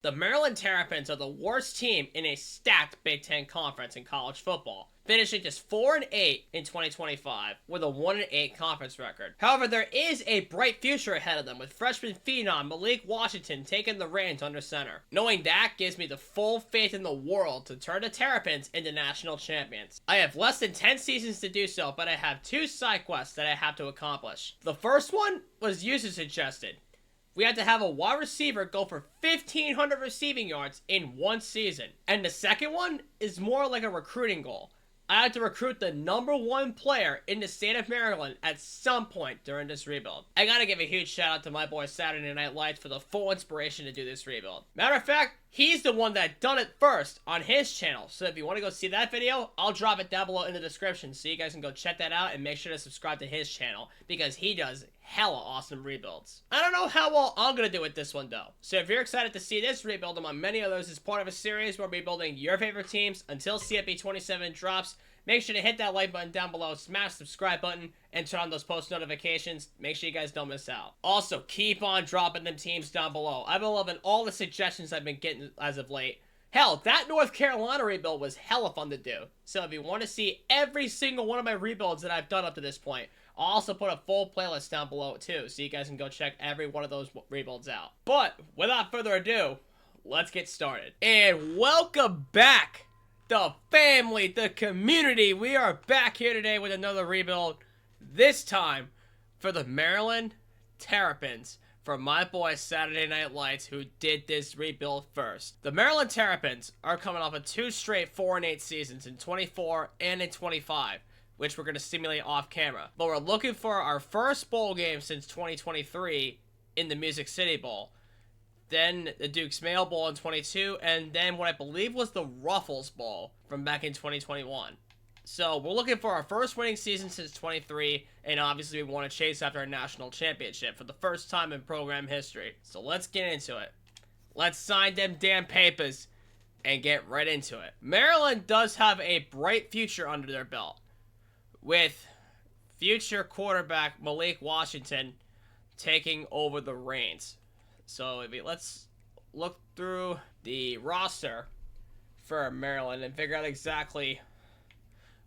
The Maryland Terrapins are the worst team in a stacked Big Ten conference in college football, finishing just 4-8 in 2025 with a 1-8 conference record. However, there is a bright future ahead of them with freshman phenom Malik Washington taking the reins under center. Knowing that gives me the full faith in the world to turn the Terrapins into national champions. I have less than 10 seasons to do so, but I have 2 side quests that I have to accomplish. The first one was user suggested. We had to have a wide receiver go for 1,500 receiving yards in one season. And the second one is more like a recruiting goal. I had to recruit the #1 player in the state of Maryland at some point during this rebuild. I gotta give a huge shout out to my boy Saturday Night Lights for the full inspiration to do this rebuild. Matter of fact, he's the one that done it first on his channel. So if you want to go see that video, I'll drop it down below in the description so you guys can go check that out and make sure to subscribe to his channel because he does hella awesome rebuilds. I don't know how well I'm gonna do with this one though. So if you're excited to see this rebuild among many others as part of a series where we'll be building your favorite teams until CFB27 drops, make sure to hit that like button down below, smash the subscribe button, and turn on those post notifications. Make sure you guys don't miss out. Also, keep on dropping them teams down below. I've been loving all the suggestions I've been getting as of late. Hell, that North Carolina rebuild was hella fun to do. So if you want to see every single one of my rebuilds that I've done up to this point, I'll also put a full playlist down below too, so you guys can go check every one of those rebuilds out. But without further ado, let's get started. And welcome back, the family, the community. We are back here today with another rebuild, this time for the Maryland Terrapins, from my boy Saturday Night Lights, who did this rebuild first. The Maryland Terrapins are coming off of 2 straight 4-8 seasons in 24 and in 25. Which we're going to simulate off camera. But we're looking for our first bowl game since 2023 in the Music City Bowl. Then the Duke's Mayo Bowl in 22, and then what I believe was the Ruffles Bowl from back in 2021. So we're looking for our first winning season since 23, and obviously we want to chase after a national championship for the first time in program history. So let's get into it. Let's sign them damn papers and get right into it. Maryland does have a bright future under their belt, with future quarterback Malik Washington taking over the reins. So let's look through the roster for Maryland and figure out exactly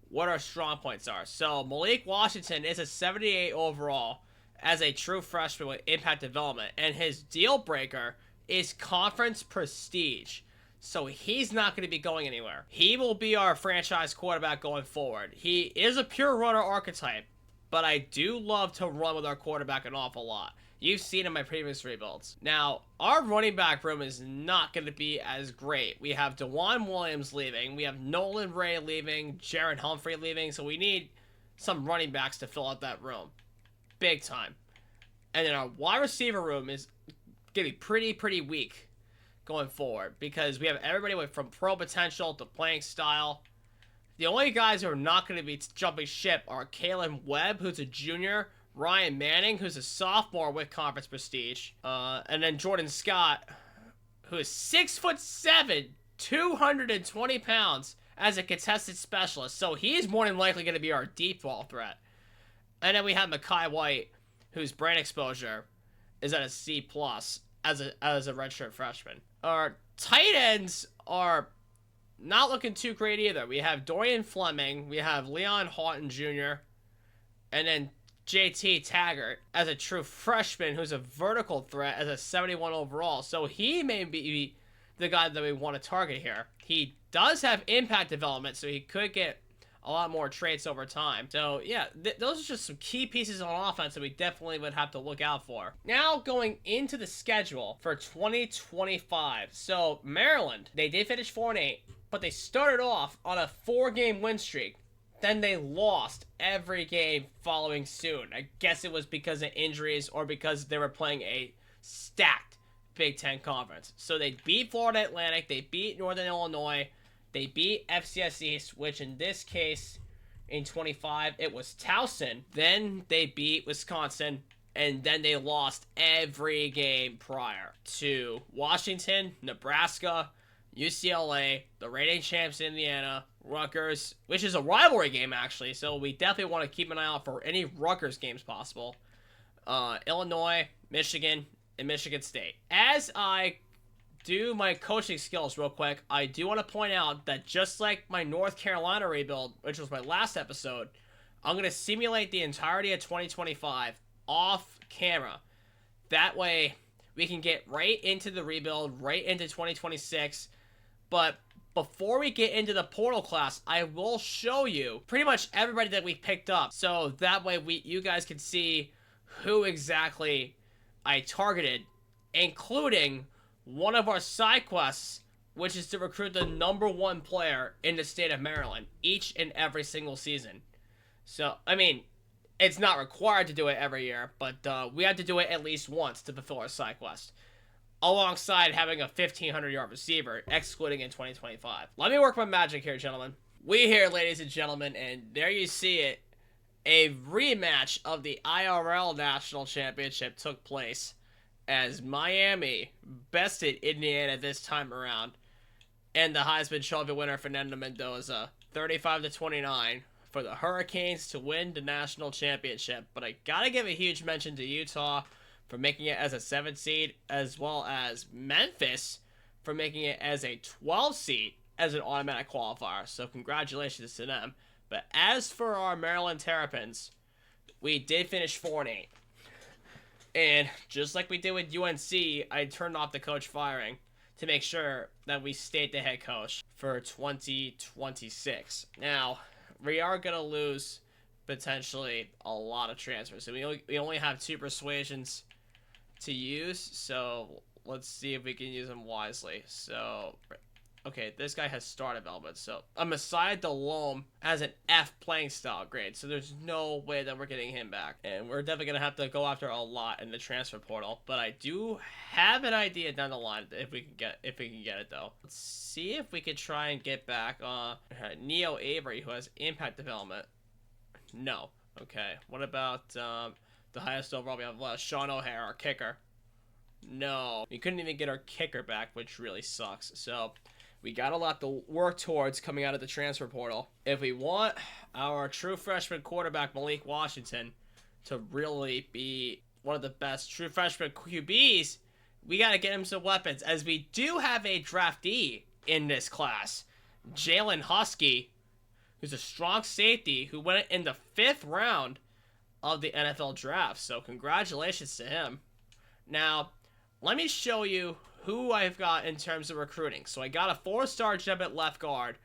what our strong points are. So Malik Washington is a 78 overall as a true freshman with impact development, and his deal breaker is conference prestige. So he's not going to be going anywhere. He will be our franchise quarterback going forward. He is a pure runner archetype, but I do love to run with our quarterback an awful lot. You've seen in my previous rebuilds. Now, our running back room is not going to be as great. We have DeJuan Williams leaving. We have Nolan Ray leaving. Jared Humphrey leaving. So we need some running backs to fill out that room. Big time. And then our wide receiver room is going to be pretty weak going forward, because we have everybody from pro potential to playing style. The only guys who are not going to be jumping ship are Kalen Webb, who's a junior, Ryan Manning, who's a sophomore with conference prestige, and then Jordan Scott, who is 6'7", 220 pounds as a contested specialist. So he's more than likely going to be our deep ball threat. And then we have Mekhi White, whose brain exposure is at a C+ as a redshirt freshman. Our tight ends are not looking too great either. We have Dorian Fleming, we have Leon Houghton Jr., and then JT Taggart as a true freshman who's a vertical threat as a 71 overall. So he may be the guy that we want to target here. He does have impact development, so he could get a lot more traits over time. So yeah, those are just some key pieces on offense that we definitely would have to look out for. Now going into the schedule for 2025. So Maryland, they did finish 4-8, but they started off on a 4-game win streak. Then they lost every game following soon. I guess it was because of injuries or because they were playing a stacked Big Ten conference. So they beat Florida Atlantic, they beat Northern Illinois, they beat FCS East, which in this case, in 25, it was Towson. Then they beat Wisconsin, and then they lost every game prior to Washington, Nebraska, UCLA, the reigning champs Indiana, Rutgers, which is a rivalry game actually, so we definitely want to keep an eye out for any Rutgers games possible. Illinois, Michigan, and Michigan State. As I do my coaching skills real quick, I do want to point out that just like my North Carolina rebuild, which was my last episode, I'm going to simulate the entirety of 2025 off camera. That way, we can get right into the rebuild, right into 2026. But before we get into the portal class, I will show you pretty much everybody that we picked up. So that way, you guys can see who exactly I targeted, including one of our side quests, which is to recruit the #1 player in the state of Maryland each and every single season. So, I mean, it's not required to do it every year, but we have to do it at least once to fulfill our side quest, alongside having a 1,500-yard receiver, excluding in 2025. Let me work my magic here, gentlemen. We here, ladies and gentlemen, and there you see it. A rematch of the IRL National Championship took place as Miami bested Indiana this time around, and the Heisman Trophy winner Fernando Mendoza, 35-29, for the Hurricanes to win the national championship. But I gotta give a huge mention to Utah for making it as a 7th seed, as well as Memphis for making it as a 12th seed as an automatic qualifier. So congratulations to them. But as for our Maryland Terrapins, we did finish 4-8. And just like we did with UNC, I turned off the coach firing to make sure that we stayed the head coach for 2026. Now, we are going to lose potentially a lot of transfers. So we only have 2 persuasions to use, so let's see if we can use them wisely. So, okay, this guy has star development. So, a Messiah Delhomme has an F playing style grade, so there's no way that we're getting him back. And we're definitely going to have to go after a lot in the transfer portal. But I do have an idea down the line if we can get it, though. Let's see if we could try and get back Neo Avery, who has impact development. No. Okay. What about the highest overall? We have Sean O'Hare, our kicker. No. We couldn't even get our kicker back, which really sucks. So we got a lot to work towards coming out of the transfer portal. If we want our true freshman quarterback, Malik Washington, to really be one of the best true freshman QBs, we got to get him some weapons, as we do have a draftee in this class, Jalen Husky, who's a strong safety who went in the 5th round of the NFL draft. So congratulations to him. Now, let me show you who I've got in terms of recruiting. So I got a 4-star gem at left guard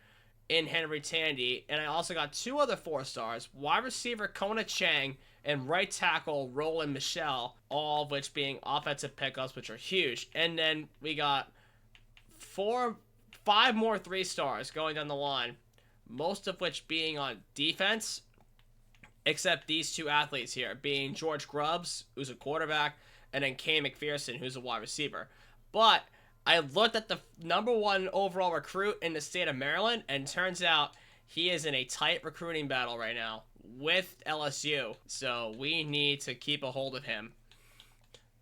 in Henry Tandy, and I also got 2 other 4-stars, wide receiver Kona Chang and right tackle Roland Michelle, all of which being offensive pickups, which are huge. And then we got 5 more 3-stars going down the line, most of which being on defense, except these 2 athletes here, being George Grubbs, who's a quarterback, and then Kane McPherson, who's a wide receiver. But I looked at the #1 overall recruit in the state of Maryland, and turns out he is in a tight recruiting battle right now with LSU. So we need to keep a hold of him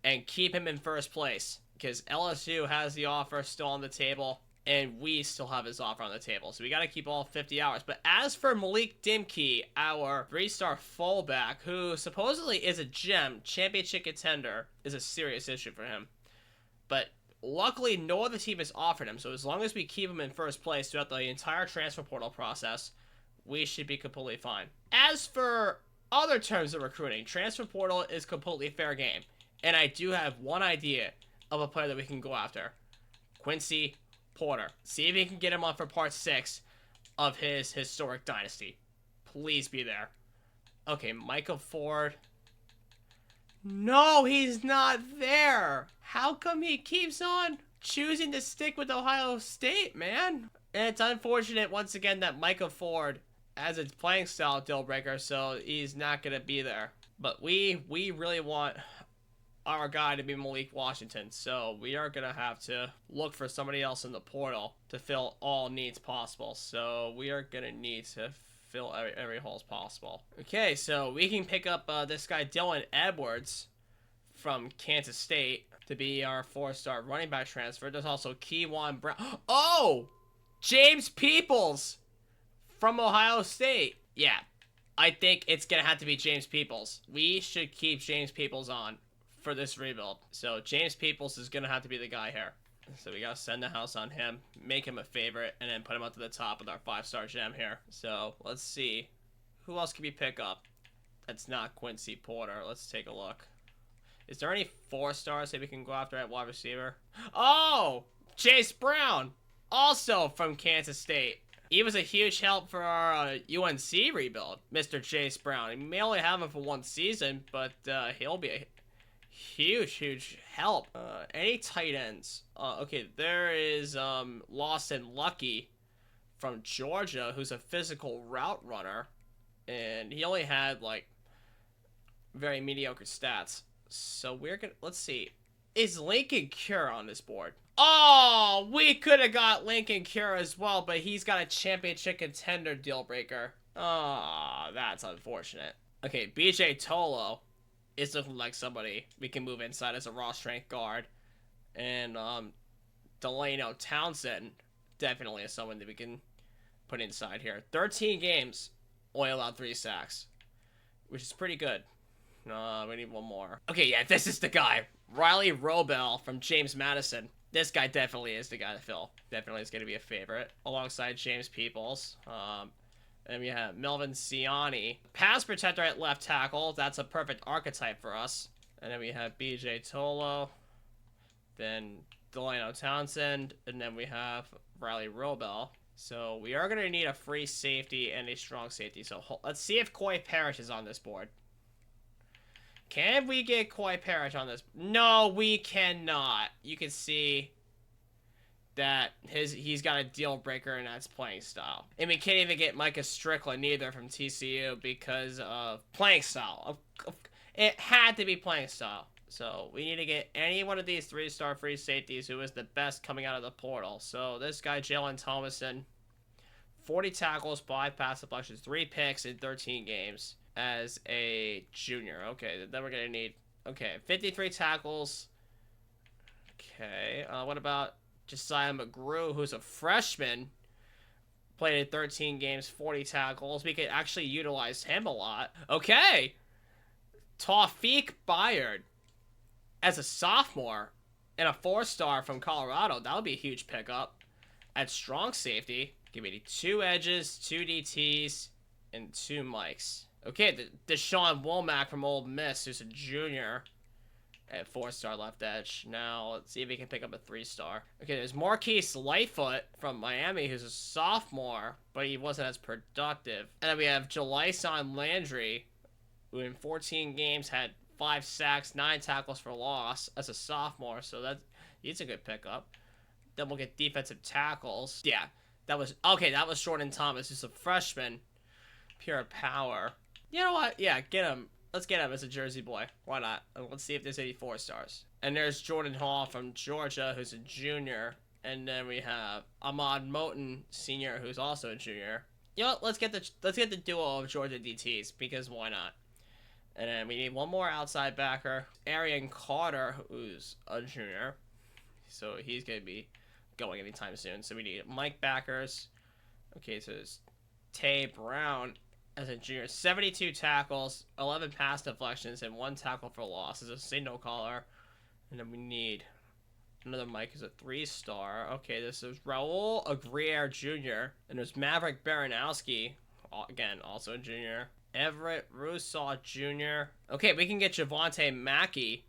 and keep him in first place, because LSU has the offer still on the table, and we still have his offer on the table. So we got to keep all 50 hours. But as for Malik Dimkey, our 3-star fullback, who supposedly is a gem, championship contender, is a serious issue for him. But luckily, no other team has offered him. So as long as we keep him in first place throughout the entire transfer portal process, we should be completely fine. As for other terms of recruiting, transfer portal is completely fair game. And I do have one idea of a player that we can go after. Quincy Porter. See if he can get him on for part 6 of his historic dynasty. Please be there. Okay, Micah Ford. No, he's not there. How come he keeps on choosing to stick with Ohio State, man? And it's unfortunate, once again, that Micah Ford has a playing style deal breaker, so he's not going to be there. But we really want our guy to be Malik Washington, so we are going to have to look for somebody else in the portal to fill all needs possible. So we are going to need to fill every hole as possible. Okay, so we can pick up this guy Dylan Edwards from Kansas State to be our 4-star running back transfer. There's also Keywan Brown. Oh! James Peoples from Ohio State. Yeah, I think it's going to have to be James Peoples. We should keep James Peoples on for this rebuild. So James Peoples is going to have to be the guy here. So we gotta send the house on him, make him a favorite, and then put him up to the top with our 5-star gem here. So let's see. Who else can we pick up that's not Quincy Porter? Let's take a look. Is there any 4-stars that we can go after at wide receiver? Oh! Chase Brown! Also from Kansas State. He was a huge help for our UNC rebuild, Mr. Chase Brown. We may only have him for 1 season, but he'll be a huge help. Any tight ends? Okay, there is Lawson Lucky from Georgia, who's a physical route runner, and he only had like very mediocre stats. So we're gonna, let's see, is Lincoln Cure on this board? Oh, we could have got Lincoln Cure as well, but he's got a championship contender deal breaker. Oh, that's unfortunate. Okay, BJ Tolo is looking like somebody we can move inside as a raw strength guard. And Delano Townsend definitely is someone that we can put inside here. 13 games, only allowed 3 sacks, which is pretty good. We need 1 more. Okay, yeah, this is the guy. Riley Robel from James Madison. This guy definitely is the guy to fill. Definitely is going to be a favorite, alongside James Peoples. And we have Melvin Ciani. Pass protector at left tackle. That's a perfect archetype for us. And then we have BJ Tolo. Then Delano Townsend. And then we have Riley Robel. So we are going to need a free safety and a strong safety. So let's see if Coy Parrish is on this board. Can we get Coy Parrish on this? No, we cannot. You can see that he's got a deal breaker, and that's playing style. And we can't even get Micah Strickland either from TCU because of playing style. It had to be playing style. So we need to get any one of these 3-star free safeties who is the best coming out of the portal. So this guy, Jalen Thomason, 40 tackles, 5 pass deflections, 3 picks in 13 games. As a junior. Okay, then we're gonna need, okay, 53 tackles. Okay, what about Josiah McGrew, who's a freshman, played in 13 games, 40 tackles. We could actually utilize him a lot. Okay, Tawfiq Byard as a sophomore and a 4-star from Colorado. That would be a huge pickup. At strong safety, give me 2 edges, 2 DTs, and 2 mics. Okay, Deshaun Womack from Ole Miss, who's a junior at 4-star left edge. Now, let's see if he can pick up a 3-star. Okay, there's Marquise Lightfoot from Miami, who's a sophomore, but he wasn't as productive. And then we have Jaleison Landry, who in 14 games had 5 sacks, 9 tackles for loss as a sophomore, so he's a good pickup. Then we'll get defensive tackles. Yeah, that was Jordan Thomas, who's a freshman. Pure power. You know what? Yeah, get him. Let's get him as a Jersey boy. Why not? Let's see if there's 84 stars. And there's Jordan Hall from Georgia, who's a junior. And then we have Ahmad Moten, senior, who's also a junior. You know what? Let's get the duo of Georgia DTs, because why not? And then we need 1 more outside backer. Arian Carter, who's a junior. So he's going to be going anytime soon. So we need Mike backers. Okay, so there's Tay Brown as a junior, 72 tackles, 11 pass deflections, and 1 tackle for loss as a signal caller. And then we need another Mike as a 3-star. Okay, this is Raul Agrier Jr. And there's Maverick Baranowski, again, also a junior. Everett Rousseau Jr. Okay, we can get Javante Mackey,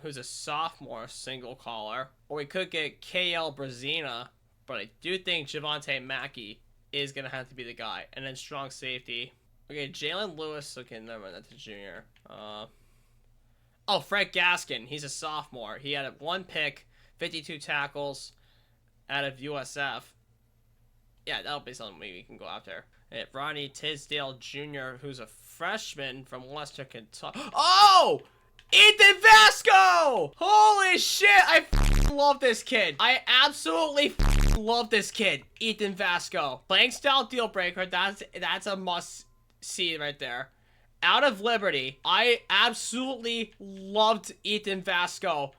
who's a sophomore single caller. Or we could get KL Brazina, but I do think Javante Mackey is going to have to be the guy. And then strong safety. Okay, Jalen Lewis. Okay, never mind, that's a junior. Oh, Frank Gaskin. He's a sophomore. He had 1 pick, 52 tackles out of USF. Yeah, that'll be something we can go after. And Ronnie Tisdale Jr., who's a freshman from Western Kentucky. Oh! Ethan Vasco! Holy shit! I love this kid. I absolutely love this kid, Ethan Vasco. Playing style deal breaker. That's a must see right there. Out of Liberty, I absolutely loved Ethan Vasco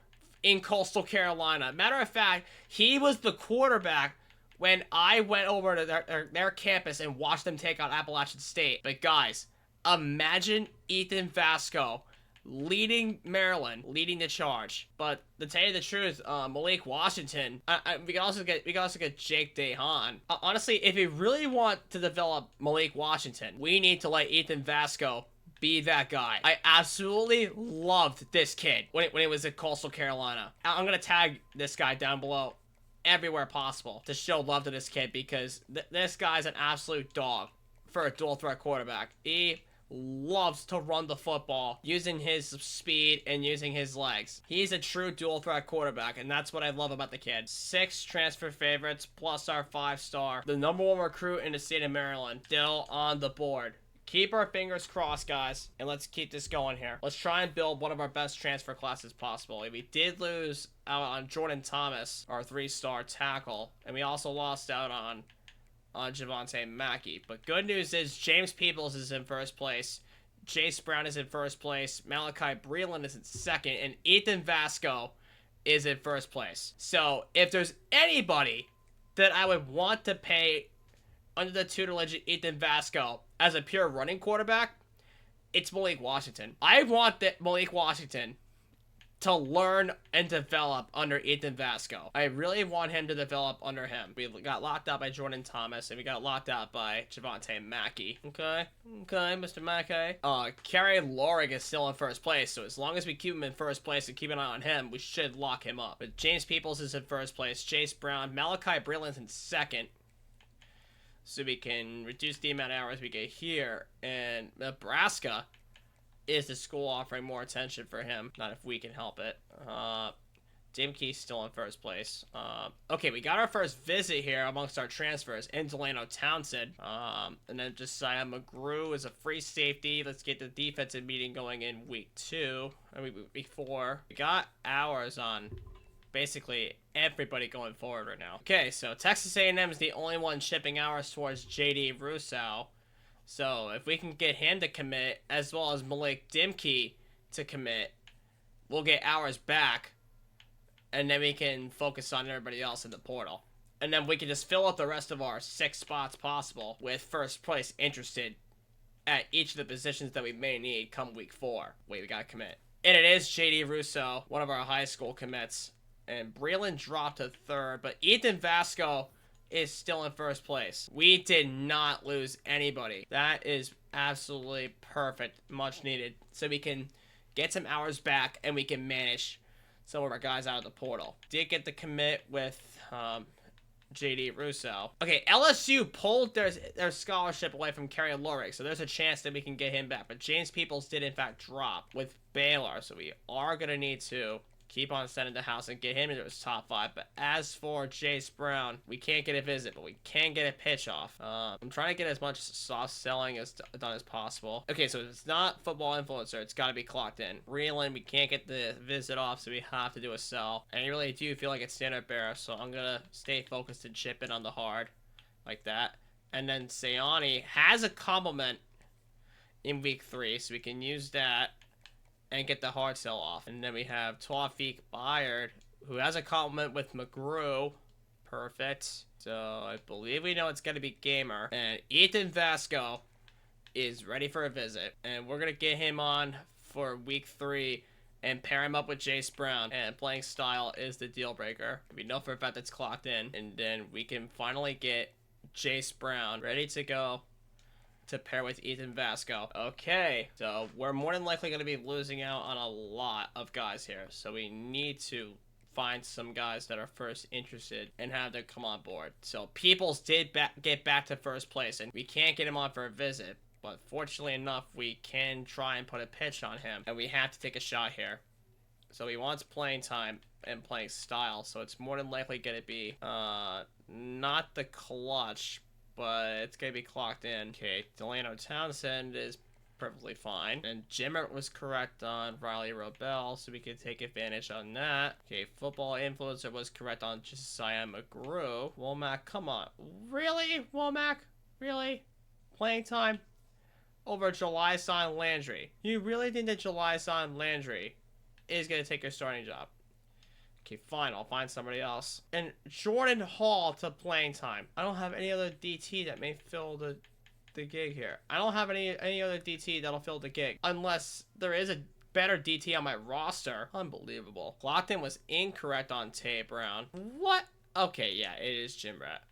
in Coastal Carolina. Matter of fact, he was the quarterback when I went over to their campus and watched them take out Appalachian State. But guys, imagine Ethan Vasco leading Maryland, leading the charge. But to tell you the truth, Malik Washington, we can also get Jake DeHaan. Honestly, if we really want to develop Malik Washington, we need to let Ethan Vasco be that guy. I absolutely loved this kid when he was at Coastal Carolina. I'm gonna tag this guy down below everywhere possible to show love to this kid, because this guy's an absolute dog for a dual threat quarterback. He loves to run the football using his speed and using his legs. He's a true dual threat quarterback, and that's what I love about the kid. 6 transfer favorites plus our 5-star. The #1 recruit in the state of Maryland still on the board. Keep our fingers crossed, guys, and let's keep this going here. Let's try and build one of our best transfer classes possible. We did lose out on Jordan Thomas, our 3-star tackle, and we also lost out on Javonte Mackey. But good news is James Peoples is in first place, Jace Brown is in first place, Malachi Breland is in second, and Ethan Vasco is in first place. So if there's anybody that I would want to pay under the tutelage of Ethan Vasco as a pure running quarterback, it's Malik Washington. I want Malik Washington to learn and develop under Ethan Vasco. I really want him to develop under him. We got locked out by Jordan Thomas, and we got locked out by Javonte Mackey. Okay, Mr. Mackey. Kerry Lorig is still in first place, so as long as we keep him in first place and keep an eye on him, we should lock him up. But James Peoples is in first place, Jace Brown, Malachi Breland's in second, so we can reduce the amount of hours we get here, and Nebraska is the school offering more attention for him. Not if we can help it. Dimkey's still in first place. Okay, we got our first visit here amongst our transfers in Delano Townsend. And then Josiah McGrew is a free safety. Let's get the defensive meeting going in week 2. I mean, week 4. We got hours on basically everybody going forward right now. Okay, so Texas A&M is the only one shipping hours towards J.D. Rousseau. So if we can get him to commit, as well as Malik Dimkey to commit, we'll get hours back, and then we can focus on everybody else in the portal. And then we can just fill up the rest of our 6 spots possible with first place interested at each of the positions that we may need come week 4. Wait, we gotta commit. And it is J.D. Rousseau, one of our high school commits. And Breland dropped to 3rd, but Ethan Vasco is still in first place. We did not lose anybody. That is absolutely perfect. Much needed. So we can get some hours back and we can manage some of our guys out of the portal. Did get the commit with J.D. Rousseau. Okay, LSU pulled their scholarship away from Kerry Lorig, so there's a chance that we can get him back. But James Peoples did in fact drop with Baylor, so we are going to need to keep on sending the house and get him into his top 5. But as for Jace Brown, we can't get a visit, but we can get a pitch off. I'm trying to get as much soft selling done as possible. Okay, so it's not football influencer. It's got to be clocked in. Breland, we can't get the visit off, so we have to do a sell. And I really do feel like it's standard bearer, so I'm going to stay focused and chip in on the hard like that. And then Sayani has a compliment in week 3, so we can use that and get the hard sell off. And then we have Tawfiq Byard, who has a compliment with McGrew. Perfect. So I believe we know it's going to be Gamer. And Ethan Vasco is ready for a visit. And we're going to get him on for week 3 and pair him up with Jace Brown. And playing style is the deal breaker. We know for a fact that's clocked in. And then we can finally get Jace Brown ready to go to pair with Ethan Vasco. Okay, so we're more than likely going to be losing out on a lot of guys here. So we need to find some guys that are first interested and have them come on board. So Peoples did get back to first place, and we can't get him on for a visit. But fortunately enough, we can try and put a pitch on him, and we have to take a shot here. So he wants playing time and playing style, so it's more than likely going to be not the clutch, but it's going to be clocked in. Okay, Delano Townsend is perfectly fine. And Jimmert was correct on Riley Robel, so we can take advantage on that. Okay, Football Influencer was correct on Josiah McGrew. Womack, come on. Really? Womack? Really? Playing time over July Sign Landry. You really think that July Sign Landry is going to take your starting job? Okay, fine, I'll find somebody else. And Jordan Hall to playing time. I don't have any other DT that may fill the gig here. I don't have any other DT that'll fill the gig. Unless there is a better DT on my roster. Unbelievable. Lockton was incorrect on tape round. What? Okay, yeah, it is Jim Rat.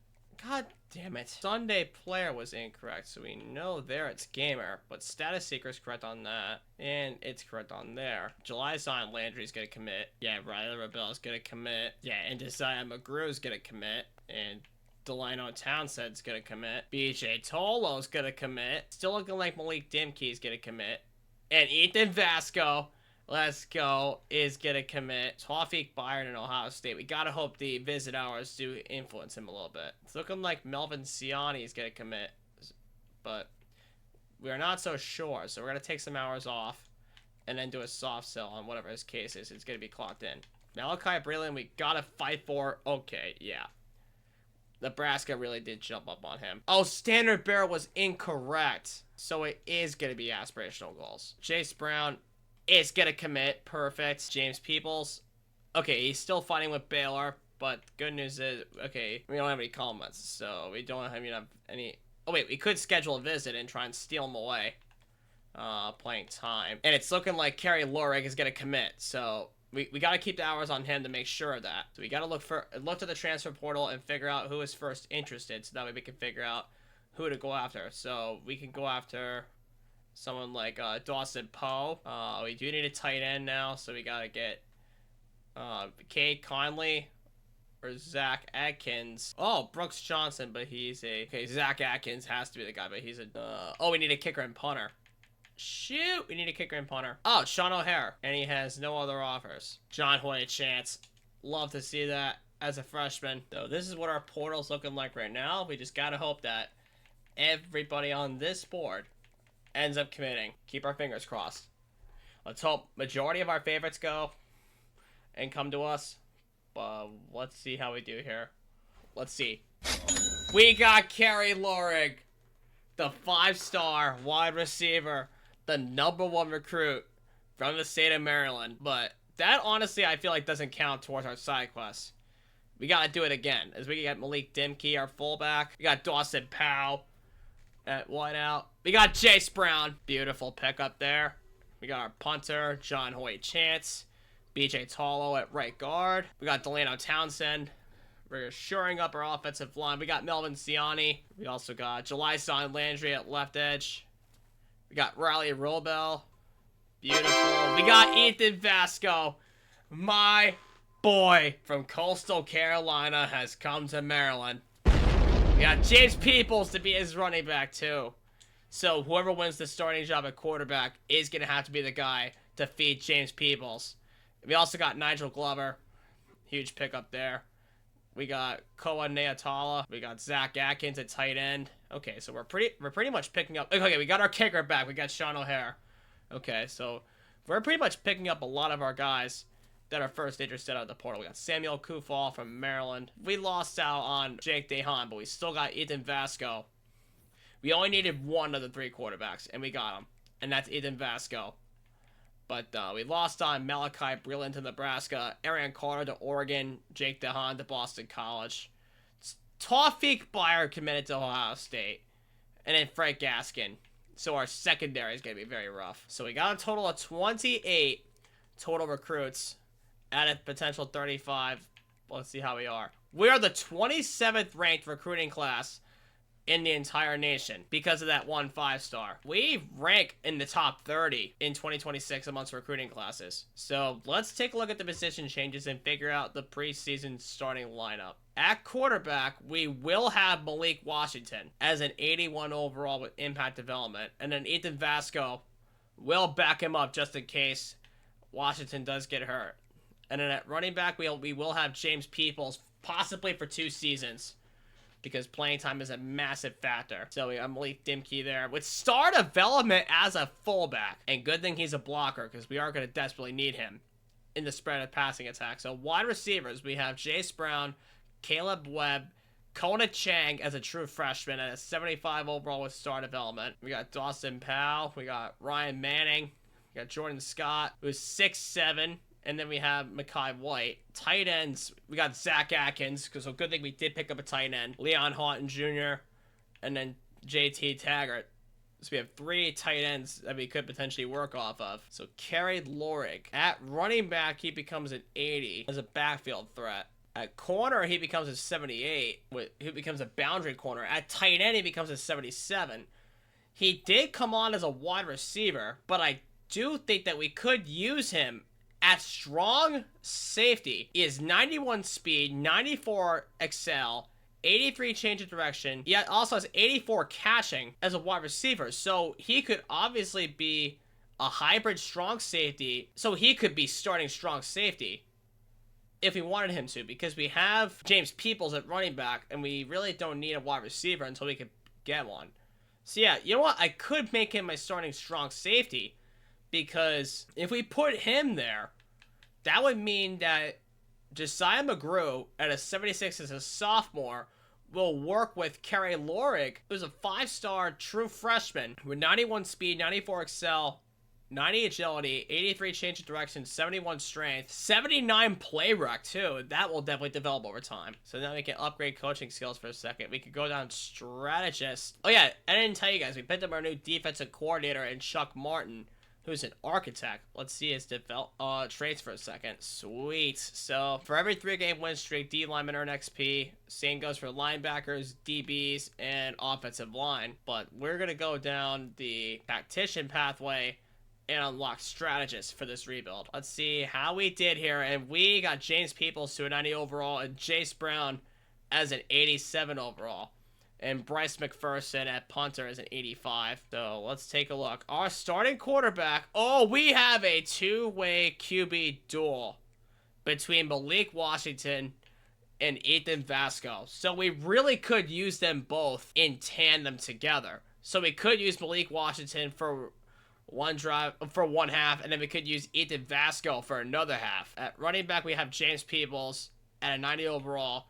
God damn it. Sunday player was incorrect, so we know there it's gamer, but status seeker is correct on that, and it's correct on there. July Zion Landry's gonna commit. Yeah, Riley Rebel's gonna commit. Yeah, and Desire McGrew's gonna commit, and Delano Townsend's gonna commit. BJ Tolo's gonna commit. Still looking like Malik Dimkey's gonna commit. And Ethan Vasco, let's go, is gonna commit. Tawfiq Byron in Ohio State. We gotta hope the visit hours do influence him a little bit. It's looking like Melvin Siani is gonna commit, but we are not so sure. So we're gonna take some hours off and then do a soft sell on whatever his case is. It's gonna be clocked in. Malachi Breland, we gotta fight for. Okay, yeah. Nebraska really did jump up on him. Oh, standard bearer was incorrect. So it is going to be aspirational goals. Jace Brown is going to commit. Perfect. James Peoples. Okay, he's still fighting with Baylor. But good news is, okay, we don't have any comments. So we don't have any... Oh, wait, we could schedule a visit and try and steal him away. Playing time. And it's looking like Kerry Lorig is going to commit. So... We got to keep the hours on him to make sure of that. So we got to look to the transfer portal and figure out who is first interested, so that way we can figure out who to go after. So we can go after someone like Dawson Poe. We do need a tight end now, so we got to get Cade Conley or Zach Atkins. Oh, Brooks Johnson, but he's a... Okay, Zach Atkins has to be the guy, but he's a... Oh, we need a kicker and punter. Shoot, we need a kicker and punter. Oh, Sean O'Hare. And he has no other offers. John Hoy Chance. Love to see that as a freshman. So this is what our portal's looking like right now. We just gotta hope that everybody on this board ends up committing. Keep our fingers crossed. Let's hope majority of our favorites go and come to us. But let's see how we do here. Let's see. We got Kerry Lorig, the 5-star wide receiver, the #1 recruit from the state of Maryland. But that, honestly, I feel like doesn't count towards our side quests. We gotta do it again, as we got Malik Dimkey, our fullback. We got Dawson Powell at wideout. We got Jace Brown. Beautiful pickup there. We got our punter, John Hoy Chance. BJ Tolo at right guard. We got Delano Townsend. We're shoring up our offensive line. We got Melvin Siani. We also got July Zion Landry at left edge. We got Riley Robel. Beautiful. We got Ethan Vasco. My boy from Coastal Carolina has come to Maryland. We got James Peoples to be his running back too. So whoever wins the starting job at quarterback is going to have to be the guy to feed James Peoples. We also got Nigel Glover. Huge pickup there. We got Koa Neatala. We got Zach Atkins at tight end. Okay, so we're pretty much picking up... Okay, we got our kicker back. We got Sean O'Hare. Okay, so we're pretty much picking up a lot of our guys that are first interested out of the portal. We got Samuel Kufal from Maryland. We lost out on Jake DeHaan, but we still got Ethan Vasco. We only needed one of the 3 quarterbacks, and we got him. And that's Ethan Vasco. But we lost on Malachi Breland to Nebraska, Arian Carter to Oregon, Jake DeHaan to Boston College. Tawfiq Byron committed to Ohio State. And then Frank Gaskin. So our secondary is going to be very rough. So we got a total of 28 total recruits at a potential 35. Let's see how we are. We are the 27th ranked recruiting class in the entire nation because of that 1 5-star. We rank in the top 30 in 2026 amongst recruiting classes. So let's take a look at the position changes and figure out the preseason starting lineup. At quarterback, we will have Malik Washington as an 81 overall with impact development. And then Ethan Vasco will back him up just in case Washington does get hurt. And then at running back, we will have James Peoples, possibly for 2 seasons, because playing time is a massive factor. So we got Malik Dimkey there with star development as a fullback. And good thing he's a blocker, because we are going to desperately need him in the spread of passing attack. So wide receivers, we have Jace Brown, Caleb Webb, Kona Chang as a true freshman at a 75 overall with star development. We got Dawson Powell. We got Ryan Manning. We got Jordan Scott, who's 6'7". And then we have Mekhi White. Tight ends, we got Zach Atkins, because a good thing we did pick up a tight end. Leon Houghton Jr. And then JT Taggart. So we have 3 tight ends that we could potentially work off of. So Kerry Lorig. At running back, he becomes an 80 as a backfield threat. At corner, he becomes a 78. He becomes a boundary corner. At tight end, he becomes a 77. He did come on as a wide receiver, but I do think that we could use him at strong safety. He has 91 speed, 94 excel, 83 change of direction, yet also has 84 catching as a wide receiver. So he could obviously be a hybrid strong safety. So he could be starting strong safety if we wanted him to, because we have James Peoples at running back, and we really don't need a wide receiver until we could get one. So yeah, you know what? I could make him my starting strong safety, because if we put him there, that would mean that Josiah McGrew at a 76 as a sophomore will work with Kerry Lorig, who's a 5-star true freshman with 91 speed, 94 excel, 90 agility, 83 change of direction, 71 strength, 79 play rec too. That will definitely develop over time. So now we can upgrade coaching skills for a second. We could go down strategist. Oh yeah, I didn't tell you guys, we picked up our new defensive coordinator in Chuck Martin, who's an architect. Let's see his traits for a second. Sweet. So for every 3-game win streak, D linemen earn XP. Same goes for linebackers, DBs, and offensive line. But we're gonna go down the tactician pathway and unlock strategists for this rebuild. Let's see how we did here. And we got James Peoples to a 90 overall and Jace Brown as an 87 overall. And Bryce McPherson at punter is an 85. So let's take a look. Our starting quarterback. Oh, we have a 2-way QB duel between Malik Washington and Ethan Vasco. So we really could use them both in tandem together. So we could use Malik Washington for one half, and then we could use Ethan Vasco for another half. At running back, we have James Peoples at a 90 overall.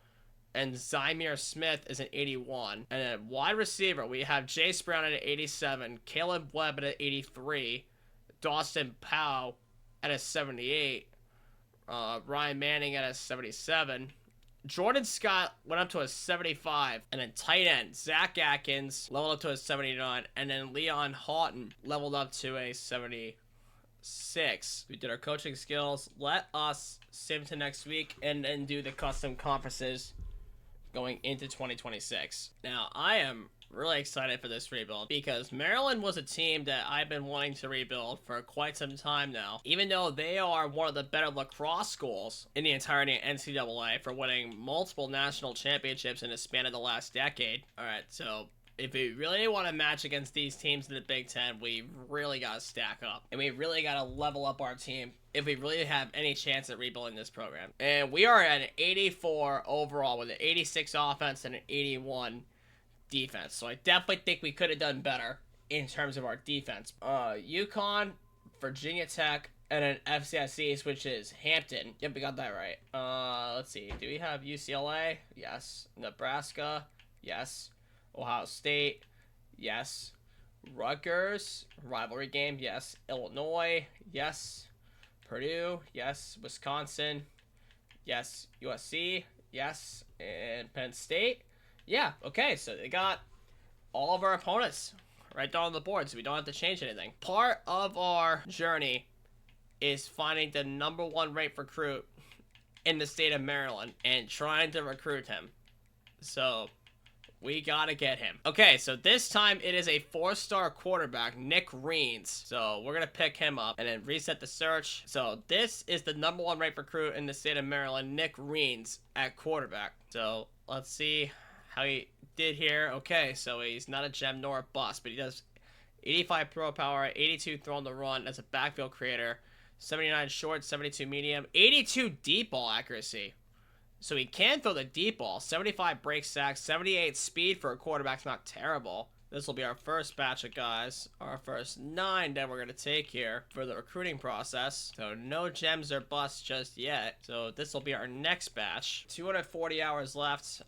And Zymir Smith is an 81. And at wide receiver, we have Jace Brown at an 87, Caleb Webb at an 83, Dawson Powell at a 78, Ryan Manning at a 77, Jordan Scott went up to a 75, and then tight end Zach Atkins leveled up to a 79, and then Leon Houghton leveled up to a 76. We did our coaching skills. Let us save to next week and then do the custom conferences going into 2026. Now, I am really excited for this rebuild because Maryland was a team that I've been wanting to rebuild for quite some time now. Even though they are one of the better lacrosse schools in the entirety of NCAA for winning multiple national championships in the span of the last decade. Alright, so if we really want to match against these teams in the Big Ten, we really got to stack up. And we really got to level up our team if we really have any chance at rebuilding this program. And we are at an 84 overall with an 86 offense and an 81 defense. So I definitely think we could have done better in terms of our defense. UConn, Virginia Tech, and an FCS East, which is Hampton. Yep, we got that right. Let's see. Do we have UCLA? Yes. Nebraska? Yes. Ohio State? Yes. Rutgers? Rivalry game? Yes. Illinois? Yes. Purdue? Yes. Wisconsin? Yes. USC? Yes. And Penn State? Yeah, okay, so they got all of our opponents right down on the board, so we don't have to change anything. Part of our journey is finding the #1 ranked recruit in the state of Maryland and trying to recruit him. So we gotta get him. Okay, so this time it is a 4-star quarterback, Nick Reens. So we're gonna pick him up and then reset the search. So this is the #1 ranked recruit in the state of Maryland, Nick Reens at quarterback. So let's see how he did here. Okay, so he's not a gem nor a bust, but he does 85 throw power, 82 throw on the run as a backfield creator, 79 short, 72 medium, 82 deep ball accuracy. So he can throw the deep ball, 75 break sacks, 78 speed for a quarterback's not terrible. This will be our first batch of guys, our first 9 that we're going to take here for the recruiting process. So no gems or busts just yet. So this will be our next batch. 240 hours left.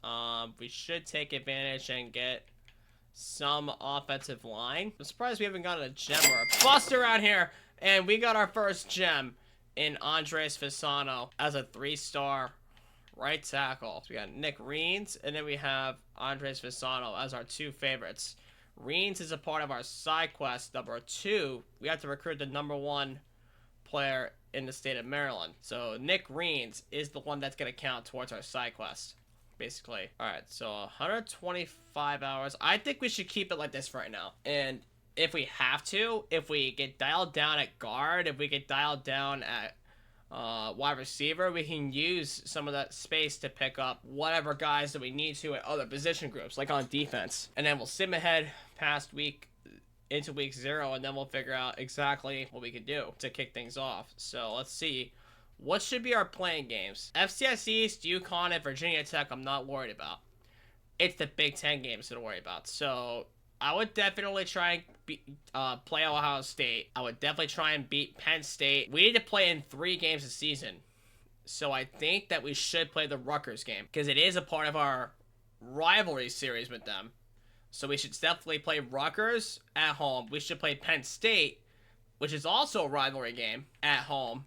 We should take advantage and get some offensive line. I'm surprised we haven't gotten a gem or a bust around here. And we got our first gem in Andres Fasano as a 3-star right tackle. So we got Nick Reens, and then we have Andres Fasano as our 2 favorites. Reens is a part of our side quest. Number 2, we have to recruit the number 1 player in the state of Maryland. So Nick Reens is the one that's going to count towards our side quest, basically. Alright, so 125 hours. I think we should keep it like this for right now. And if we have to, if we get dialed down at guard, if we get dialed down at wide receiver, we can use some of that space to pick up whatever guys that we need to at other position groups, like on defense. And then we'll sim ahead past week into week 0, and then we'll figure out exactly what we can do to kick things off. So let's see. What should be our playing games? FCS East, UConn, and Virginia Tech, I'm not worried about. It's the Big Ten games to worry about. So I would definitely try and play Ohio State. I would definitely try and beat Penn State. We need to play in 3 games a season. So I think that we should play the Rutgers game, because it is a part of our rivalry series with them. So we should definitely play Rutgers at home. We should play Penn State, which is also a rivalry game, at home.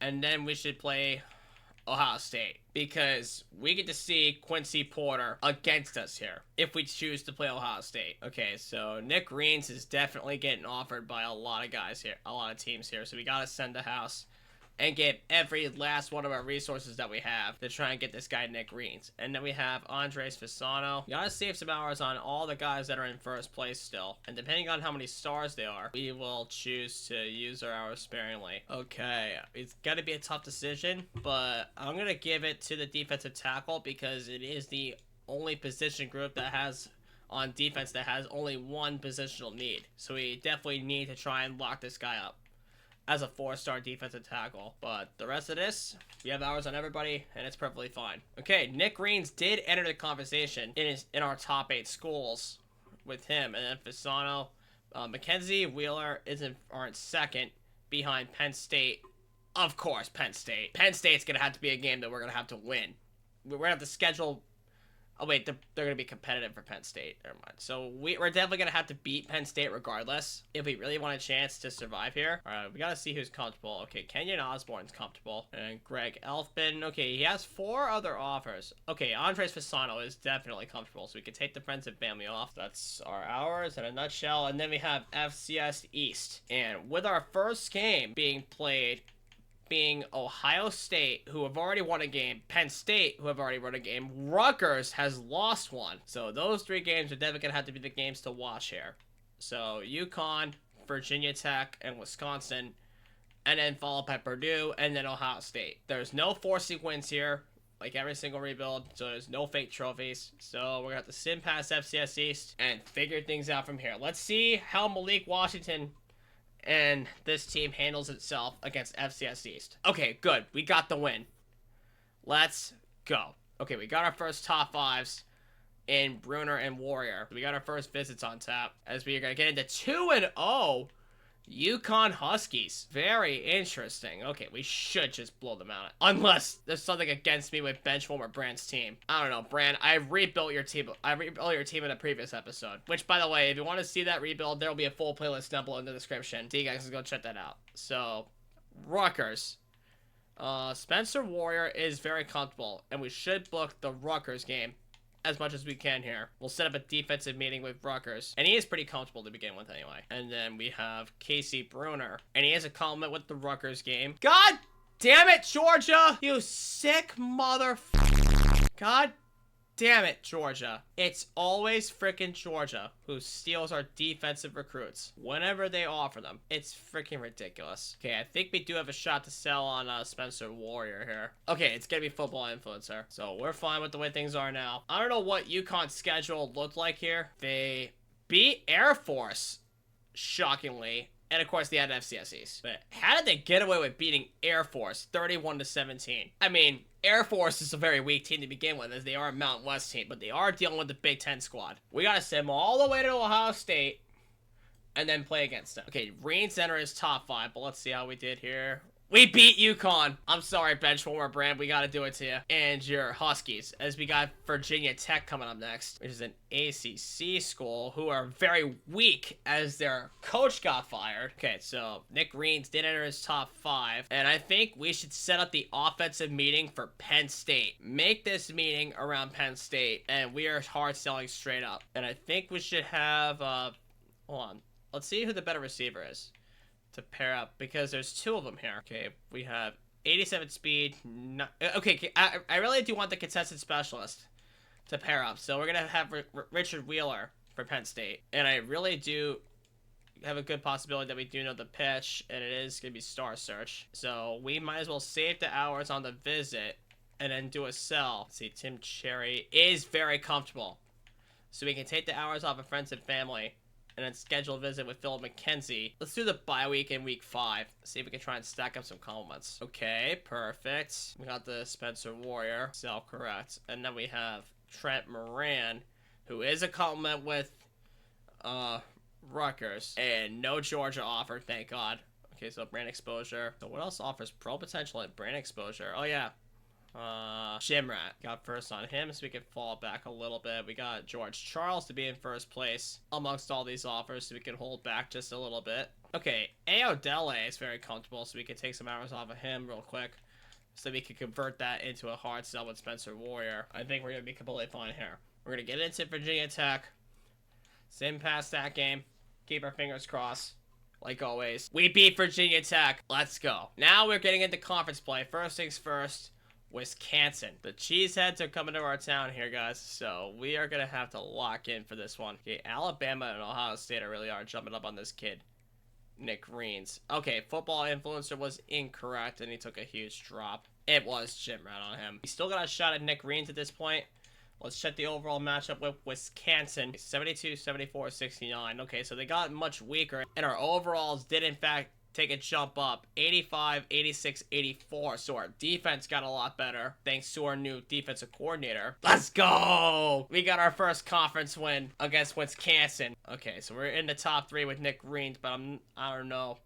And then we should play Ohio State, because we get to see Quincy Porter against us here if we choose to play Ohio State. Okay, so Nick Reens is definitely getting offered by a lot of guys here, a lot of teams here. So we got to send the house and give every last one of our resources that we have to try and get this guy Nick Reens. And then we have Andres Fasano. You gotta save some hours on all the guys that are in first place still. And depending on how many stars they are, we will choose to use our hours sparingly. Okay, it's gotta be a tough decision, but I'm gonna give it to the defensive tackle, because it is the only position group that has on defense that has only one positional need. So we definitely need to try and lock this guy up as a 4-star defensive tackle. But the rest of this, we have hours on everybody, and it's perfectly fine. Okay, Nick Reens did enter the conversation in our top 8 schools with him. And then Fasano, Mackenzie Wheeler are in second behind Penn State. Of course, Penn State. Penn State's going to have to be a game that we're going to have to win. We're going to have to schedule... Oh, wait, they're going to be competitive for Penn State. Never mind. So we're definitely going to have to beat Penn State regardless if we really want a chance to survive here. All right, we got to see who's comfortable. Okay, Kenyon Osborne's comfortable. And Greg Elfman. Okay, he has 4 other offers. Okay, Andres Fasano is definitely comfortable, so we can take the friends and family off. That's our hours in a nutshell. And then we have FCS East. And with our first game being played being Ohio State, who have already won a game, Penn State, who have already won a game, Rutgers has lost one. So those 3 games are definitely going to have to be the games to watch here. So UConn, Virginia Tech, and Wisconsin, and then followed by Purdue, and then Ohio State. There's no forcing wins here, like every single rebuild, so there's no fake trophies. So we're going to have to sim past FCS East and figure things out from here. Let's see how Malik Washington and this team handles itself against FCS East. Okay, good. We got the win. Let's go. Okay, we got our first top 5s in Bruner and Warrior. We got our first visits on tap as we are going to get into 2-0 UConn Huskies. Very interesting. Okay, we should just blow them out. Unless there's something against me with Benchwarmer Brand's team. I don't know, Brand. I rebuilt your team. I rebuilt your team in a previous episode. Which, by the way, if you want to see that rebuild, there will be a full playlist down below in the description. So you guys can go check that out. So, Rutgers. Spencer Warrior is very comfortable, and we should book the Rutgers game as much as we can here. We'll set up a defensive meeting with Rutgers, and he is pretty comfortable to begin with anyway. And then we have Casey Bruner, and he has a comment with the Rutgers game. God damn it, Georgia! You sick mother... God damn it, Georgia. It's always frickin' Georgia who steals our defensive recruits whenever they offer them. It's freaking ridiculous. Okay, I think we do have a shot to sell on Spencer Warrior here. Okay, it's gonna be Football Influencer. So we're fine with the way things are now. I don't know what UConn's schedule looked like here. They beat Air Force, shockingly. And of course, they had FCS East. But how did they get away with beating Air Force 31-17? I mean, Air Force is a very weak team to begin with, as they are a Mountain West team, but they are dealing with the Big Ten squad. We gotta send them all the way to Ohio State and then play against them. Okay, Reens Center is top 5, but let's see how we did here. We beat UConn. I'm sorry, Benchwarmer brand. We got to do it to you. And your Huskies, as we got Virginia Tech coming up next, which is an ACC school who are very weak as their coach got fired. Okay, so Nick Reeds did enter his top 5, and I think we should set up the offensive meeting for Penn State. Make this meeting around Penn State, and we are hard selling straight up. And I think we should have, hold on. Let's see who the better receiver is to pair up, because there's 2 of them here. Okay, we have 87 speed. Okay, I really do want the contested specialist to pair up. So we're going to have Richard Wheeler for Penn State. And I really do have a good possibility that we do know the pitch, and it is going to be Star Search. So we might as well save the hours on the visit and then do a sell. Let's see, Tim Cherry is very comfortable. So we can take the hours off of friends and family and then schedule a visit with Phil McKenzie. Let's do the bye week in week 5. See if we can try and stack up some compliments. Okay, perfect. We got the Spencer Warrior. Sell correct. And then we have Trent Moran, who is a compliment with Rutgers. And no Georgia offer, thank God. Okay, so brand exposure. So what else offers pro potential at brand exposure? Oh, yeah. Shimrat got first on him, so we can fall back a little bit. We got George Charles to be in first place amongst all these offers, so we can hold back just a little bit. Okay, Ayodele is very comfortable, so we can take some hours off of him real quick, so we can convert that into a hard sell with Spencer Warrior. I think we're gonna be completely fine here. We're gonna get into Virginia Tech, sim past that game, keep our fingers crossed. Like always, we beat Virginia Tech. Let's go. Now we're getting into conference play. First things first. Wisconsin. The Cheeseheads are coming to our town here, guys, so we are going to have to lock in for this one. Okay, Alabama and Ohio State really are jumping up on this kid, Nick Reeds. Okay, football influencer was incorrect, and he took a huge drop. It was Jim Rat on him. We still got a shot at Nick Reeds at this point. Let's check the overall matchup with Wisconsin. 72, 74, 69. Okay, so they got much weaker, and our overalls did, in fact, take a jump up. 85, 86, 84. So our defense got a lot better thanks to our new defensive coordinator. Let's go! We got our first conference win against Wisconsin. Okay, so we're in the top 3 with Nick Reeds, but I don't know.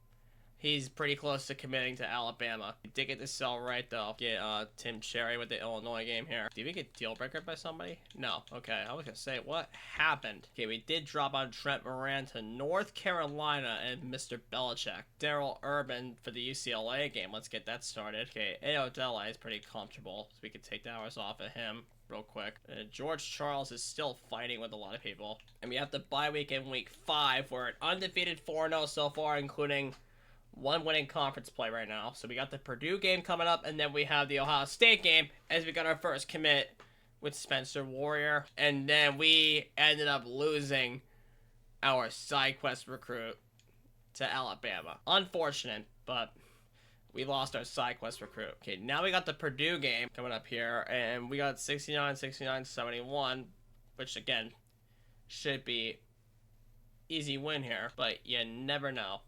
He's pretty close to committing to Alabama. We did get to sell right, though. Get Tim Cherry with the Illinois game here. Did we get deal breaker by somebody? No. Okay, I was going to say, what happened? Okay, we did drop on Trent Moran to North Carolina and Mr. Belichick. Daryl Urban for the UCLA game. Let's get that started. Okay, Ayodele is pretty comfortable, so we can take the hours off of him real quick. George Charles is still fighting with a lot of people. And we have the bye week in week 5. We're an undefeated 4-0 so far, including 1 winning conference play right now. So we got the Purdue game coming up, and then we have the Ohio State game as we got our first commit with Spencer Warrior. And then we ended up losing our side quest recruit to Alabama. Unfortunate, but we lost our side quest recruit. Okay, now we got the Purdue game coming up here, and we got 69, 69, 71, which again should be easy win here, but you never know.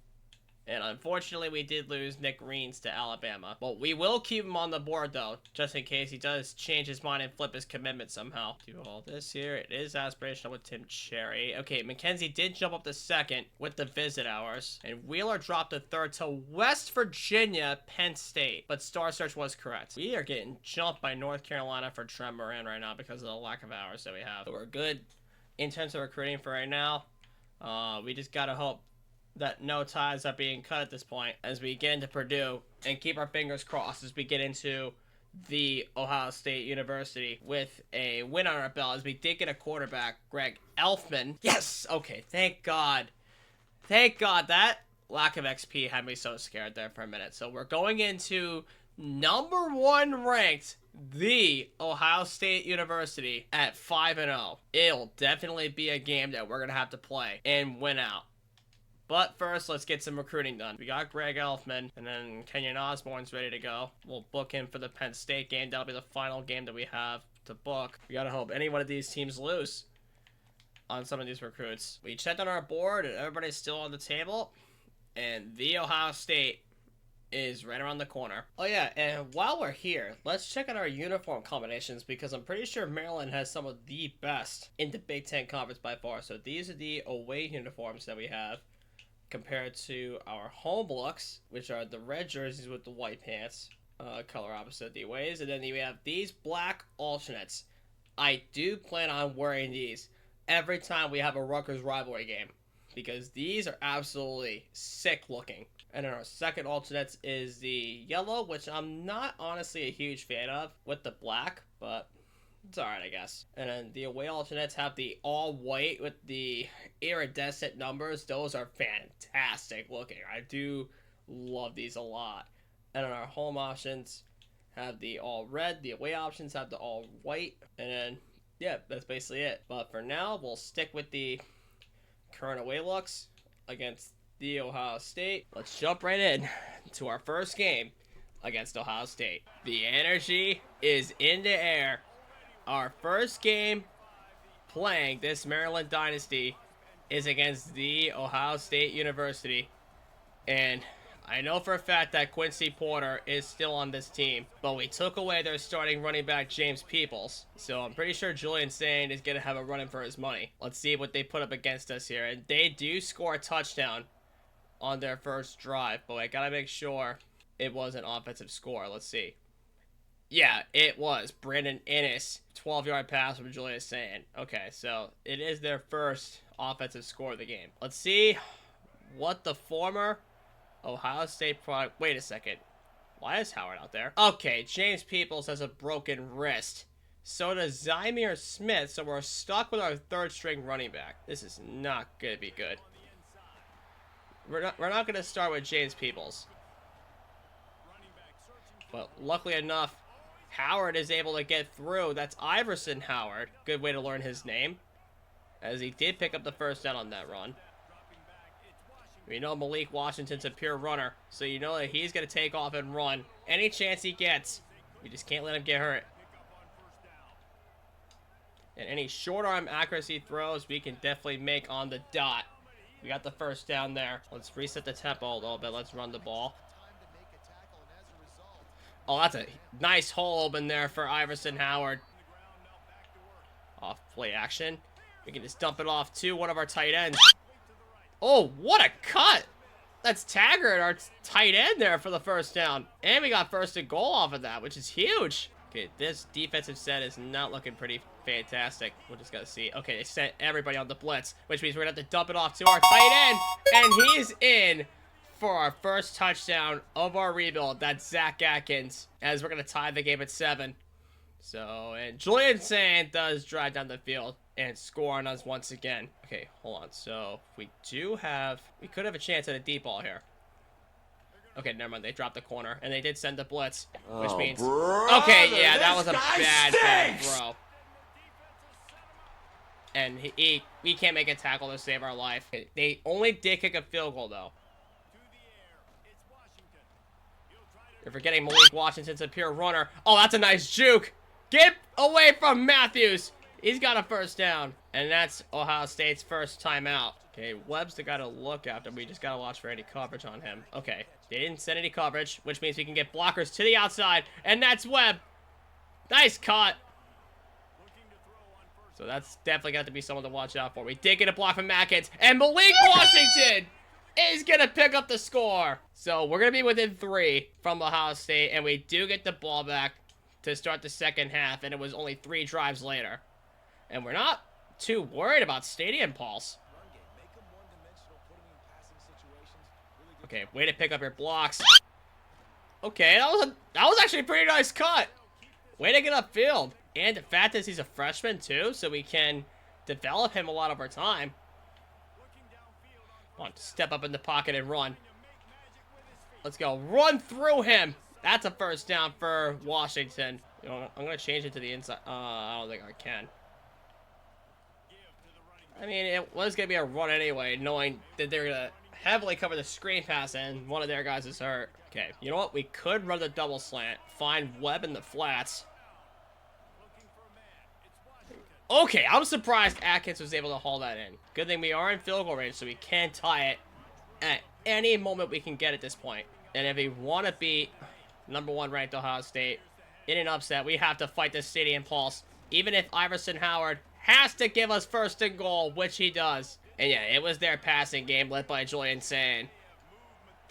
And unfortunately, we did lose Nick Reeds to Alabama. But we will keep him on the board, though, just in case he does change his mind and flip his commitment somehow. Do all this here. It is aspirational with Tim Cherry. Okay, McKenzie did jump up to 2nd with the visit hours. And Wheeler dropped to 3rd to West Virginia, Penn State. But Star Search was correct. We are getting jumped by North Carolina for Trent Moran right now because of the lack of hours that we have. So we're good in terms of recruiting for right now. We just gotta hope that no ties are being cut at this point as we get into Purdue, and keep our fingers crossed as we get into the Ohio State University with a win on our belt, as we did get a quarterback, Greg Elfman. Yes! Okay, thank God. Thank God. That lack of XP had me so scared there for a minute. So we're going into number 1 ranked, the Ohio State University, at 5-0. It'll definitely be a game that we're going to have to play and win out. But first, let's get some recruiting done. We got Greg Elfman, and then Kenyon Osborne's ready to go. We'll book him for the Penn State game. That'll be the final game that we have to book. We gotta hope any one of these teams lose on some of these recruits. We checked on our board, and everybody's still on the table. And the Ohio State is right around the corner. Oh yeah, and while we're here, let's check out our uniform combinations, because I'm pretty sure Maryland has some of the best in the Big Ten Conference by far. So these are the away uniforms that we have compared to our home looks, which are the red jerseys with the white pants, color opposite the aways, and then we have these black alternates. I do plan on wearing these every time we have a Rutgers rivalry game, because these are absolutely sick looking. And then our second alternates is the yellow, which I'm not honestly a huge fan of, with the black, but it's alright, I guess. And then the away alternates have the all white with the iridescent numbers. Those are fantastic looking. I do love these a lot. And then our home options have the all red. The away options have the all white. And then, yeah, that's basically it. But for now, we'll stick with the current away looks against the Ohio State. Let's jump right in to our first game against Ohio State. The energy is in the air. Our first game playing this Maryland dynasty is against the Ohio State University. And I know for a fact that Quincy Porter is still on this team, but we took away their starting running back, James Peoples. So I'm pretty sure Julian Sand is going to have a run in for his money. Let's see what they put up against us here. And they do score a touchdown on their first drive, but I got to make sure it was an offensive score. Let's see. Yeah, it was. Brandon Innes, 12-yard pass from Julius Sand. Okay, so it is their first offensive score of the game. Let's see what the former Ohio State product... Wait a second. Why is Howard out there? Okay, James Peoples has a broken wrist. So does Zymir Smith, so we're stuck with our third-string running back. This is not going to be good. We're not going to start with James Peoples. But luckily enough, Howard is able to get through. That's Iverson Howard. Good way to learn his name, as he did pick up the first down on that run. We know Malik Washington's a pure runner, so you know that he's going to take off and run any chance he gets. We just can't let him get hurt. And any short arm accuracy throws we can definitely make on the dot. We got the first down there. Let's reset the tempo a little bit. Let's run the ball. Oh, that's a nice hole open there for Iverson Howard. Off play action. We can just dump it off to one of our tight ends. Oh, what a cut! That's Taggart, our tight end there for the first down. And we got first and goal off of that, which is huge. Okay, this defensive set is not looking pretty fantastic. We'll just gotta see. Okay, they sent everybody on the blitz, which means we're gonna have to dump it off to our tight end. And he's in for our first touchdown of our rebuild. That's Zach Atkins, as we're going to tie the game at 7. So, and Julian Sand does drive down the field and score on us once again. Okay, hold on. So, we could have a chance at a deep ball here. Okay, never mind. They dropped the corner, and they did send the blitz, which means... Okay, yeah, that was a bad throw. And we can't make a tackle to save our life. They only did kick a field goal, though. You're forgetting Malik Washington's a pure runner. Oh, that's a nice juke. Get away from Matthews. He's got a first down. And that's Ohio State's first timeout. Okay, Webb's the guy to look after. We just got to watch for any coverage on him. Okay, they didn't send any coverage, which means we can get blockers to the outside. And that's Webb. Nice cut. So that's definitely got to be someone to watch out for. We did get a block from Mackins. And Malik Washington is going to pick up the score. So we're going to be within 3 from Ohio State, and we do get the ball back to start the second half, and it was only 3 drives later. And we're not too worried about stadium pulse. Okay, way to pick up your blocks. Okay, that was actually a pretty nice cut. Way to get upfield. And the fact is he's a freshman too, so we can develop him a lot over time. Come on, step up in the pocket and run. Let's go. Run through him. That's a first down for Washington. You know, I'm going to change it to the inside. I don't think I can. I mean, it was going to be a run anyway, knowing that they're going to heavily cover the screen pass and one of their guys is hurt. Okay, you know what? We could run the double slant. Find Webb in the flats. Okay, I'm surprised Atkins was able to haul that in. Good thing we are in field goal range, so we can tie it at any moment we can get at this point. And if we want to beat #1 ranked Ohio State in an upset, we have to fight the stadium pulse. Even if Iverson Howard has to give us first and goal, which he does. And yeah, it was their passing game led by Julian Sane.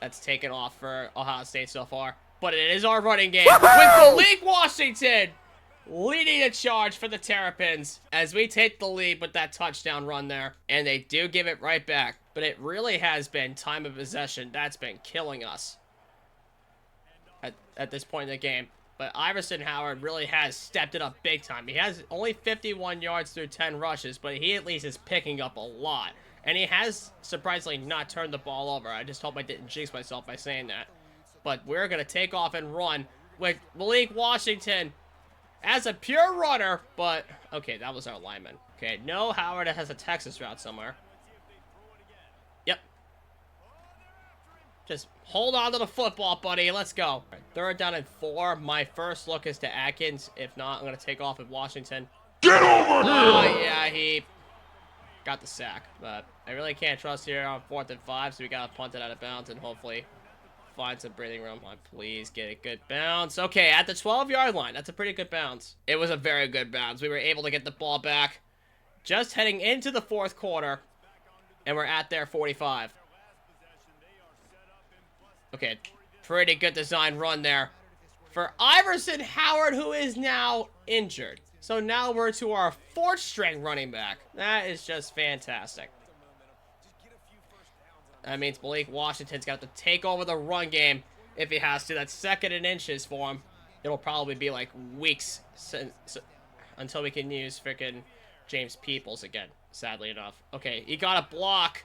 That's taken off for Ohio State so far. But it is our running game with Malik Washington leading the charge for the Terrapins as we take the lead with that touchdown run there. And they do give it right back. But it really has been time of possession that's been killing us at this point in the game. But Iverson Howard really has stepped it up big time. He has only 51 yards through 10 rushes, but he at least is picking up a lot. And he has surprisingly not turned the ball over. I just hope I didn't jinx myself by saying that. But we're going to take off and run with Malik Washington as a pure runner. But, okay, that was our lineman. Okay, no, Howard has a Texas route somewhere. Yep. Just hold on to the football, buddy. Let's go. Right, 3rd down and 4. My first look is to Atkins. If not, I'm going to take off with Washington. Get over here! Oh, yeah, he got the sack. But I really can't trust here on 4th and 5, so we got to punt it out of bounds and hopefully find some breathing room. Come on, please get a good bounce. Okay, at the 12-yard line. That's a pretty good bounce. It was a very good bounce. We were able to get the ball back just heading into the 4th quarter, and we're at their 45. Okay, pretty good design run there for Iverson Howard, who is now injured. So now we're to our 4th-string running back. That is just fantastic. That means Malik Washington's got to take over the run game if he has to. That's 2nd and inches for him. It'll probably be like weeks until we can use freaking James Peoples again, sadly enough. Okay, he got a block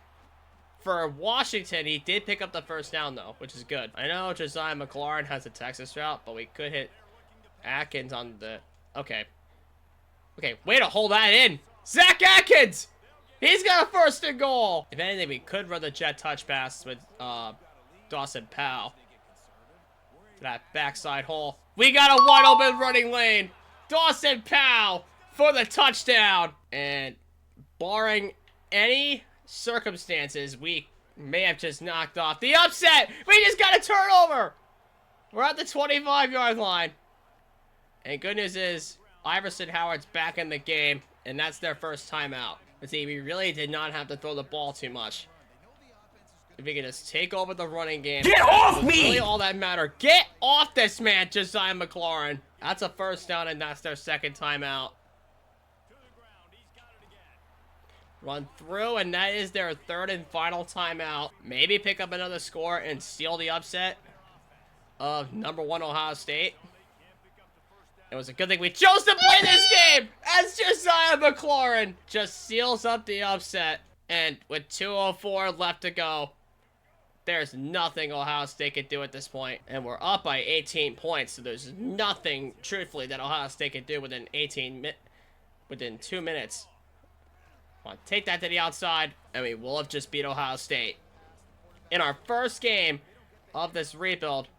for Washington. He did pick up the 1st down, though, which is good. I know Josiah McLaurin has a Texas route, but we could hit Atkins on the... Okay. Okay, way to hold that in. Zach Atkins! He's got a 1st and goal. If anything, we could run the jet touch pass with Dawson Powell to that backside hole. We got a wide open running lane. Dawson Powell for the touchdown. And barring any circumstances, we may have just knocked off the upset. We just got a turnover. We're at the 25-yard line. And good news is Iverson Howard's back in the game, and that's their 1st timeout. But see, we really did not have to throw the ball too much. If we can just take over the running game. Get off me! Really all that matter. Get off this man, Josiah McLaurin. That's a 1st down, and that's their 2nd timeout. Run through, and that is their 3rd and final timeout. Maybe pick up another score and seal the upset of #1 Ohio State. It was a good thing we chose to play this game as Josiah McLaurin just seals up the upset. And with 2:04 left to go, there's nothing Ohio State can do at this point. And we're up by 18 points, so there's nothing, truthfully, that Ohio State can do within 2 minutes. Come on, take that to the outside, and we will have just beat Ohio State in our 1st game of this rebuild.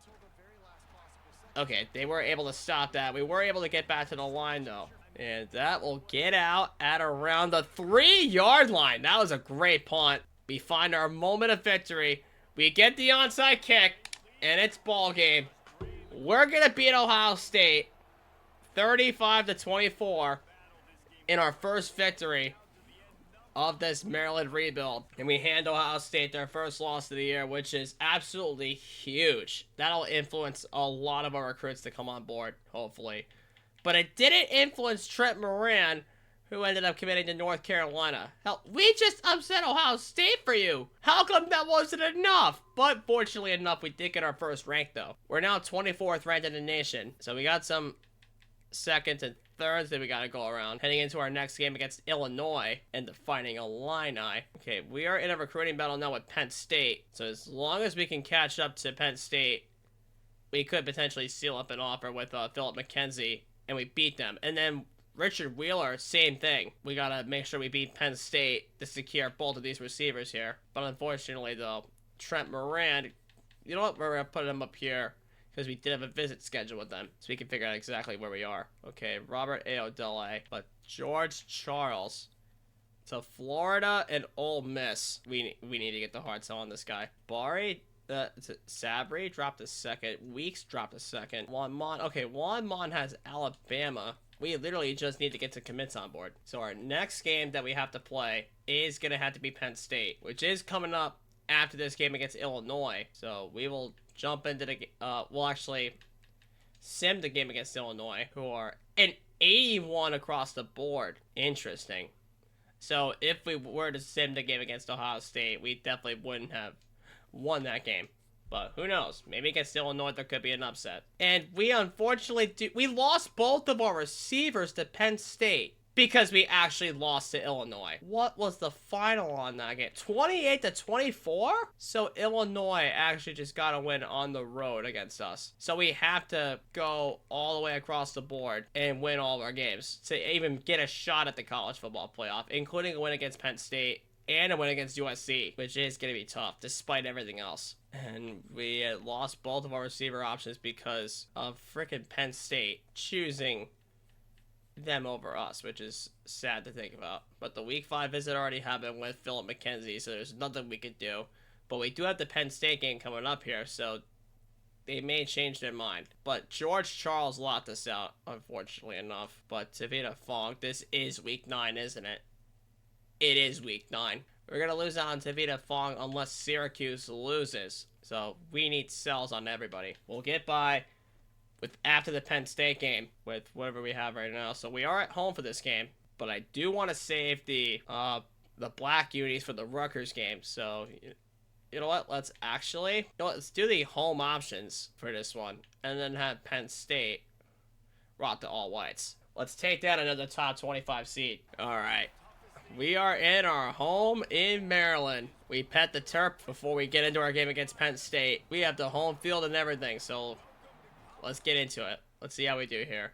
Okay, they were able to stop that. We were able to get back to the line, though. And that will get out at around the 3-yard line. That was a great punt. We find our moment of victory. We get the onside kick, and it's ball game. We're going to beat Ohio State 35-24 in our 1st victory of this Maryland rebuild. And we hand Ohio State their 1st loss of the year, which is absolutely huge. That'll influence a lot of our recruits to come on board, hopefully. But it didn't influence Trent Moran, who ended up committing to North Carolina. Hell, we just upset Ohio State for you. How come that wasn't enough? But fortunately enough, we did get our 1st rank, though. We're now 24th ranked in the nation. So we got some 2nd and 3rds that we got to go around. Heading into our next game against Illinois and the Fighting Illini. Okay, we are in a recruiting battle now with Penn State. So as long as we can catch up to Penn State, we could potentially seal up an offer with Philip McKenzie, and we beat them. And then Richard Wheeler, same thing. We got to make sure we beat Penn State to secure both of these receivers here. But unfortunately, though, Trent Moran, you know what? We're going to put him up here because we did have a visit scheduled with them, so we can figure out exactly where we are. Okay, Robert Aodele, but George Charles to Florida and Ole Miss. We need to get the hard sell on this guy. Sabri dropped a 2nd. Weeks dropped a 2nd. Juan Mon. Okay, Juan Mon has Alabama. We literally just need to get the commits on board. So our next game that we have to play is going to have to be Penn State, which is coming up after this game against Illinois. So we will jump into the we'll actually sim the game against Illinois, who are an 81 across the board. Interesting. So if we were to sim the game against Ohio State, we definitely wouldn't have won that game. But who knows? Maybe against Illinois there could be an upset. And we unfortunately we lost both of our receivers to Penn State because we actually lost to Illinois. What was the final on that game? 28-24? So Illinois actually just got a win on the road against us. So we have to go all the way across the board and win all of our games to even get a shot at the college football playoff, including a win against Penn State and a win against USC, which is going to be tough despite everything else. And we lost both of our receiver options because of frickin' Penn State choosing them over us, which is sad to think about. But the week 5 visit already happened with Phillip McKenzie, so there's nothing we could do. But we do have the Penn State game coming up here, so they may change their mind. But George Charles locked us out, unfortunately enough. But Tavita Fong, this is week 9, isn't it? It is week 9. We're going to lose out on Tavita Fong unless Syracuse loses. So we need sells on everybody. We'll get by with after the Penn State game with whatever we have right now. So we are at home for this game, but I do want to save the black unis for the Rutgers game. So you know what? Let's do the home options for this one and then have Penn State rock the all whites. Let's take down another top 25 seed. All right. We are in our home in Maryland. We pet the Terp before we get into our game against Penn State. We have the home field and everything, so let's get into it. Let's see how we do here.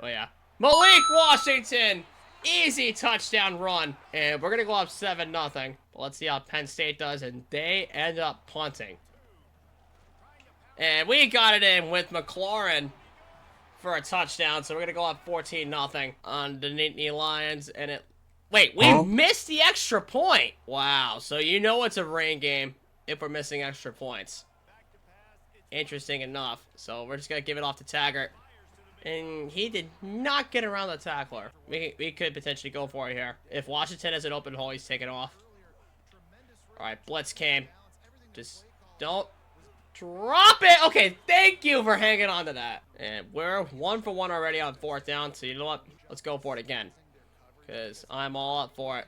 Oh, yeah. Malik Washington! Easy touchdown run. And we're going to go up 7-0. But let's see how Penn State does, and they end up punting. And we got it in with McLaurin for a touchdown, so we're going to go up 14-0 on the Nittany Lions, and it... Wait, we missed the extra point! Wow, so you know it's a rain game if we're missing extra points. Interesting enough. So we're just going to give it off to Taggart. And he did not get around the tackler. We could potentially go for it here. If Washington has an open hole, he's taking off. Alright, blitz came. Just don't drop it! Okay, thank you for hanging on to that. And we're 1 for 1 already on 4th down, so you know what? Let's go for it again. Because I'm all up for it.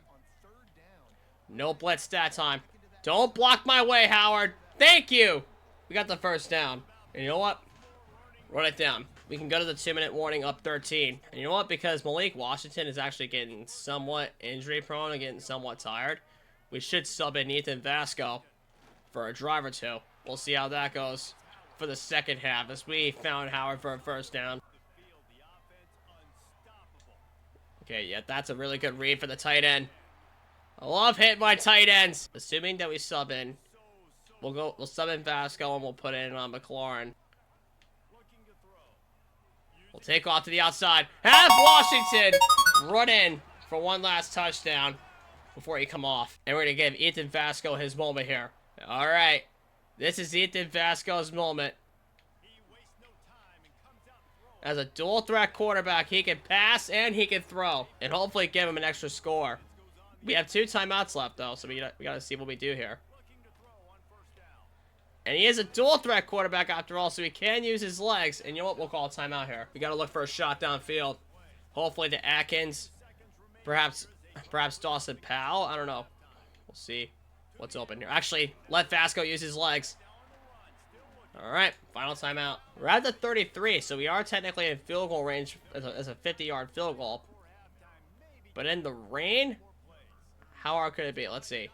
No blitz that time. Don't block my way, Howard. Thank you! We got the first down. And you know what? Run it down. We can go to the 2-minute warning up 13. And you know what? Because Malik Washington is actually getting somewhat injury prone and getting somewhat tired, we should sub in Ethan Vasco for a drive or two. We'll see how that goes for the second half as we found Howard for a first down. Okay, yeah, that's a really good read for the tight end. I love hitting my tight ends. Assuming that we sub in, we'll sub in Vasco and we'll put in on McLaurin. We'll take off to the outside. Have Washington run in for one last touchdown before he come off. And we're going to give Ethan Vasco his moment here. All right. This is Ethan Vasco's moment. As a dual threat quarterback, he can pass and he can throw. And hopefully give him an extra score. We have 2 timeouts left, though, so we got to see what we do here. And he is a dual threat quarterback after all, so he can use his legs. And you know what? We'll call a timeout here. We got to look for a shot downfield. Hopefully to Atkins. Perhaps Dawson Powell. I don't know. We'll see what's open here. Actually, let Vasco use his legs. All right, final timeout. We're at the 33, so we are technically in field goal range as a 50-yard field goal. But in the rain, how hard could it be? Let's see.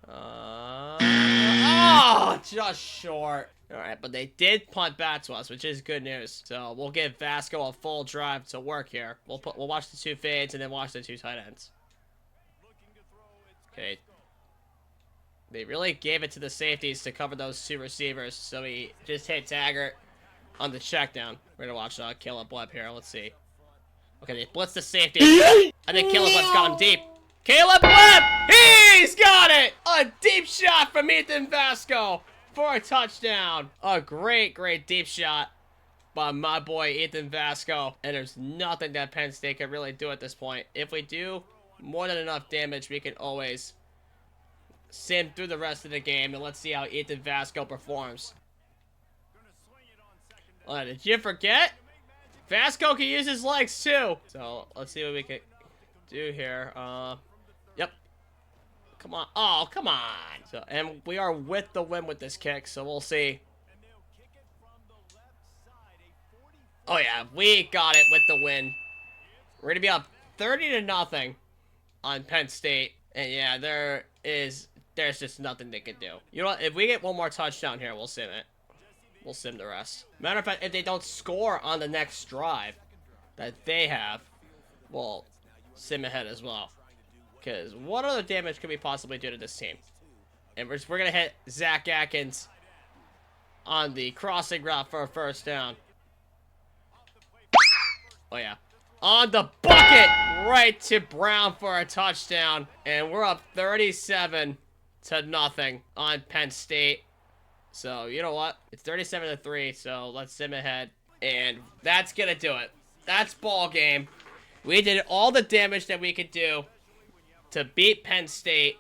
Oh, just short. All right, but they did punt back to us, which is good news. So we'll give Vasco a full drive to work here. We'll watch the 2 fades and then watch the 2 tight ends. Okay. They really gave it to the safeties to cover those 2 receivers, so he just hit Taggart on the check down. We're gonna watch Caleb Webb here. Let's see. Okay, they blitzed the safety. I think Caleb Webb's got him deep. Caleb Webb! He's got it! A deep shot from Ethan Vasco for a touchdown. A great deep shot by my boy Ethan Vasco. And there's nothing that Penn State can really do at this point. If we do more than enough damage, we can always sim through the rest of the game. And let's see how Ethan Vasco performs. Did you forget? Vasco can use his legs too. So let's see what we can do here. Yep. Come on. Oh, come on. So, and we are with the win with this kick, so we'll see. Oh yeah, we got it with the win. We're gonna be up 30-0 on Penn State. And yeah, there's just nothing they can do. You know what? If we get one more touchdown here, we'll sim it. We'll sim the rest. Matter of fact, if they don't score on the next drive that they have, we'll sim ahead as well. Because what other damage could we possibly do to this team? And we're going to hit Zach Atkins on the crossing route for a first down. Oh, yeah. On the bucket! Right to Brown for a touchdown. And we're up 37-0 on Penn State. So, you know what? It's 37-3, so let's sim ahead. And that's going to do it. That's ball game. We did all the damage that we could do to beat Penn State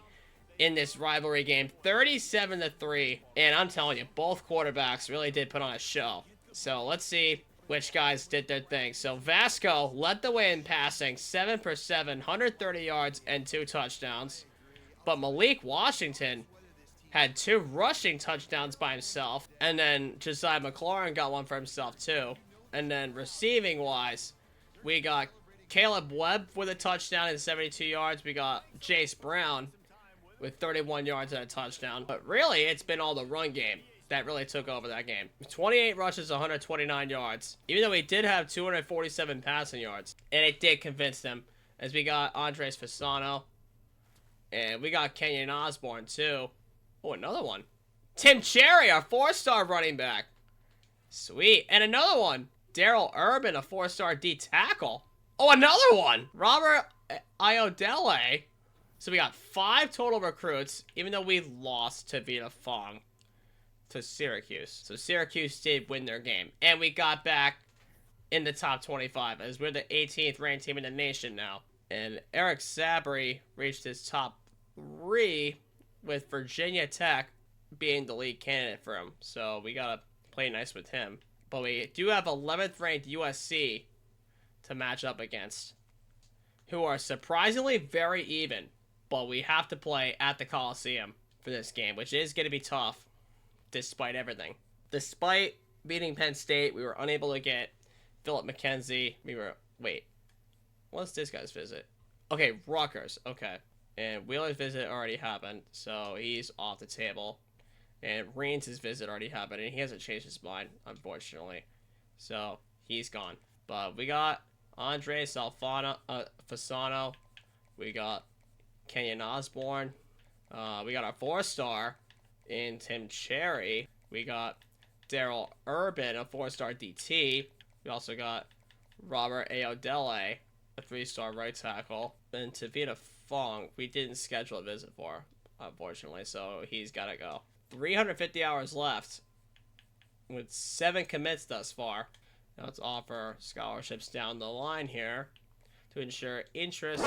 in this rivalry game. 37-3. And I'm telling you, both quarterbacks really did put on a show. So, let's see which guys did their thing. So, Vasco led the way in passing. 7 for 7, 130 yards and 2 touchdowns. But Malik Washington had 2 rushing touchdowns by himself. And then Josiah McLaurin got one for himself too. And then receiving wise, we got Caleb Webb with a touchdown and 72 yards. We got Jace Brown with 31 yards and a touchdown. But really, it's been all the run game that really took over that game. 28 rushes, 129 yards. Even though we did have 247 passing yards. And it did convince them. As we got Andres Fasano. And we got Kenyon Osborne too. Oh, another one. Tim Cherry, our 4-star running back. Sweet. And another one. Daryl Urban, a 4-star D tackle. Oh, another one. Robert Iodele. So we got 5 total recruits, even though we lost to Vita Fong to Syracuse. So Syracuse did win their game. And we got back in the top 25, as we're the 18th ranked team in the nation now. And Eric Sabry reached his top 3 with Virginia Tech being the lead candidate for him. So we gotta play nice with him. But we do have 11th ranked USC to match up against, who are surprisingly very even. But we have to play at the Coliseum for this game, which is going to be tough despite everything. Despite beating Penn State, we were unable to get Philip McKenzie. Wait, what's this guy's visit? Okay, Rutgers. Okay. And Wheeler's visit already happened, so he's off the table. And Reigns' visit already happened, and he hasn't changed his mind, unfortunately. So, he's gone. But we got Andre Fasano. We got Kenyon Osborne. We got our 4-star in Tim Cherry. We got Daryl Urban, a 4-star DT. We also got Robert Aodele, a 3-star right tackle. And Tavita Fong, we didn't schedule a visit for, unfortunately, so he's got to go. 350 hours left with 7 commits thus far. Now let's offer scholarships down the line here to ensure interest.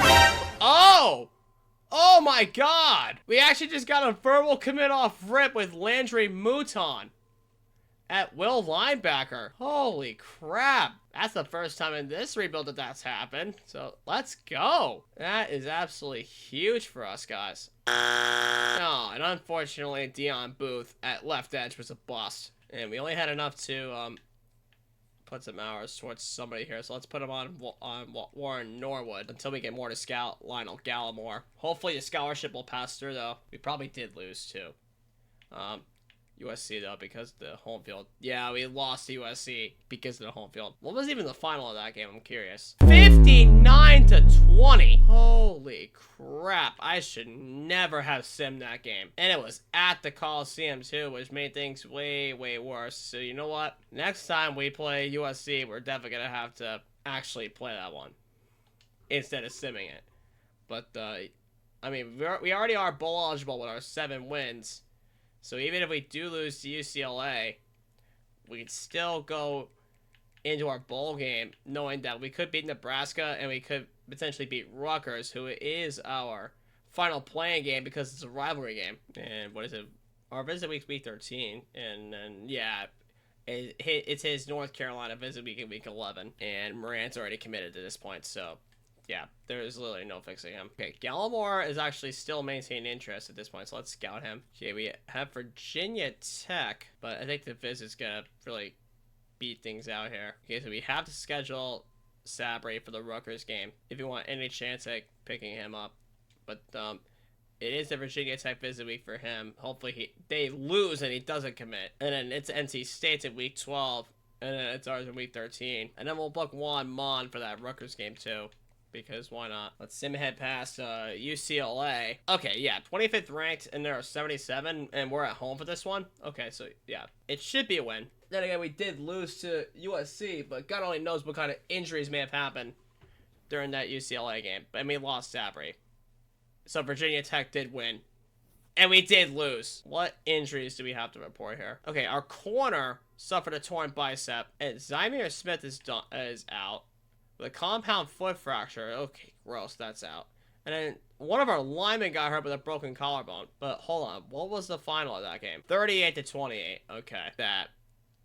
Oh! Oh my god! We actually just got a verbal commit off rip with Landry Mouton at will linebacker. Holy crap. That's the first time in this rebuild that that's happened. So, let's go. That is absolutely huge for us, guys. Oh, and unfortunately, Dion Booth at left edge was a bust. And we only had enough to put some hours towards somebody here. So, let's put him on Warren Norwood until we get more to scout Lionel Gallimore. Hopefully, the scholarship will pass through, though. We probably did lose, too. USC, though, because of the home field. Yeah, we lost to USC because of the home field. What was even the final of that game? I'm curious. 59-20. Holy crap. I should never have simmed that game. And it was at the Coliseum, too, which made things way, way worse. So, you know what? Next time we play USC, we're definitely going to have to actually play that one instead of simming it. But, I mean, we already are bowl eligible with our 7 wins. So even if we do lose to UCLA, we can still go into our bowl game knowing that we could beat Nebraska and we could potentially beat Rutgers, who is our final playing game because it's a rivalry game. And what is it? Our visit week's week 13. And then, yeah, it's his North Carolina visit week in week 11. And Moran's already committed to this point, so yeah, there's literally no fixing him. Okay, Gallimore is actually still maintaining interest at this point, so let's scout him. Okay, we have Virginia Tech, but I think the visit's gonna really beat things out here. Okay, so we have to schedule Sabry for the Rutgers game if you want any chance at picking him up. But it is the Virginia Tech visit week for him. Hopefully they lose and he doesn't commit. And then it's NC State's in week 12, and then it's ours in week 13. And then we'll book Juan Mon for that Rutgers game too, because why not? Let's sim ahead past UCLA. Okay, yeah, 25th ranked, and there are 77, and we're at home for this one. Okay, so yeah, it should be a win. Then again, we did lose to USC, but God only knows what kind of injuries may have happened during that UCLA game. But we lost Sabry. So Virginia Tech did win. And we did lose. What injuries do we have to report here? Okay, our corner suffered a torn bicep, and Zymir Smith is out with a compound foot fracture. Okay, gross, that's out. And then one of our linemen got hurt with a broken collarbone. But hold on, what was the final of that game? 38-28. Okay, that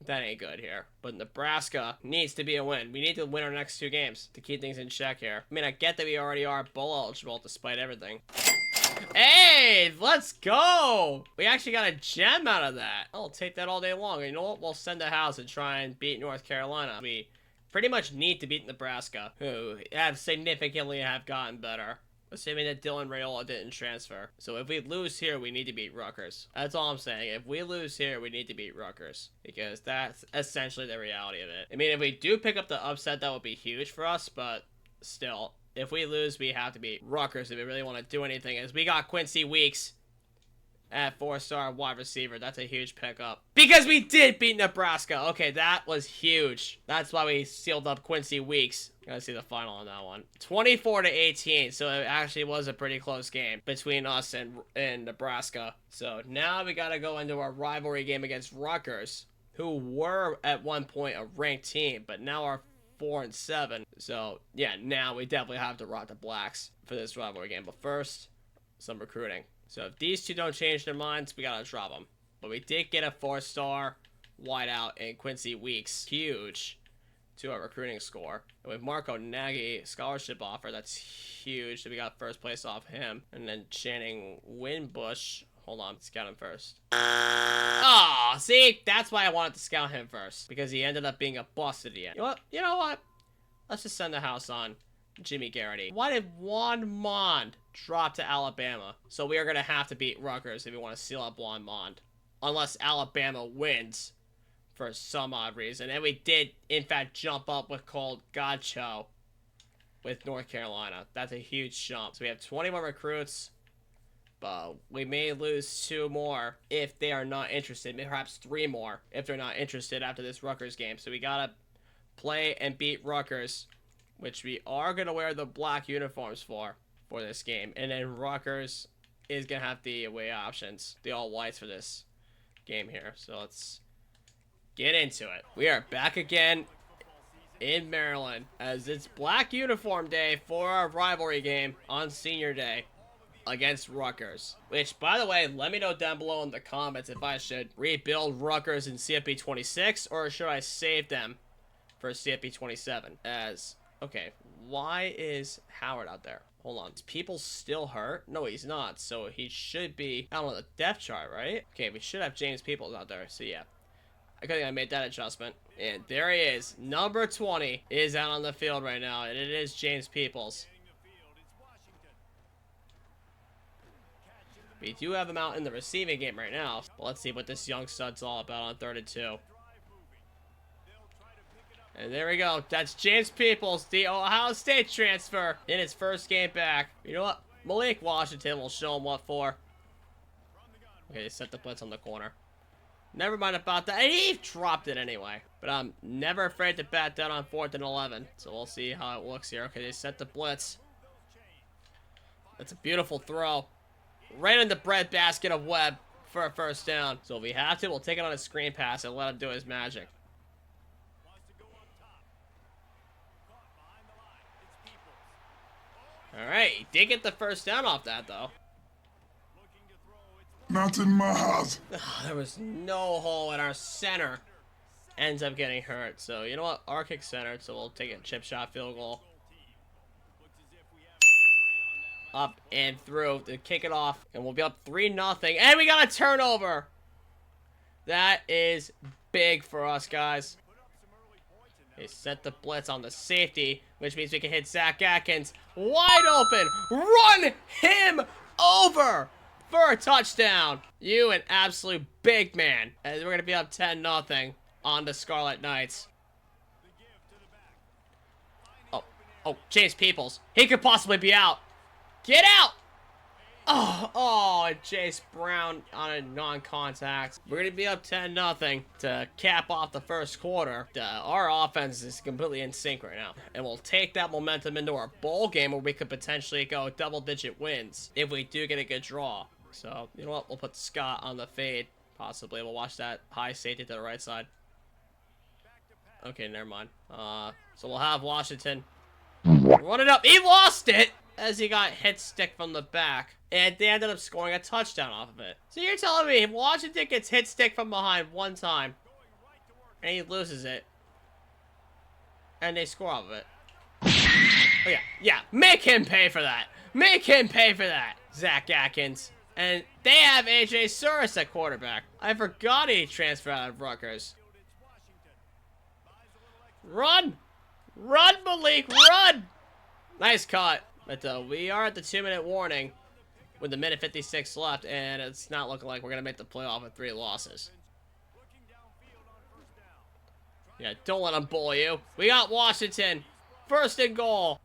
ain't good here. But Nebraska needs to be a win. We need to win our next 2 games to keep things in check here. I mean, I get that we already are bowl eligible despite everything. Hey, let's go! We actually got a gem out of that. I'll take that all day long. You know what? We'll send a house and try and beat North Carolina. We pretty much need to beat Nebraska, who have significantly gotten better. Assuming that Dylan Raiola didn't transfer. So if we lose here, we need to beat Rutgers. That's all I'm saying. If we lose here, we need to beat Rutgers. Because that's essentially the reality of it. I mean, if we do pick up the upset, that would be huge for us. But still, if we lose, we have to beat Rutgers if we really want to do anything. As we got Quincy Weeks at 4-star wide receiver. That's a huge pickup. Because we did beat Nebraska. Okay, that was huge. That's why we sealed up Quincy Weeks. Gotta see the final on that one. 24-18, so it actually was a pretty close game between us and Nebraska. So now we gotta go into our rivalry game against Rutgers, who were at one point a ranked team, but now are 4-7. So yeah, now we definitely have to rock the Blacks for this rivalry game. But first, some recruiting. So if these two don't change their minds, we gotta drop them. But we did get a 4-star wideout in Quincy Weeks. Huge to our recruiting score. And with Marco Nagy scholarship offer, that's huge. So we got first place off him. And then Channing Winbush. Hold on, scout him first. Oh, see? That's why I wanted to scout him first. Because he ended up being a bust at the end. You know what? Let's just send the house on Jimmy Garrity. Why did Juan Mond drop to Alabama? So we are going to have to beat Rutgers if we want to seal up Juan Mond. Unless Alabama wins for some odd reason. And we did, in fact, jump up with Colt Godcho with North Carolina. That's a huge jump. So we have 21 recruits. But we may lose 2 more if they are not interested. Perhaps 3 more if they're not interested after this Rutgers game. So we got to play and beat Rutgers, which we are going to wear the black uniforms for this game. And then Rutgers is going to have the away options, the all whites for this game here. So let's get into it. We are back again in Maryland as it's black uniform day for our rivalry game on senior day against Rutgers. Which, by the way, let me know down below in the comments if I should rebuild Rutgers in CFB26 or should I save them for CFB27 as... Okay, why is Howard out there? Hold on. Is people still hurt? No, he's not. So he should be out on the depth chart, right? Okay, we should have James Peoples out there. So yeah, I think I made that adjustment. And there he is. Number 20 is out on the field right now. And it is James Peoples. We do have him out in the receiving game right now. But let's see what this young stud's all about on 3rd and 2. And there we go. That's James Peoples, the Ohio State transfer, in his first game back. You know what? Malik Washington will show him what for. Okay, they set the blitz on the corner. Never mind about that. And he dropped it anyway. But I'm never afraid to bat down on 4th and 11. So we'll see how it looks here. Okay, they set the blitz. That's a beautiful throw. Right in the breadbasket of Webb. for a first down. So if we have to, we'll take it on a screen pass and let him do his magic. Alright, he did get the first down off that, though. Not in my house. There was no hole in our center. Ends up getting hurt. So, you know what? Our kick centered, so we'll take a chip shot field goal. Up and through to kick it off. And we'll be up 3-0. And we got a turnover. That is big for us, guys. They set the blitz on the safety, which means we can hit Zach Atkins wide open. Run him over for a touchdown. You an absolute big man. As we're going to be up 10-0 on the Scarlet Knights. Oh, James Peoples. He could possibly be out. Get out! Oh, and Chase Brown on a non-contact. We're going to be up 10-0 to cap off the first quarter. Our offense is completely in sync right now. And we'll take that momentum into our bowl game where we could potentially go double-digit wins if we do get a good draw. So, you know what? We'll put Scott on the fade, possibly. We'll watch that high safety to the right side. Okay, never mind. So we'll have Washington run it up. He lost it as he got hit stick from the back. And they ended up scoring a touchdown off of it. So you're telling me Washington gets hit stick from behind one time. And he loses it. And they score off of it. Oh, yeah. Make him pay for that. Make him pay for that. Zach Atkins. And they have AJ Surratt at quarterback. I forgot he transferred out of Rutgers. Run! Run, Malik! Run! Nice cut. But we are at the 2-minute warning with the minute 56 left, and it's not looking like we're going to make the playoff with 3 losses. Yeah, don't let them bully you. We got Washington. First and goal.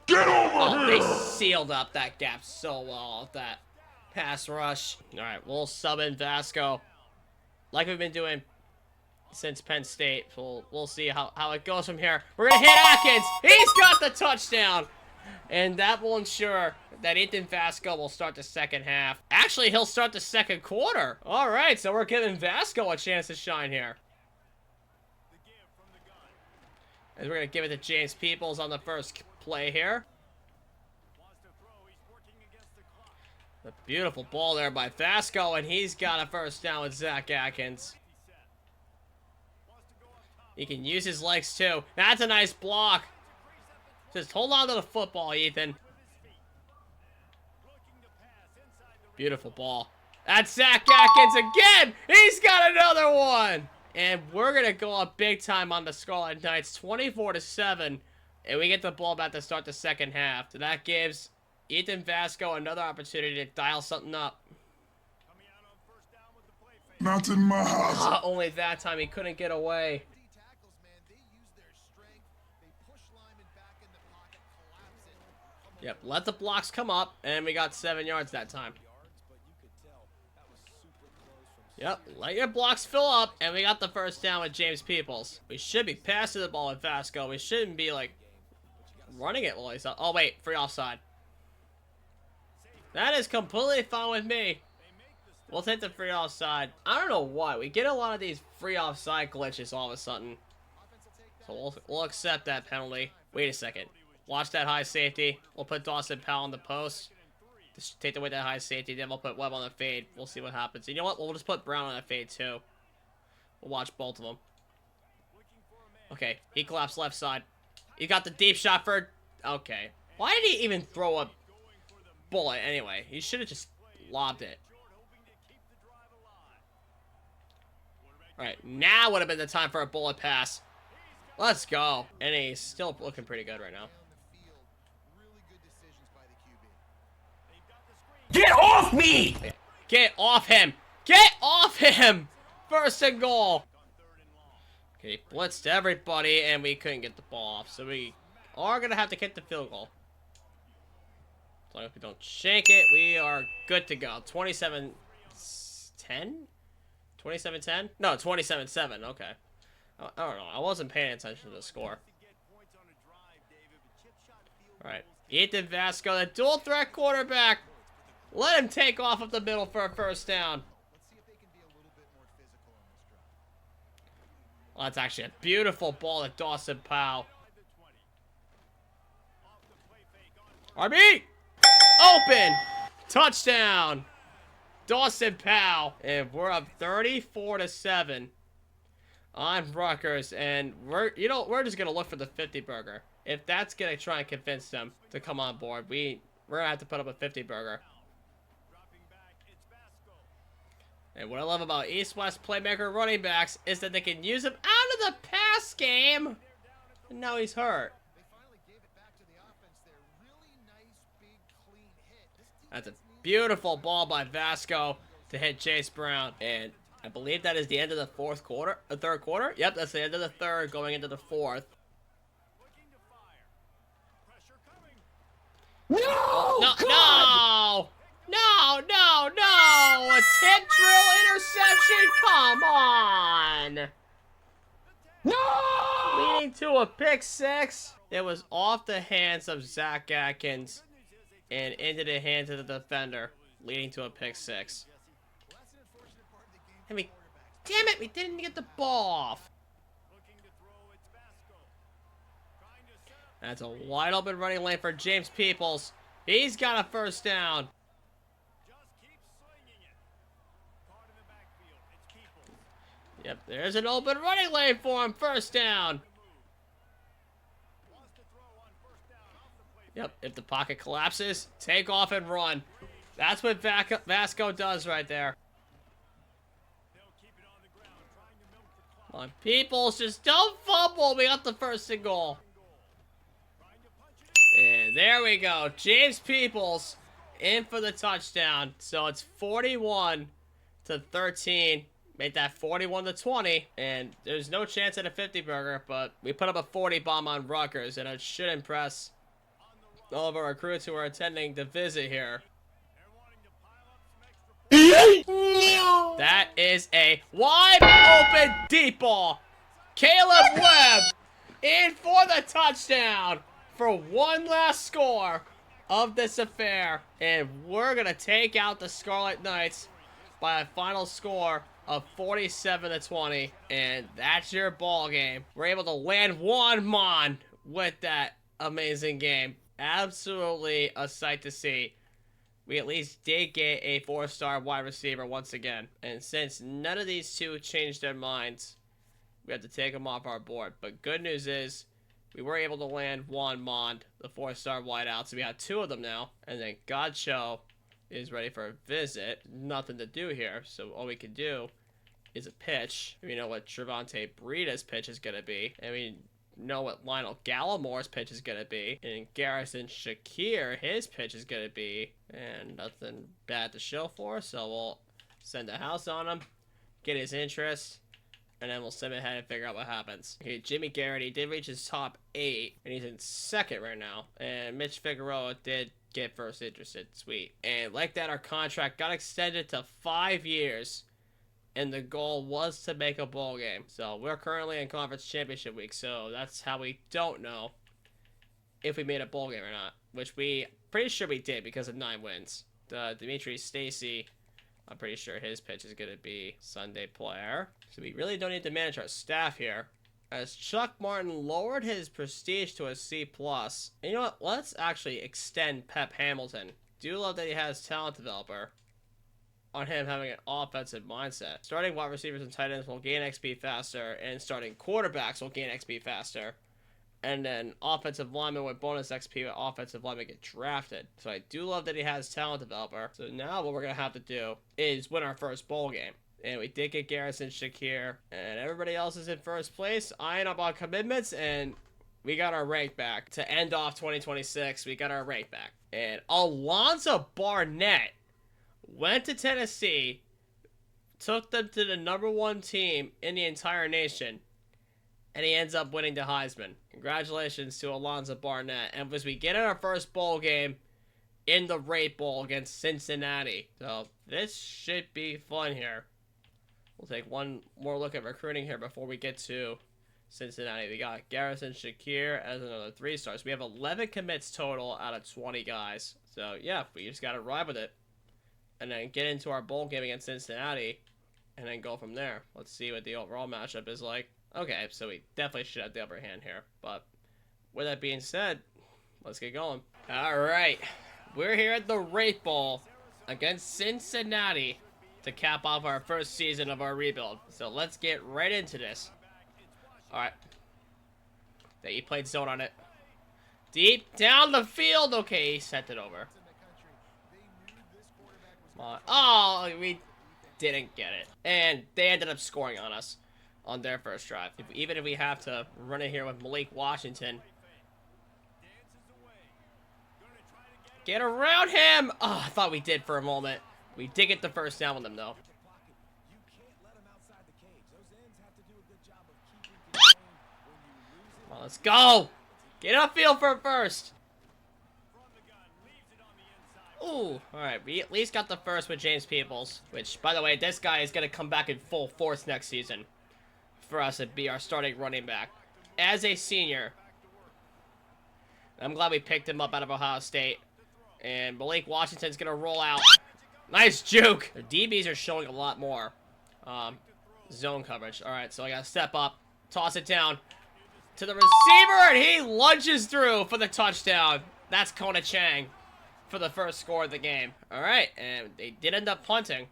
Get over here! They sealed up that gap so well with that pass rush. All right, we'll sub in Vasco like we've been doing since Penn State. So we'll see how it goes from here. We're going to hit Atkins. He's got the touchdown. And that will ensure that Ethan Vasco will start the second half. Actually, he'll start the second quarter. All right, so we're giving Vasco a chance to shine here. And we're going to give it to James Peoples on the first play here. A beautiful ball there by Vasco, and he's got a first down with Zach Atkins. He can use his legs too. That's a nice block. Just hold on to the football, Ethan. Beautiful ball. That's Zach Atkins again. He's got another one. And we're going to go up big time on the Scarlet Knights, 24-7. And we get the ball back to start the second half. So that gives Ethan Vasco another opportunity to dial something up. Not in my house. Only that time he couldn't get away. Yep, let the blocks come up, and we got 7 yards that time. Yep, let your blocks fill up, and we got the first down with James Peoples. We should be passing the ball with Vasco. We shouldn't be, like, running it while he's up. Oh, wait, free offside. That is completely fine with me. We'll take the free offside. I don't know why. We get a lot of these free offside glitches all of a sudden. So we'll accept that penalty. Wait a second. Watch that high safety. We'll put Dawson Powell on the post. Just take away that high safety. Then we'll put Webb on the fade. We'll see what happens. And you know what? We'll just put Brown on the fade too. We'll watch both of them. Okay. He collapsed left side. He got the deep shot for... Okay. Why did he even throw a bullet anyway? He should have just lobbed it. Alright. Now would have been the time for a bullet pass. Let's go. And he's still looking pretty good right now. Get off me! Okay. Get off him! Get off him! First and goal. Okay, blitzed everybody, and we couldn't get the ball off. So we are going to have to kick the field goal. As long as we don't shank it, we are good to go. 27-10? 27-10? No, 27-7. Okay. I don't know. I wasn't paying attention to the score. Alright. Ethan Vasco, the dual threat quarterback. Let him take off up the middle for a first down. Well, that's actually a beautiful ball to Dawson Powell. RB! Open! Touchdown! Dawson Powell. And we're up 34-7 on Rutgers. And we're just going to look for the 50 burger. If that's going to try and convince them to come on board, we're going to have to put up a 50 burger. And what I love about East-West playmaker running backs is that they can use him out of the pass game. And now he's hurt. That's a beautiful ball by Vasco to hit Chase Brown. And I believe that is the end of the third quarter. Yep, that's the end of the third going into the fourth. No! No, no! No, no, no! A tip drill interception? Come on! No! Leading to a pick six. It was off the hands of Zach Atkins and into the hands of the defender, leading to a pick six. I mean, damn it, we didn't get the ball off. That's a wide open running lane for James Peoples. He's got a first down. Yep, there's an open running lane for him. First down. Yep, if the pocket collapses, take off and run. That's what Vasco does right there. Come on, Peoples, just don't fumble. We got the first and goal. And there we go. James Peoples in for the touchdown. So it's 41-13. Made that 41-20. And there's no chance at a 50 burger, but we put up a 40 bomb on Rutgers, and it should impress all of our recruits who are attending the visit here. That is a wide open deep ball. Caleb Webb in for the touchdown for one last score of this affair. And we're going to take out the Scarlet Knights by a final score of 47-20. And that's your ball game. We're able to land one mon with that amazing game. Absolutely a sight to see. We at least did get a 4-star wide receiver once again. And since none of these two changed their minds, we have to take them off our board. But good news is, we were able to land Juan Mond, the 4-star wideout. So we have 2 of them now. And then Godcho is ready for a visit. Nothing to do here. So all we can do is a pitch. We know what Trevante Breda's pitch is going to be. And we know what Lionel Gallimore's pitch is going to be. And Garrison Shakir, his pitch is going to be. And nothing bad to show for. So we'll send a house on him. Get his interest. And then we'll send him ahead and figure out what happens. Okay, Jimmy Garrity did reach his top 8. And he's in second right now. And Mitch Figueroa did get first interested. Sweet. And like that, our contract got extended to 5 years. And the goal was to make a bowl game. So we're currently in conference championship week. So that's how we don't know if we made a bowl game or not. Which we pretty sure we did because of 9 wins. Dimitri Stacy, I'm pretty sure his pitch is going to be Sunday player. So we really don't need to manage our staff here. As Chuck Martin lowered his prestige to a C+. And you know what? Let's actually extend Pep Hamilton. Do love that he has talent developer on him having an offensive mindset. Starting wide receivers and tight ends will gain XP faster, and starting quarterbacks will gain XP faster. And then offensive linemen with bonus XP with offensive linemen get drafted. So I do love that he has talent developer. So now what we're going to have to do is win our first bowl game. And we did get Garrison Shakir. And everybody else is in first place, eyeing up on commitments. And we got our rank back. To end off 2026, we got our rank back. And Alonzo Barnett went to Tennessee, took them to the #1 team in the entire nation, and he ends up winning the Heisman. Congratulations to Alonzo Barnett. And as we get in our first bowl game in the Rate Bowl against Cincinnati. So this should be fun here. We'll take one more look at recruiting here before we get to Cincinnati. We got Garrison Shakir as another 3-star. So we have 11 commits total out of 20 guys. So yeah, we just got to ride with it. and then get into our bowl game against Cincinnati, and then go from there. Let's see what the overall matchup is like. Okay, so we definitely should have the upper hand here. But with that being said, let's get going. All right, we're here at the Wraith Bowl against Cincinnati to cap off our first season of our rebuild. So let's get right into this. All right. He played zone on it. Deep down the field. Okay, he sent it over. Come on. Oh, we didn't get it. And they ended up scoring on us on their first drive. Even if we have to run it here with Malik Washington. Get around him! Oh, I thought we did for a moment. We did get the first down with them, though. Come on, let's go! Get upfield for first! Ooh, alright, we at least got the first with James Peoples. Which, by the way, this guy is going to come back in full force next season for us to be our starting running back. As a senior. I'm glad we picked him up out of Ohio State. And Malik Washington's going to roll out. Nice juke! The DBs are showing a lot more zone coverage. Alright, so I got to step up, toss it down to the receiver, and he lunges through for the touchdown. That's Kona Chang for the first score of the game. Alright, and they did end up punting.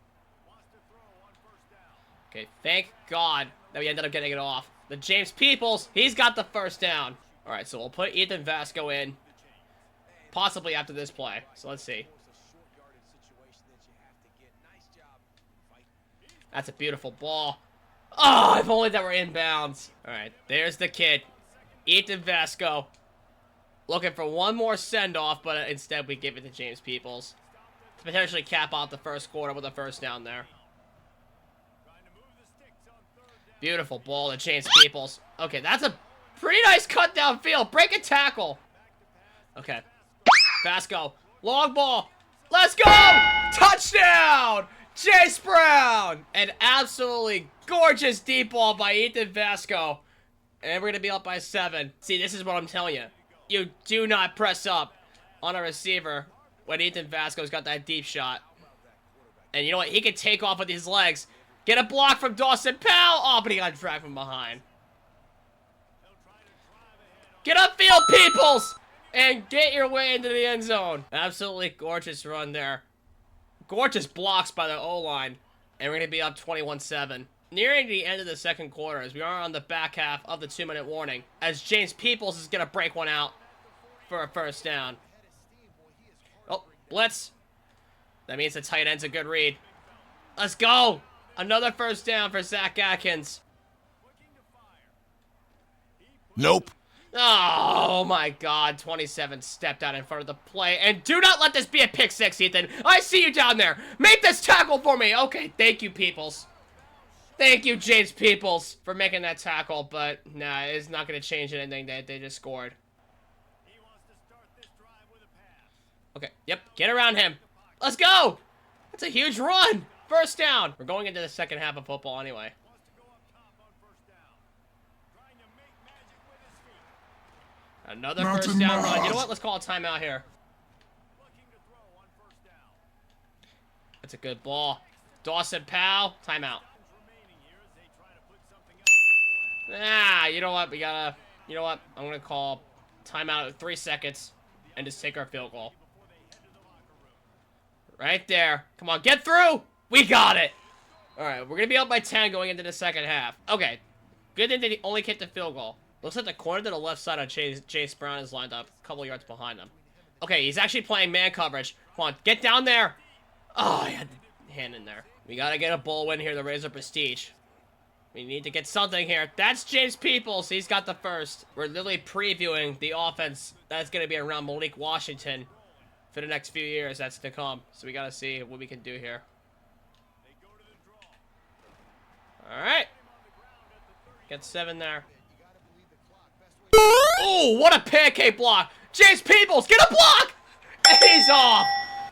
Okay, thank God that we ended up getting it off. The James Peoples, he's got the first down. Alright, so we'll put Ethan Vasco in, possibly after this play. So let's see. That's a beautiful ball. Oh, if only that were inbounds. Alright, there's the kid. Ethan Vasco. Looking for one more send-off, but instead we give it to James Peoples to potentially cap out the first quarter with a first down there. Beautiful ball to James Peoples. Okay, that's a pretty nice cut downfield. Break a tackle. Okay. Vasco. Long ball. Let's go! Touchdown! Chase Brown! An absolutely gorgeous deep ball by Ethan Vasco. And we're going to be up by 7. See, this is what I'm telling you. You do not press up on a receiver when Ethan Vasco's got that deep shot. And you know what? He can take off with his legs. Get a block from Dawson Powell. Oh, but he got dragged from behind. Get upfield, Peoples! And get your way into the end zone. Absolutely gorgeous run there. Gorgeous blocks by the O-line. And we're going to be up 21-7. Nearing the end of the second quarter, as we are on the back half of the 2-minute warning, as James Peoples is going to break one out for a first down. Oh, blitz. That means the tight end's a good read. Let's go! Another first down for Zach Atkins. Nope. Oh my God, 27 stepped out in front of the play. And do not let this be a pick six, Ethan. I see you down there. Make this tackle for me. Okay, thank you, Peoples. Thank you, James Peoples, for making that tackle. But, nah, it's not going to change anything that they just scored. Okay, yep, get around him. Let's go. That's a huge run. First down. We're going into the second half of football anyway. Another first down run. You know what? Let's call a timeout here. That's a good ball. Dawson Powell. Timeout. Ah, you know what? We gotta... You know what? I'm gonna call timeout at 3 seconds and just take our field goal. Right there. Come on, get through! We got it! Alright, we're gonna be up by 10 going into the second half. Okay. Good thing they only kicked the field goal. Looks like the corner to the left side of Chase Brown is lined up a couple yards behind him. Okay, he's actually playing man coverage. Come on, get down there! Oh, I had the hand in there. We gotta get a bowl win here to raise our prestige. We need to get something here. That's James Peoples. He's got the first. We're literally previewing the offense that's gonna be around Malik Washington for the next few years that's to come. So we gotta see what we can do here. Alright. Get 7 there. Oh, what a pancake block. James Peoples, get a block! And he's off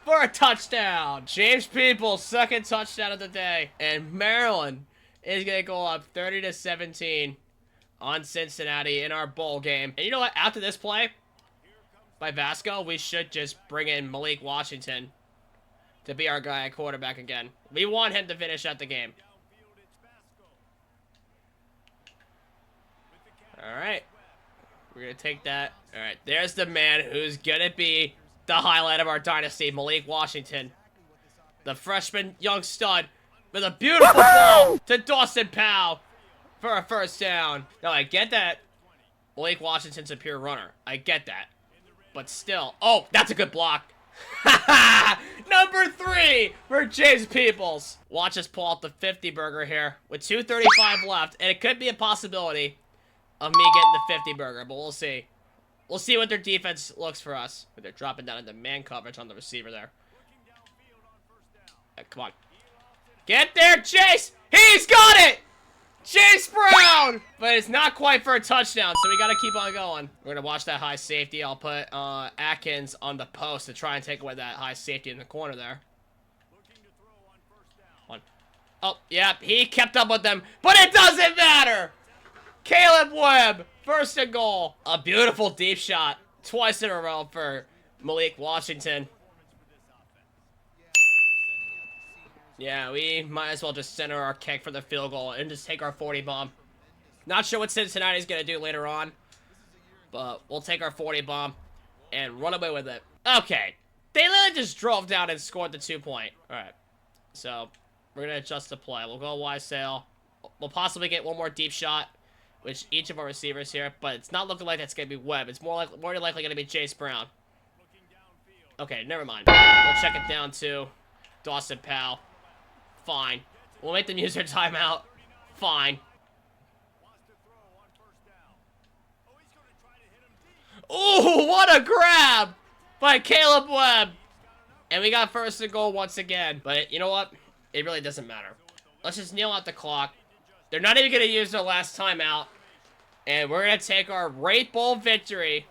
for a touchdown. James Peoples, second touchdown of the day. And Maryland is going to go up 30-17 on Cincinnati in our bowl game. And you know what? After this play by Vasco, we should just bring in Malik Washington to be our guy at quarterback again. We want him to finish out the game. All right. We're going to take that. All right. There's the man who's going to be the highlight of our dynasty, Malik Washington. The freshman young stud with a beautiful ball to Dawson Powell for a first down. Now, I get that Malik Washington's a pure runner. I get that. But still. Oh, that's a good block. Number 3 for James Peoples. Watch us pull out the 50 burger here with 2:35 left. And it could be a possibility of me getting the 50 burger, but we'll see. We'll see what their defense looks for us. But they're dropping down into man coverage on the receiver there. Right, come on. Get there, Chase! He's got it! Chase Brown! But it's not quite for a touchdown, so we gotta keep on going. We're gonna watch that high safety. I'll put Atkins on the post to try and take away that high safety in the corner there. One. Oh, yeah, he kept up with them, but it doesn't matter! Caleb Webb, first and goal. A beautiful deep shot, twice in a row for Malik Washington. Yeah, we might as well just center our kick for the field goal and just take our 40 bomb. Not sure what Cincinnati's going to do later on, but we'll take our 40 bomb and run away with it. Okay, they literally just drove down and scored the 2-point. All right, so we're going to adjust the play. We'll go wide sail. We'll possibly get one more deep shot, which each of our receivers here, but it's not looking like that's going to be Webb. It's more likely going to be Chase Brown. Okay, never mind. We'll check it down to Dawson Powell. Fine. We'll make them use their timeout. Fine. Ooh, what a grab by Caleb Webb. And we got first and goal once again. But you know what? It really doesn't matter. Let's just kneel out the clock. They're not even going to use their last timeout. And we're going to take our Great Bowl victory,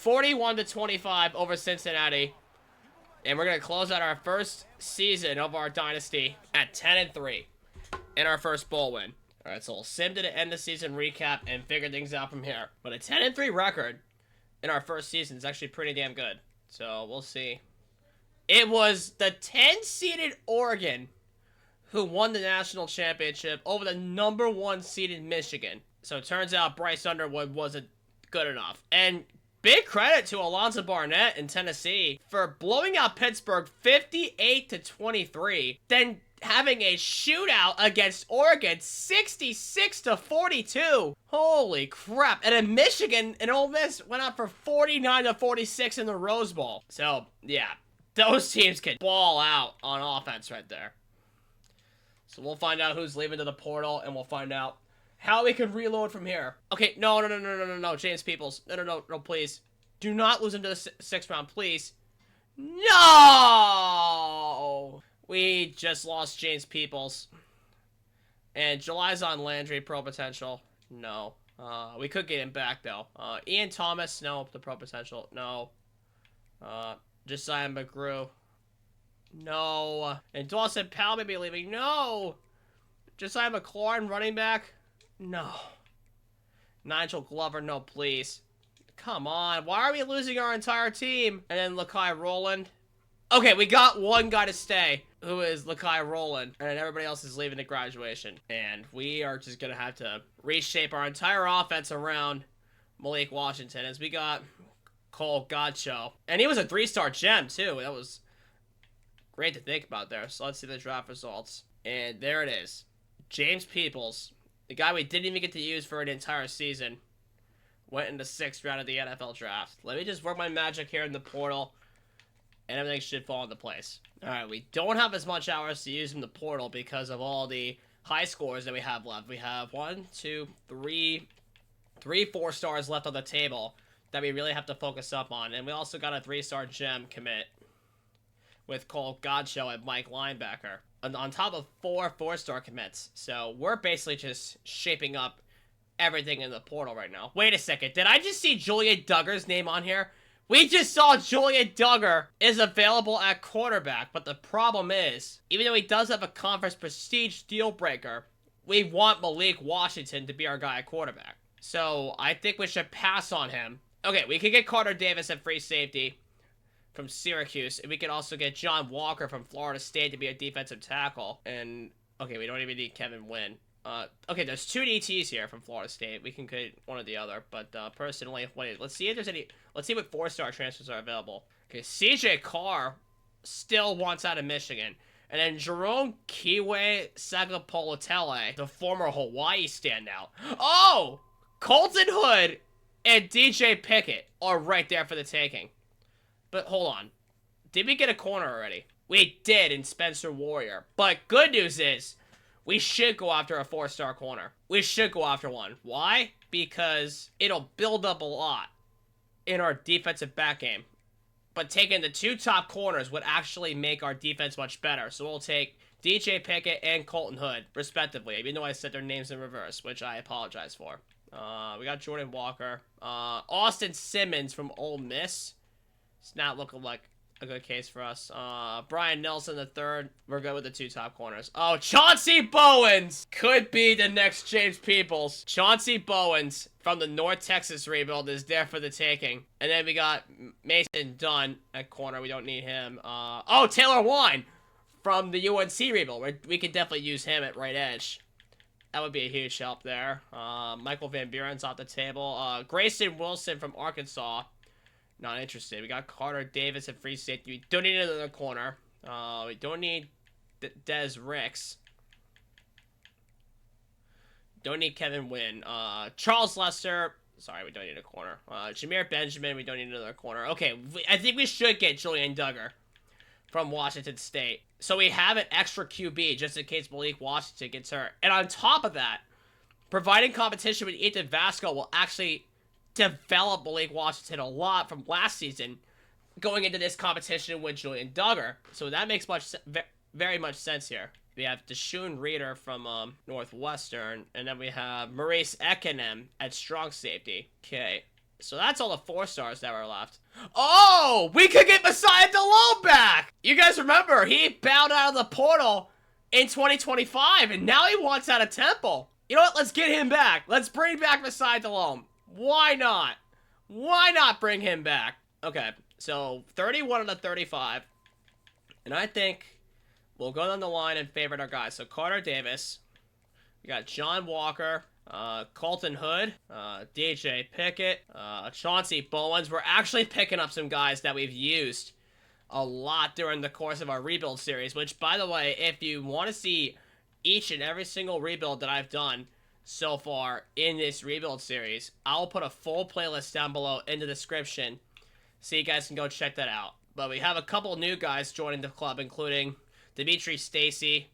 41-25 over Cincinnati. And we're going to close out our first season of our dynasty at 10-3 in our first bowl win. All right, so we'll sim to the end of the season recap and figure things out from here. But a 10-3 record in our first season is actually pretty damn good. So we'll see. It was the 10-seeded Oregon who won the national championship over the number 1 seeded Michigan. So it turns out Bryce Underwood wasn't good enough. And big credit to Alonzo Barnett in Tennessee for blowing out Pittsburgh 58-23, then having a shootout against Oregon 66-42. Holy crap. And then Michigan and Ole Miss went out for 49-46 in the Rose Bowl. So, yeah, those teams can ball out on offense right there. So we'll find out who's leaving to the portal, and we'll find out how we can reload from here. Okay, no, James Peoples. No, please. Do not lose into the 6th round, please. No! We just lost James Peoples. And July's on Landry, pro potential. No. We could get him back, though. Ian Thomas, no. The pro potential, no. Josiah McGrew. No. And Dawson Powell may be leaving. No! Josiah McLaurin, running back. No. Nigel Glover, no, please. Come on. Why are we losing our entire team? And then Lakai Rowland. Okay, we got one guy to stay, who is Lakai Rowland. And then everybody else is leaving at graduation. And we are just going to have to reshape our entire offense around Malik Washington, as we got Cole Godchow. And he was a 3-star gem, too. That was great to think about there. So let's see the draft results. And there it is. James Peoples, the guy we didn't even get to use for an entire season, went in the 6th round of the NFL draft. Let me just work my magic here in the portal, and everything should fall into place. All right, we don't have as much hours to use in the portal because of all the high scores that we have left. We have 3 4-stars left on the table that we really have to focus up on. And we also got a 3-star gem commit with Cole Godchow at Mike linebacker, on top of 4 4-star commits. So we're basically just shaping up everything in the portal right now. Wait a second. Did I just see Julian Duggar's name on here? We just saw Julian Duggar is available at quarterback. But the problem is, even though he does have a conference prestige deal breaker, we want Malik Washington to be our guy at quarterback. So I think we should pass on him. Okay, we could get Carter Davis at free safety. from Syracuse. And we could also get John Walker from Florida State to be a defensive tackle. And, okay, we don't even need Kevin Wynn. Okay, there's 2 DTs here from Florida State. We can get one or the other. But, personally, wait, let's see if there's any... Let's see what 4-star transfers are available. Okay, CJ Carr still wants out of Michigan. And then Jerome Kiwe Sagapolotele, the former Hawaii standout. Oh! Colton Hood and DJ Pickett are right there for the taking. But hold on. Did we get a corner already? We did in Spencer Warrior. But good news is, we should go after a 4-star corner. We should go after one. Why? Because it'll build up a lot in our defensive back game. But taking the 2 top corners would actually make our defense much better. So we'll take DJ Pickett and Colton Hood, respectively. Even though I said their names in reverse, which I apologize for. We got Jordan Walker. Austin Simmons from Ole Miss. It's not looking like a good case for us. Brian Nelson III. We're good with the 2 top corners. Oh, Chauncey Bowens could be the next James Peoples. Chauncey Bowens from the North Texas rebuild is there for the taking. And then we got Mason Dunn at corner. We don't need him. Oh, Taylor Wine from the UNC rebuild. We could definitely use him at right edge. That would be a huge help there. Michael Van Buren's off the table. Grayson Wilson from Arkansas. Not interested. We got Carter Davis at free safety. We don't need another corner. We don't need Des Ricks. Don't need Kevin Wynn. Charles Lester. Sorry, we don't need a corner. Jameer Benjamin. We don't need another corner. Okay, I think we should get Julian Duggar from Washington State. So we have an extra QB just in case Malik Washington gets hurt. And on top of that, providing competition with Ethan Vasco will actually develop Malik Washington a lot from last season going into this competition with Julian Duggar. So that makes very much sense here. We have Deshaun Reeder from Northwestern, and then we have Maurice Ekanem at strong safety. Okay, so that's all the 4-stars that were left. Oh, we could get Messiah Delone back! You guys remember, he bowed out of the portal in 2025, and now he wants out of Temple. You know what? Let's get him back. Let's bring back Messiah Delone. Why not? Why not bring him back? Okay, so 31 out of 35. And I think we'll go down the line and favorite our guys. So Carter Davis. We got John Walker. Colton Hood. DJ Pickett. Chauncey Bowens. We're actually picking up some guys that we've used a lot during the course of our rebuild series. Which, by the way, if you want to see each and every single rebuild that I've done so far in this rebuild series, I'll put a full playlist down below in the description so you guys can go check that out. But we have a couple new guys joining the club, including Dylan Stacy,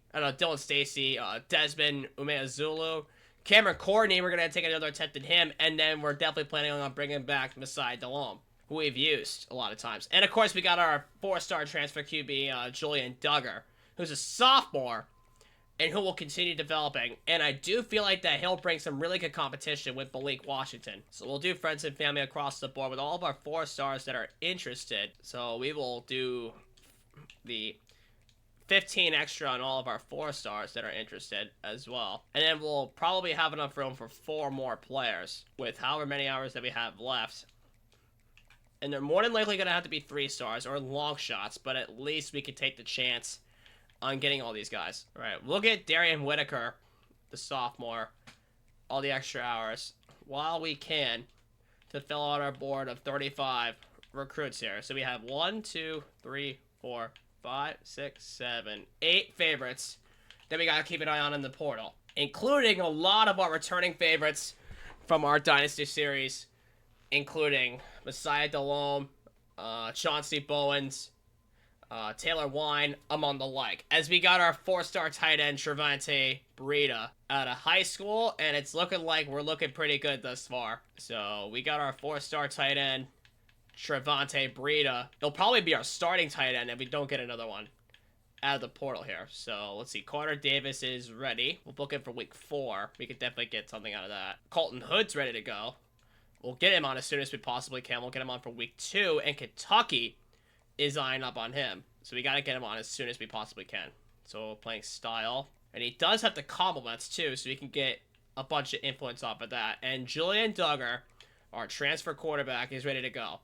Desmond Umeazulu, Cameron Courtney. We're going to take another attempt at him, and then we're definitely planning on bringing back Messiah Delone, who we've used a lot of times. And of course, we got our 4-star transfer QB, Julian Duggar, who's a sophomore, and who will continue developing. And I do feel like that he'll bring some really good competition with Malik Washington. So we'll do friends and family across the board with all of our 4-stars that are interested. So we will do the 15 extra on all of our 4-stars that are interested as well. And then we'll probably have enough room for 4 more players with however many hours that we have left. And they're more than likely going to have to be 3-stars or long shots, but at least we could take the chance on getting all these guys. All right, we'll get Darian Whitaker, the sophomore, all the extra hours while we can to fill out our board of 35 recruits here. So we have 1, 2, 3, 4, 5, 6, 7, 8 favorites that we got to keep an eye on in the portal, including a lot of our returning favorites from our Dynasty series, including Messiah Delone, Chauncey Bowens, Taylor Wine, among the like. As we got our 4-star tight end, Trevante Breida, out of high school, and it's looking like we're looking pretty good thus far. So we got our 4-star tight end, Trevante Breida. He'll probably be our starting tight end if we don't get another one out of the portal here. So let's see. Carter Davis is ready. We'll book him for week 4. We could definitely get something out of that. Colton Hood's ready to go. We'll get him on as soon as we possibly can. We'll get him on for week 2, and Kentucky is eyeing up on him. So we got to get him on as soon as we possibly can. So playing style. And he does have the compliments too, so we can get a bunch of influence off of that. And Julian Duggar, our transfer quarterback, is ready to go.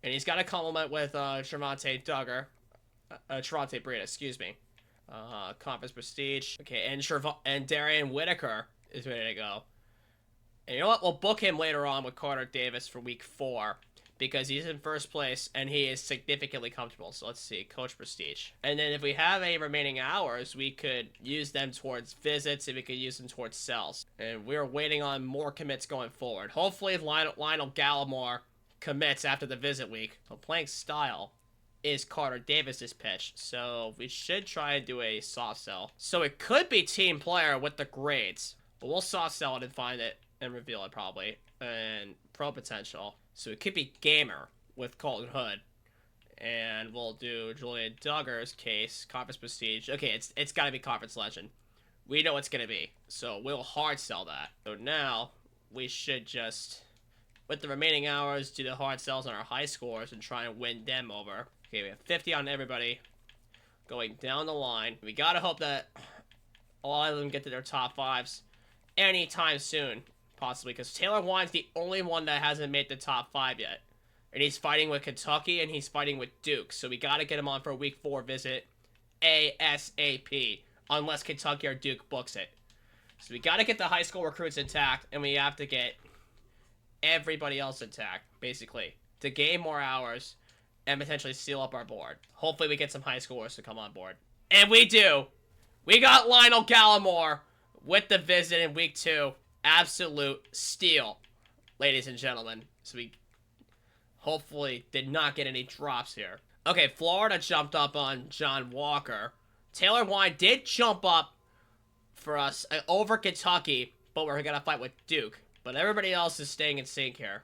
And he's got a compliment with Trevante Breida, excuse me. Conference prestige. Okay, and Darian Whitaker is ready to go. And you know what? We'll book him later on with Carter Davis for week 4. Because he's in first place and he is significantly comfortable. So let's see, coach prestige. And then if we have any remaining hours, we could use them towards visits and we could use them towards sells. And we're waiting on more commits going forward. Hopefully Lionel Gallimore commits after the visit week. So playing style is Carter Davis's pitch. So we should try and do a soft sell. So it could be team player with the grades. But we'll soft sell it and find it and reveal it probably. And pro potential. So it could be gamer with Colton Hood. And we'll do Julian Duggar's case, conference prestige. Okay, it's got to be conference legend. We know it's going to be. So we'll hard sell that. So now we should just, with the remaining hours, do the hard sells on our high scores and try and win them over. Okay, we have 50 on everybody going down the line. We got to hope that a lot of them get to their top 5s anytime soon. Possibly, because Taylor Wine's the only one that hasn't made the top 5 yet. And he's fighting with Kentucky and he's fighting with Duke. So we got to get him on for a week 4 visit ASAP. Unless Kentucky or Duke books it. So we got to get the high school recruits intact. And we have to get everybody else intact, basically. To gain more hours and potentially seal up our board. Hopefully we get some high schoolers to come on board. And we do. We got Lionel Gallimore with the visit in week 2. Absolute steal, ladies and gentlemen. So we hopefully did not get any drops here. Okay, Florida jumped up on John Walker. Taylor Wine did jump up for us over Kentucky, but we're going to fight with Duke. But everybody else is staying in sync here,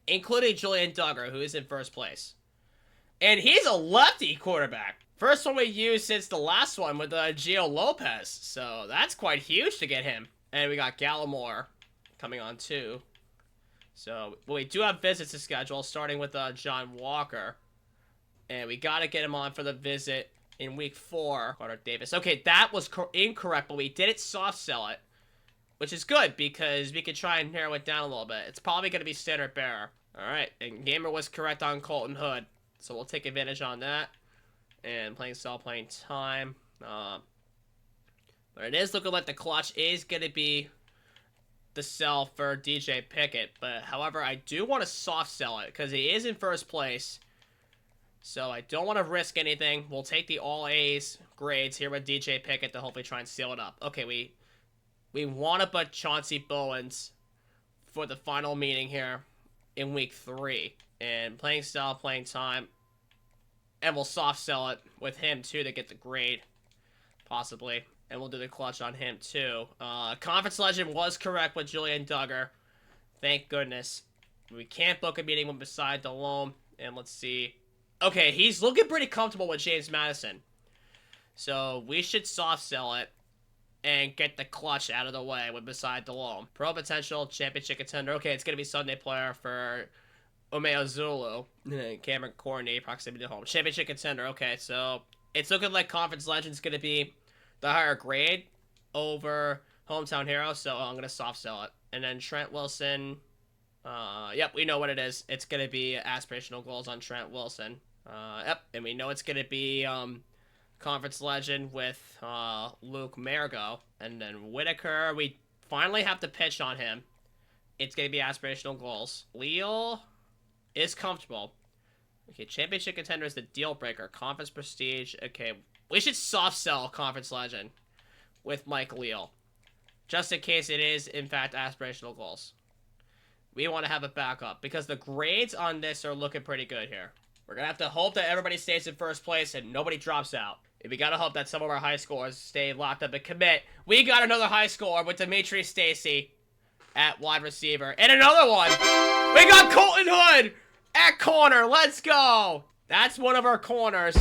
including Julian Duggar, who is in first place. And he's a lefty quarterback. First one we used since the last one with Gio Lopez. So that's quite huge to get him. And we got Gallimore coming on too. So we do have visits to schedule, starting with John Walker. And we got to get him on for the visit in week 4. Carter Davis. Okay, that was incorrect, but we did soft sell it. Which is good, because we could try and narrow it down a little bit. It's probably going to be standard bearer. Alright, and Gamer was correct on Colton Hood. So we'll take advantage on that. And playing time. But it is looking like the clutch is going to be the sell for DJ Pickett. But, however, I do want to soft sell it because he is in first place. So I don't want to risk anything. We'll take the all A's grades here with DJ Pickett to hopefully try and seal it up. Okay, we want to put Chauncey Bowens for the final meeting here in week 3. And playing time. And we'll soft sell it with him, too, to get the grade. Possibly. And we'll do the clutch on him, too. Conference legend was correct with Julian Duggar. Thank goodness. We can't book a meeting with beside Delhomme. And let's see. Okay, he's looking pretty comfortable with James Madison. So we should soft sell it and get the clutch out of the way with beside Delhomme. Pro potential, championship contender. Okay, it's going to be Sunday player for Omeo Zulu. Cameron Corney, proximity to home. Championship contender. Okay, so it's looking like conference legend's going to be the higher grade over hometown hero, so I'm going to soft sell it. And then Trent Wilson, yep, we know what it is. It's going to be aspirational goals on Trent Wilson. Yep, and we know it's going to be conference legend with Luke Mergo. And then Whitaker, we finally have to pitch on him. It's going to be aspirational goals. Leal is comfortable. Okay, championship contender is the deal breaker. Conference prestige, okay. We should soft sell conference legend with Mike Leal. Just in case it is, in fact, aspirational goals. We want to have a backup because the grades on this are looking pretty good here. We're going to have to hope that everybody stays in first place and nobody drops out. We got to hope that some of our high scores stay locked up and commit. We got another high score with Dimitri Stacy at wide receiver. And another one. We got Colton Hood at corner. Let's go. That's one of our corners.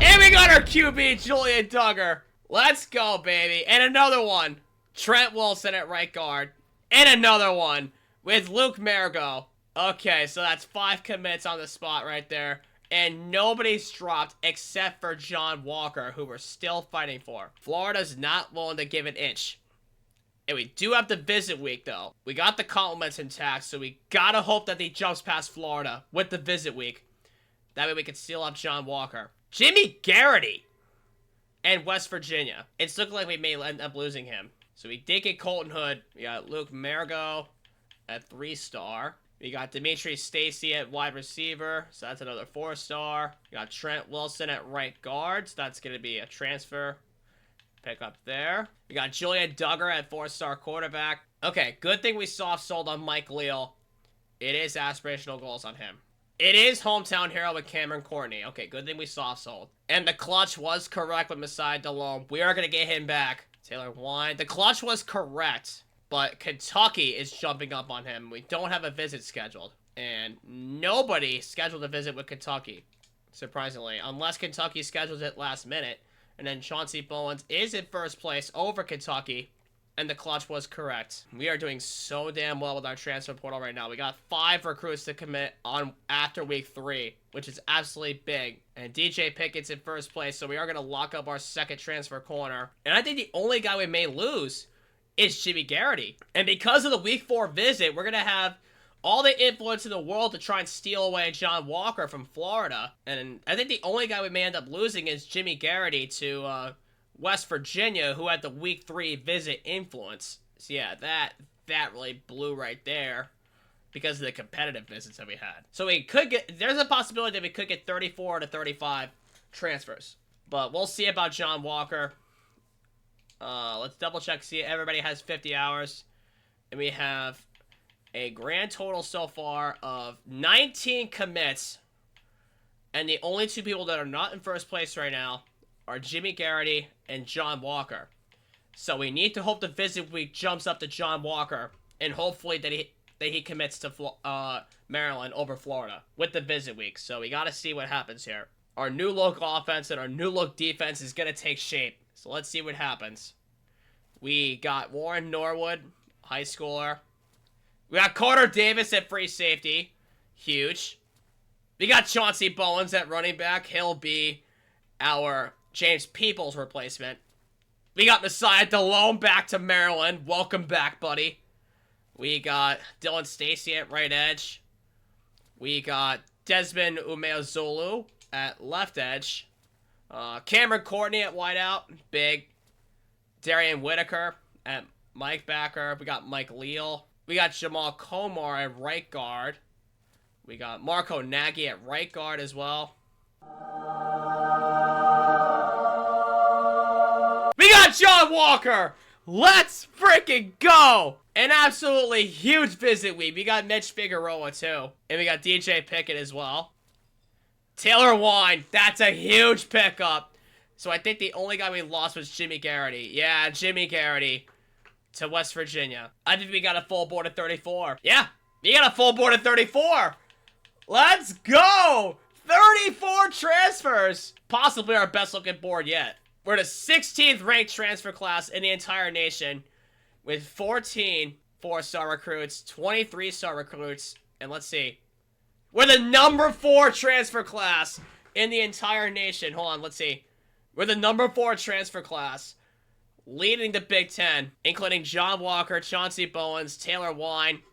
And we got our QB, Julian Duggar. Let's go, baby. And another one. Trent Wilson at right guard. And another one with Luke Mergo. Okay, so that's 5 commits on the spot right there. And nobody's dropped except for John Walker, who we're still fighting for. Florida's not willing to give an inch. And we do have the visit week, though. We got the compliments intact, so we gotta hope that he jumps past Florida with the visit week. That way we can seal up John Walker. Jimmy Garrity and West Virginia. It's looking like we may end up losing him. So we did get Colton Hood. We got Luke Marigo at 3-star. We got Dimitri Stacy at wide receiver, so that's another 4-star. We got Trent Wilson at right guard, so that's going to be a transfer pick up there. We got Julian Duggar at 4-star quarterback. Okay, good thing we soft-sold on Mike Leal. It is aspirational goals on him. It is hometown hero with Cameron Courtney. Okay, good thing we soft-sold. And the clutch was correct with Messiah Delhomme. We are going to get him back. Taylor Wine. The clutch was correct. But Kentucky is jumping up on him. We don't have a visit scheduled. And nobody scheduled a visit with Kentucky, surprisingly. Unless Kentucky schedules it last minute. And then Chauncey Bowens is in first place over Kentucky. And the clutch was correct. We are doing so damn well with our transfer portal right now. We got 5 recruits to commit on after week 3, which is absolutely big. And DJ Pickett's in first place, so we are going to lock up our second transfer corner. And I think the only guy we may lose is Jimmy Garrity. And because of the week 4 visit, we're going to have all the influence in the world to try and steal away John Walker from Florida. And I think the only guy we may end up losing is Jimmy Garrity to West Virginia, who had the week 3 visit influence. So yeah, that really blew right there because of the competitive visits that we had. So we could get, there's a possibility that we could get 34 to 35 transfers. But we'll see about John Walker. Let's double check, see everybody has 50 hours. And we have a grand total so far of 19 commits. And the only 2 people that are not in first place right now are Jimmy Garrity and John Walker. So we need to hope the visit week jumps up to John Walker. And hopefully that he commits to Maryland over Florida with the visit week. So we got to see what happens here. Our new look offense and our new look defense is going to take shape. So let's see what happens. We got Warren Norwood, high schooler. We got Carter Davis at free safety. Huge. We got Chauncey Bowens at running back. He'll be our James Peoples replacement. We got Messiah Delhomme back to Maryland. Welcome back, buddy. We got Dylan Stacy at right edge. We got Desmond Umeozulu at left edge. Cameron Courtney at wideout. Big. Darian Whitaker at Mike backer. We got Mike Leal. We got Jamal Komar at right guard. We got Marco Nagy at right guard as well. We got John Walker! Let's freaking go! An absolutely huge visit week. We got Mitch Figueroa too. And we got DJ Pickett as well. Taylor Wine. That's a huge pickup. So I think the only guy we lost was Jimmy Garrity. Yeah, Jimmy Garrity to West Virginia. I think we got a full board of 34. Yeah, we got a full board of 34. Let's go! 34 transfers. Possibly our best looking board yet. We're the 16th ranked transfer class in the entire nation with 14 4-star recruits, 23 star recruits, and let's see. We're the number 4 transfer class in the entire nation. Hold on, let's see. We're the number 4 transfer class, leading the Big Ten, including John Walker, Chauncey Bowens, Taylor Wine,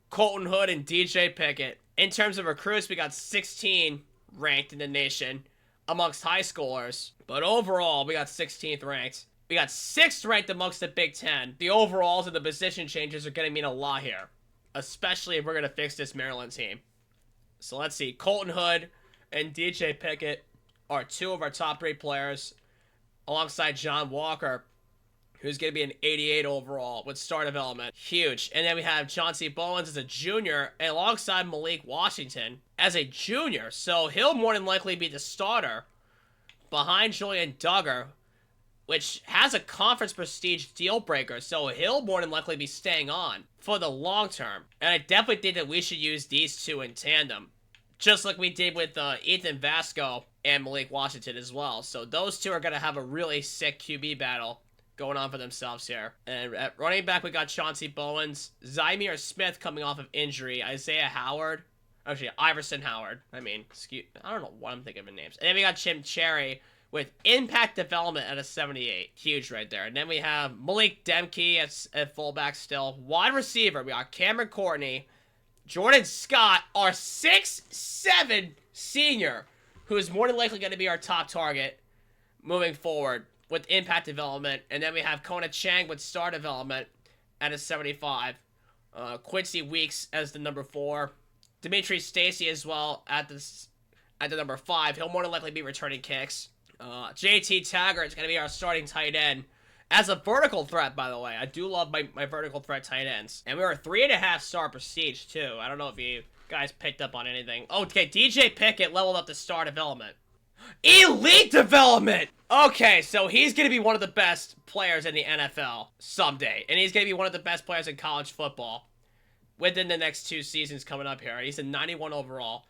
Colton Hood, and DJ Pickett. In terms of recruits, we got 16 ranked in the nation amongst high schoolers. But overall, we got 16th ranked. We got 6th ranked amongst the Big Ten. The overalls and the position changes are going to mean a lot here, especially if we're going to fix this Maryland team. So let's see. Colton Hood and DJ Pickett are 2 of our top 3 players, alongside John Walker, who's going to be an 88 overall with star development. Huge. And then we have Chauncey Bowens as a junior, and alongside Malik Washington as a junior. So he'll more than likely be the starter behind Julian Duggar, which has a conference prestige deal breaker. So he'll more than likely be staying on for the long term. And I definitely think that we should use these 2 in tandem, just like we did with Ethan Vasco and Malik Washington as well. So those 2 are going to have a really sick QB battle going on for themselves here. And at running back, we got Chauncey Bowens, Zymir Smith coming off of injury, Isaiah Howard, actually Iverson Howard. I mean, I don't know what I'm thinking of in names. And then we got Jim Cherry with impact development at a 78. Huge right there. And then we have Malik Demke at fullback still. Wide receiver, we got Cameron Courtney. Jordan Scott, our 6'7" senior, who is more than likely going to be our top target moving forward with impact development. And then we have Kona Chang with star development at a 75. Quincy Weeks as the number 4. Dimitri Stacy as well at the number 5. He'll more than likely be returning kicks. JT Taggart is going to be our starting tight end. As a vertical threat, by the way. I do love my vertical threat tight ends. And we were a 3.5 star prestige, too. I don't know if you guys picked up on anything. Okay, DJ Pickett leveled up to star development. Elite development! Okay, so he's going to be one of the best players in the NFL someday. And he's going to be one of the best players in college football within the next 2 seasons coming up here. He's a 91 overall.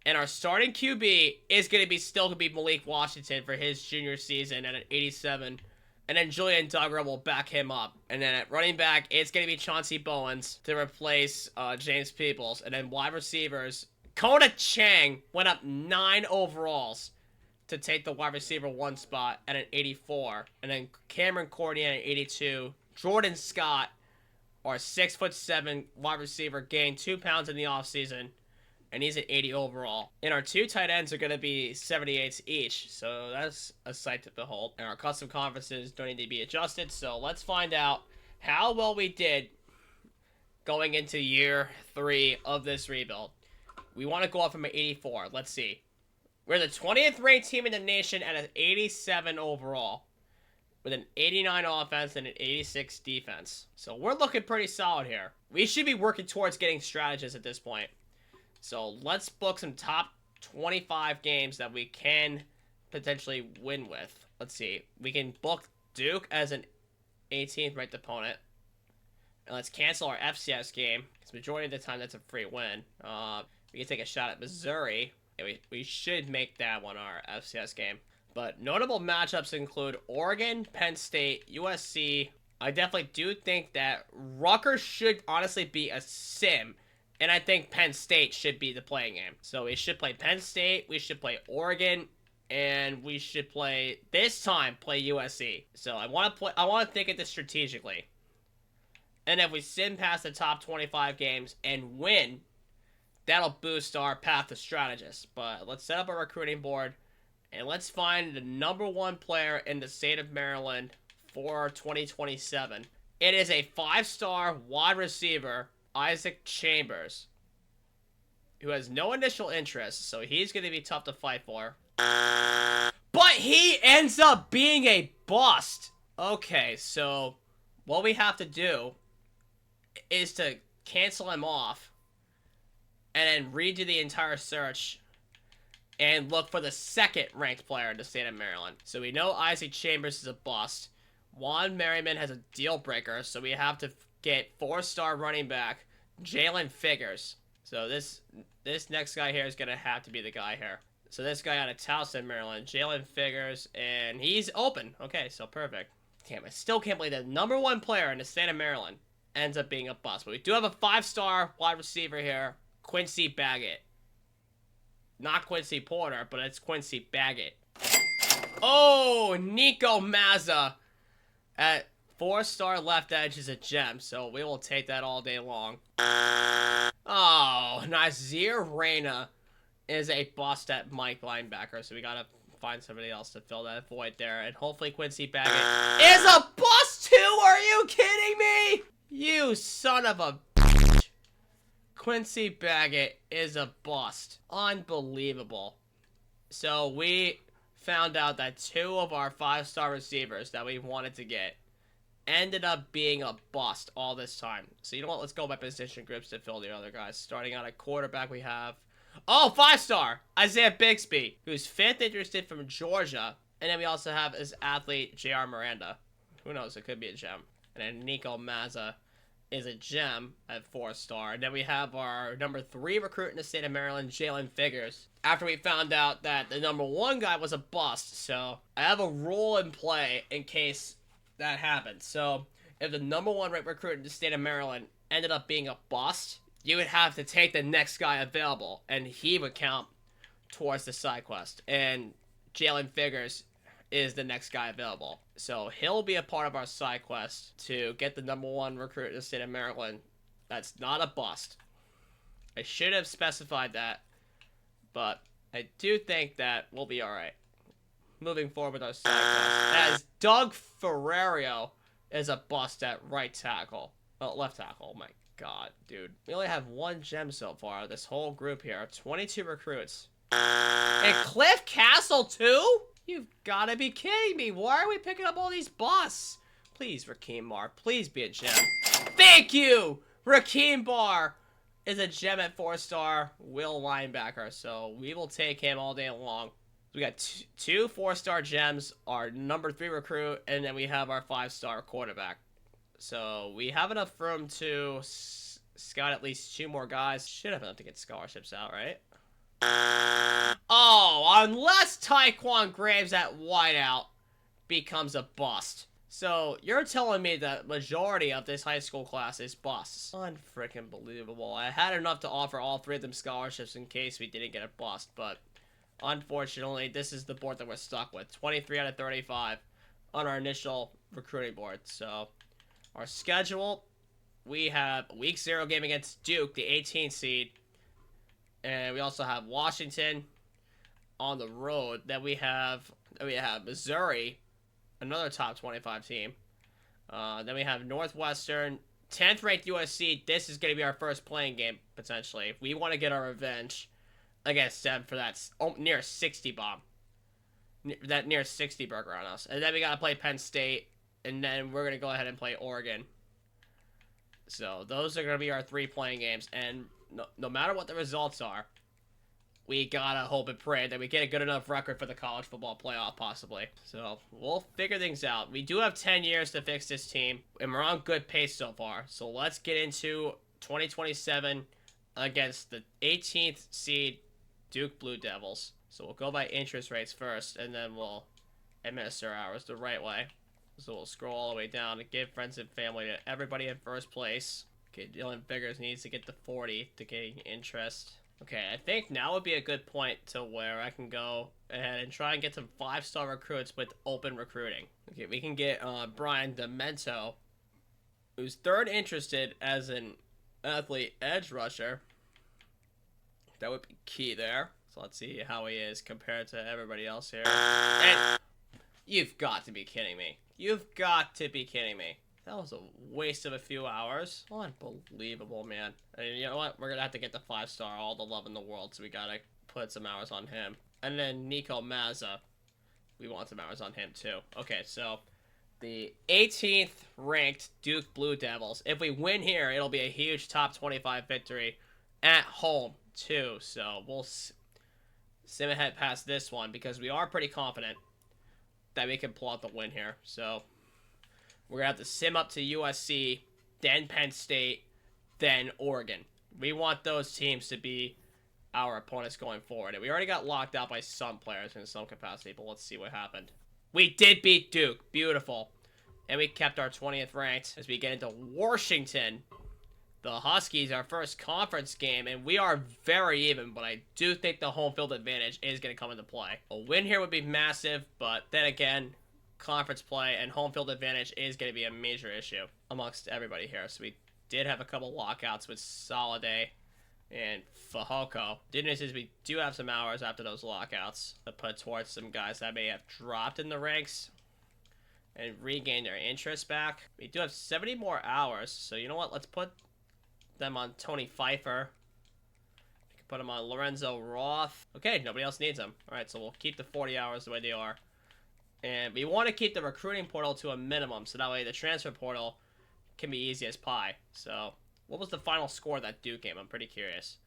And our starting QB is going to be Malik Washington for his junior season at an 87. And then Julian Duggar will back him up. And then at running back, it's going to be Chauncey Bowens to replace James Peoples. And then wide receivers, Kona Chang went up 9 overalls to take the wide receiver 1 spot at an 84. And then Cameron Courtney at an 82. Jordan Scott, our 6'7" wide receiver, gained 2 pounds in the offseason. And he's at 80 overall. And our 2 tight ends are going to be 78s each. So that's a sight to behold. And our custom conferences don't need to be adjusted. So let's find out how well we did going into year 3 of this rebuild. We want to go up from an 84. Let's see. We're the 20th ranked team in the nation at an 87 overall. With an 89 offense and an 86 defense. So we're looking pretty solid here. We should be working towards getting strategists at this point. So let's book some top 25 games that we can potentially win with. Let's see. We can book Duke as an 18th ranked opponent. And let's cancel our FCS game, because majority of the time that's a free win. We can take a shot at Missouri. Yeah, we should make that one our FCS game. But notable matchups include Oregon, Penn State, USC. I definitely do think that Rutgers should honestly be a sim. And I think Penn State should be the playing game. So we should play Penn State, we should play Oregon, and we should play USC. So I want to think of this strategically. And if we sim past the top 25 games and win, that'll boost our path to strategist. But let's set up a recruiting board, and let's find the number 1 player in the state of Maryland for 2027. It is a 5-star wide receiver, Isaac Chambers, who has no initial interest, so he's going to be tough to fight for. But he ends up being a bust. Okay, so what we have to do is to cancel him off and then redo the entire search and look for the 2nd ranked player in the state of Maryland. So we know Isaac Chambers is a bust. Juan Merriman has a deal breaker, so we have to get 4-star running back Jalen Figures. So this next guy here is going to have to be the guy here. So this guy out of Towson, Maryland, Jalen Figures, and he's open. Okay, so perfect. Damn, I still can't believe the number 1 player in the state of Maryland ends up being a bust. But we do have a 5-star wide receiver here, Quincy Baggett. Not Quincy Porter, but it's Quincy Baggett. Oh, Nico Mazza at 4-star left edge is a gem, so we will take that all day long. Oh, Nazir Reyna is a bust at Mike linebacker, so we gotta find somebody else to fill that void there. And hopefully Quincy Baggett is a bust too! Are you kidding me? You son of a bitch. Quincy Baggett is a bust. Unbelievable. So we found out that 2 of our 5-star receivers that we wanted to get ended up being a bust all this time. So you know what? Let's go by position groups to fill the other guys. Starting out at quarterback, we have... Oh, 5-star! Isaiah Bixby, who's 5th interested from Georgia. And then we also have his athlete, J.R. Miranda. Who knows? It could be a gem. And then Nico Mazza is a gem at 4-star. And then we have our number 3 recruit in the state of Maryland, Jalen Figures. After we found out that the number 1 guy was a bust. So I have a rule in play in case that happens. So if the number 1 recruit in the state of Maryland ended up being a bust, you would have to take the next guy available, and he would count towards the side quest. And Jalen Figures is the next guy available. So he'll be a part of our side quest to get the #1 recruit in the state of Maryland. That's not a bust. I should have specified that, but I do think that we'll be alright. Moving forward with our side quest, as Doug Ferrario is a bust at right tackle. Oh, left tackle. Oh my god, dude. We only have 1 gem so far. This whole group here. 22 recruits. And Cliff Castle, too? You've got to be kidding me. Why are we picking up all these busts? Please, Rakeem Barr. Please be a gem. Thank you! Rakeem Barr is a gem at 4-star will linebacker. So we will take him all day long. We got 2 4-star gems, our #3 recruit, and then we have our 5-star quarterback. So we have enough room to scout at least 2 more guys. Should have enough to get scholarships out, right? Oh, unless Tyquan Graves at wideout becomes a bust. So you're telling me that majority of this high school class is busts. Unfreaking believable. I had enough to offer all 3 of them scholarships in case we didn't get a bust, but unfortunately, this is the board that we're stuck with. 23 out of 35 on our initial recruiting board. So our schedule, we have a week 0 game against Duke, the 18th seed. And we also have Washington on the road. Then we have Missouri, another top 25 team. Then we have Northwestern, 10th ranked USC. This is going to be our first playing game, potentially. If we want to get our revenge against them for that near 60 bomb. That near 60 burger on us. And then we got to play Penn State. And then we're going to go ahead and play Oregon. So those are going to be our 3 playing games. And no matter what the results are, we gotta hope and pray that we get a good enough record for the college football playoff, possibly. So we'll figure things out. We do have 10 years to fix this team, and we're on good pace so far. So let's get into 2027 against the 18th seed Duke Blue Devils. So we'll go by interest rates first, and then we'll administer ours the right way. So we'll scroll all the way down and give friends and family to everybody in first place. Okay, Dylan Biggers needs to get to 40 to gain interest. Okay, I think now would be a good point to where I can go ahead and try and get some 5-star recruits with open recruiting. Okay, we can get Brian Demento, who's 3rd interested as an athlete edge rusher. That would be key there. So let's see how he is compared to everybody else here. And you've got to be kidding me. You've got to be kidding me. That was a waste of a few hours. Unbelievable, man. And you know what? We're going to have to get the 5-star, all the love in the world, so we got to put some hours on him. And then Nico Mazza. We want some hours on him, too. Okay, so the 18th ranked Duke Blue Devils. If we win here, it'll be a huge top 25 victory at home, too. So we'll sim ahead past this one because we are pretty confident that we can pull out the win here. So we're going to have to sim up to USC, then Penn State, then Oregon. We want those teams to be our opponents going forward. And we already got locked out by some players in some capacity, but let's see what happened. We did beat Duke. Beautiful. And we kept our 20th ranked as we get into Washington. The Huskies, our first conference game, and we are very even, but I do think the home field advantage is going to come into play. A win here would be massive, but then again, conference play and home field advantage is going to be a major issue amongst everybody here. So we did have a couple lockouts with Soliday and Fahoko. Good news is we do have some hours after those lockouts to put towards some guys that may have dropped in the ranks and regain their interest back. We do have 70 more hours, so you know what? Let's put them on Tony Pfeiffer. We can put them on Lorenzo Roth. Okay, nobody else needs them. All right, so we'll keep the 40 hours the way they are. And we want to keep the recruiting portal to a minimum, so that way the transfer portal can be easy as pie. So, what was the final score of that Duke game? I'm pretty curious.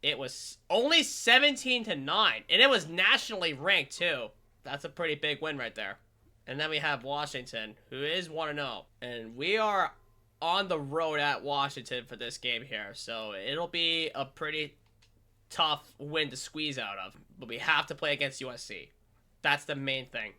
It was only 17-9, and it was nationally ranked, too. That's a pretty big win right there. And then we have Washington, who is 1-0. And we are on the road at Washington for this game here, so it'll be a pretty tough win to squeeze out of. But we have to play against USC. That's the main thing.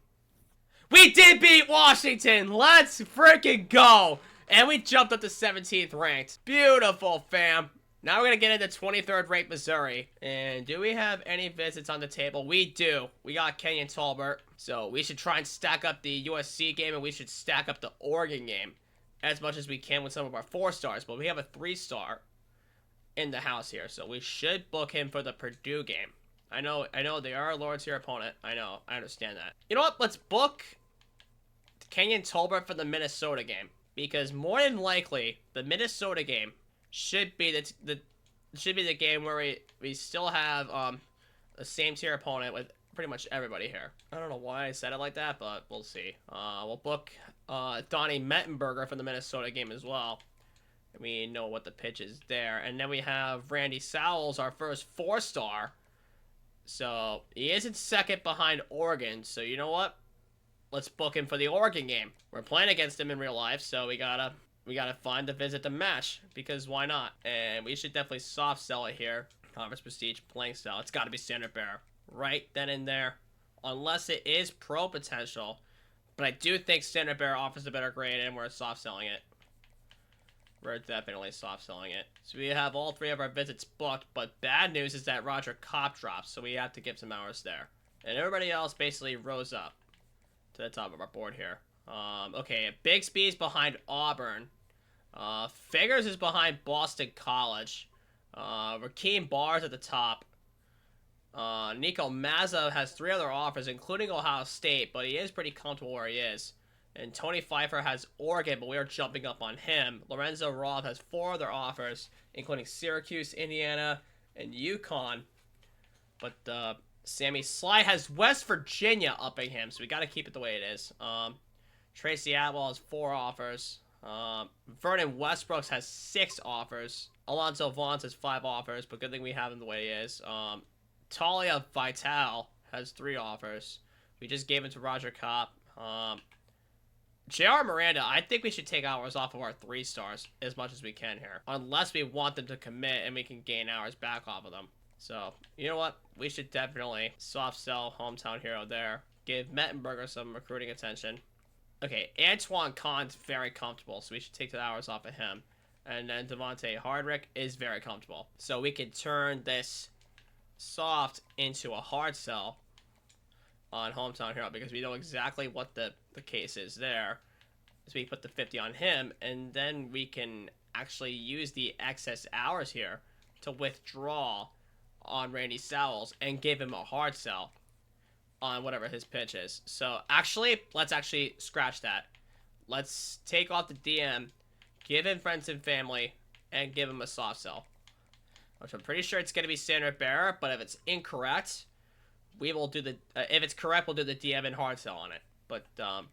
We did beat Washington! Let's freaking go! And we jumped up to 17th ranked. Beautiful, fam. Now we're going to get into 23rd ranked Missouri. And do we have any visits on the table? We do. We got Kenyon Tolbert. So we should try and stack up the USC game, and we should stack up the Oregon game as much as we can with some of our 4-stars. But we have a 3-star in the house here, so we should book him for the Purdue game. I know they are a lower tier opponent. I know, I understand that. You know what? Let's book Kenyon Tolbert for the Minnesota game, because more than likely the Minnesota game should be the game where we still have the same tier opponent with pretty much everybody here. I don't know why I said it like that, but we'll see. We'll book Donnie Mettenberger for the Minnesota game as well. We know what the pitch is there. And then we have Randy Sowles, our first 4-star. So he is in second behind Oregon. So you know what? Let's book him for the Oregon game. We're playing against him in real life, so we gotta find a visit to match, because why not? And we should definitely soft sell it here. Conference prestige playing style. It's gotta be standard bearer right then and there, unless it is pro potential. But I do think standard bearer offers a better grade, and we're soft selling it. We're definitely soft selling it. So we have all 3 of our visits booked, but bad news is that Roger Kopp drops, so we have to give some hours there. And everybody else basically rose up to the top of our board here. Okay, Bigsby's behind Auburn. Figures is behind Boston College. Rakeem Barr's at the top. Nico Mazza has 3 other offers, including Ohio State, but he is pretty comfortable where he is. And Tony Pfeiffer has Oregon, but we are jumping up on him. Lorenzo Roth has 4 other offers, including Syracuse, Indiana, and UConn. But Sammy Sly has West Virginia upping him, so we got to keep it the way it is. Tracy Atwell has 4 offers. Vernon Westbrooks has 6 offers. Alonzo Vaughns has 5 offers, but good thing we have him the way he is. Talia Vital has 3 offers. We just gave it to Roger Kopp. J.R. Miranda, I think we should take hours off of our 3-stars as much as we can here. Unless we want them to commit and we can gain hours back off of them. So, you know what? We should definitely soft sell hometown hero there. Give Mettenberger some recruiting attention. Okay, Antoine Kahn's very comfortable, so we should take the hours off of him. And then Devontae Hardrick is very comfortable. So we can turn this soft into a hard sell on hometown hero, because we know exactly what the case is there. So we put the 50 on him, and then we can actually use the excess hours here to withdraw on Randy Sowles and give him a hard sell on whatever his pitch is. So actually, let's actually scratch that. Let's take off the DM, give him friends and family, and give him a soft sell. Which I'm pretty sure it's going to be standard bearer, but if it's incorrect, we will do the, if it's correct, we'll do the DM and hard sell on it. But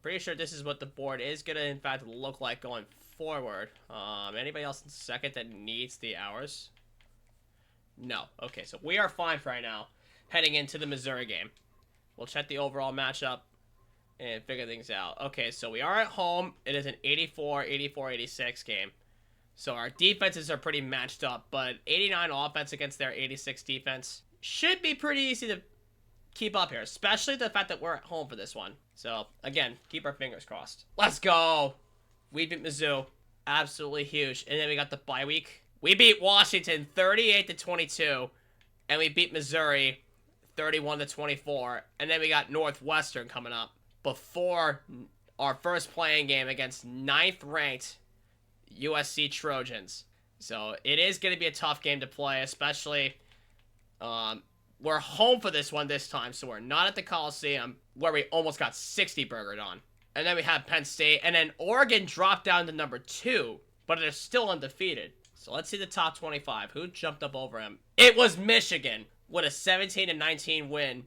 pretty sure this is what the board is going to, in fact, look like going forward. Anybody else in second that needs the hours? No. Okay, so we are fine for right now, heading into the Missouri game. We'll check the overall matchup and figure things out. Okay, so we are at home. It is an 84-86 game. So our defenses are pretty matched up, but 89 offense against their 86 defense should be pretty easy to keep up here, especially the fact that we're at home for this one. So, again, keep our fingers crossed. Let's go! We beat Mizzou. Absolutely huge. And then we got the bye week. We beat Washington 38-22, and we beat Missouri 31-24, and then we got Northwestern coming up before our first playing game against 9th-ranked USC Trojans. So it is going to be a tough game to play, especially we're home for this one this time, so we're not at the Coliseum where we almost got 60 burgered on. And then we have Penn State, and then Oregon dropped down to number 2, but they're still undefeated. So let's see the top 25. Who jumped up over him? It was Michigan with a 17-19 win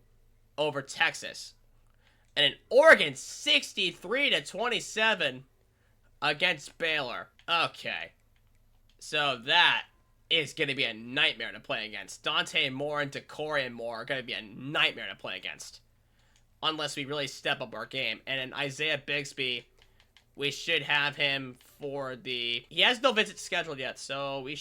over Texas. And in Oregon, 63-27 against Baylor. Okay. So that is going to be a nightmare to play against. Dante Moore and Decorian Moore are going to be a nightmare to play against. Unless we really step up our game. And then Isaiah Bigsby, we should have him for the... He has no visit scheduled yet, so we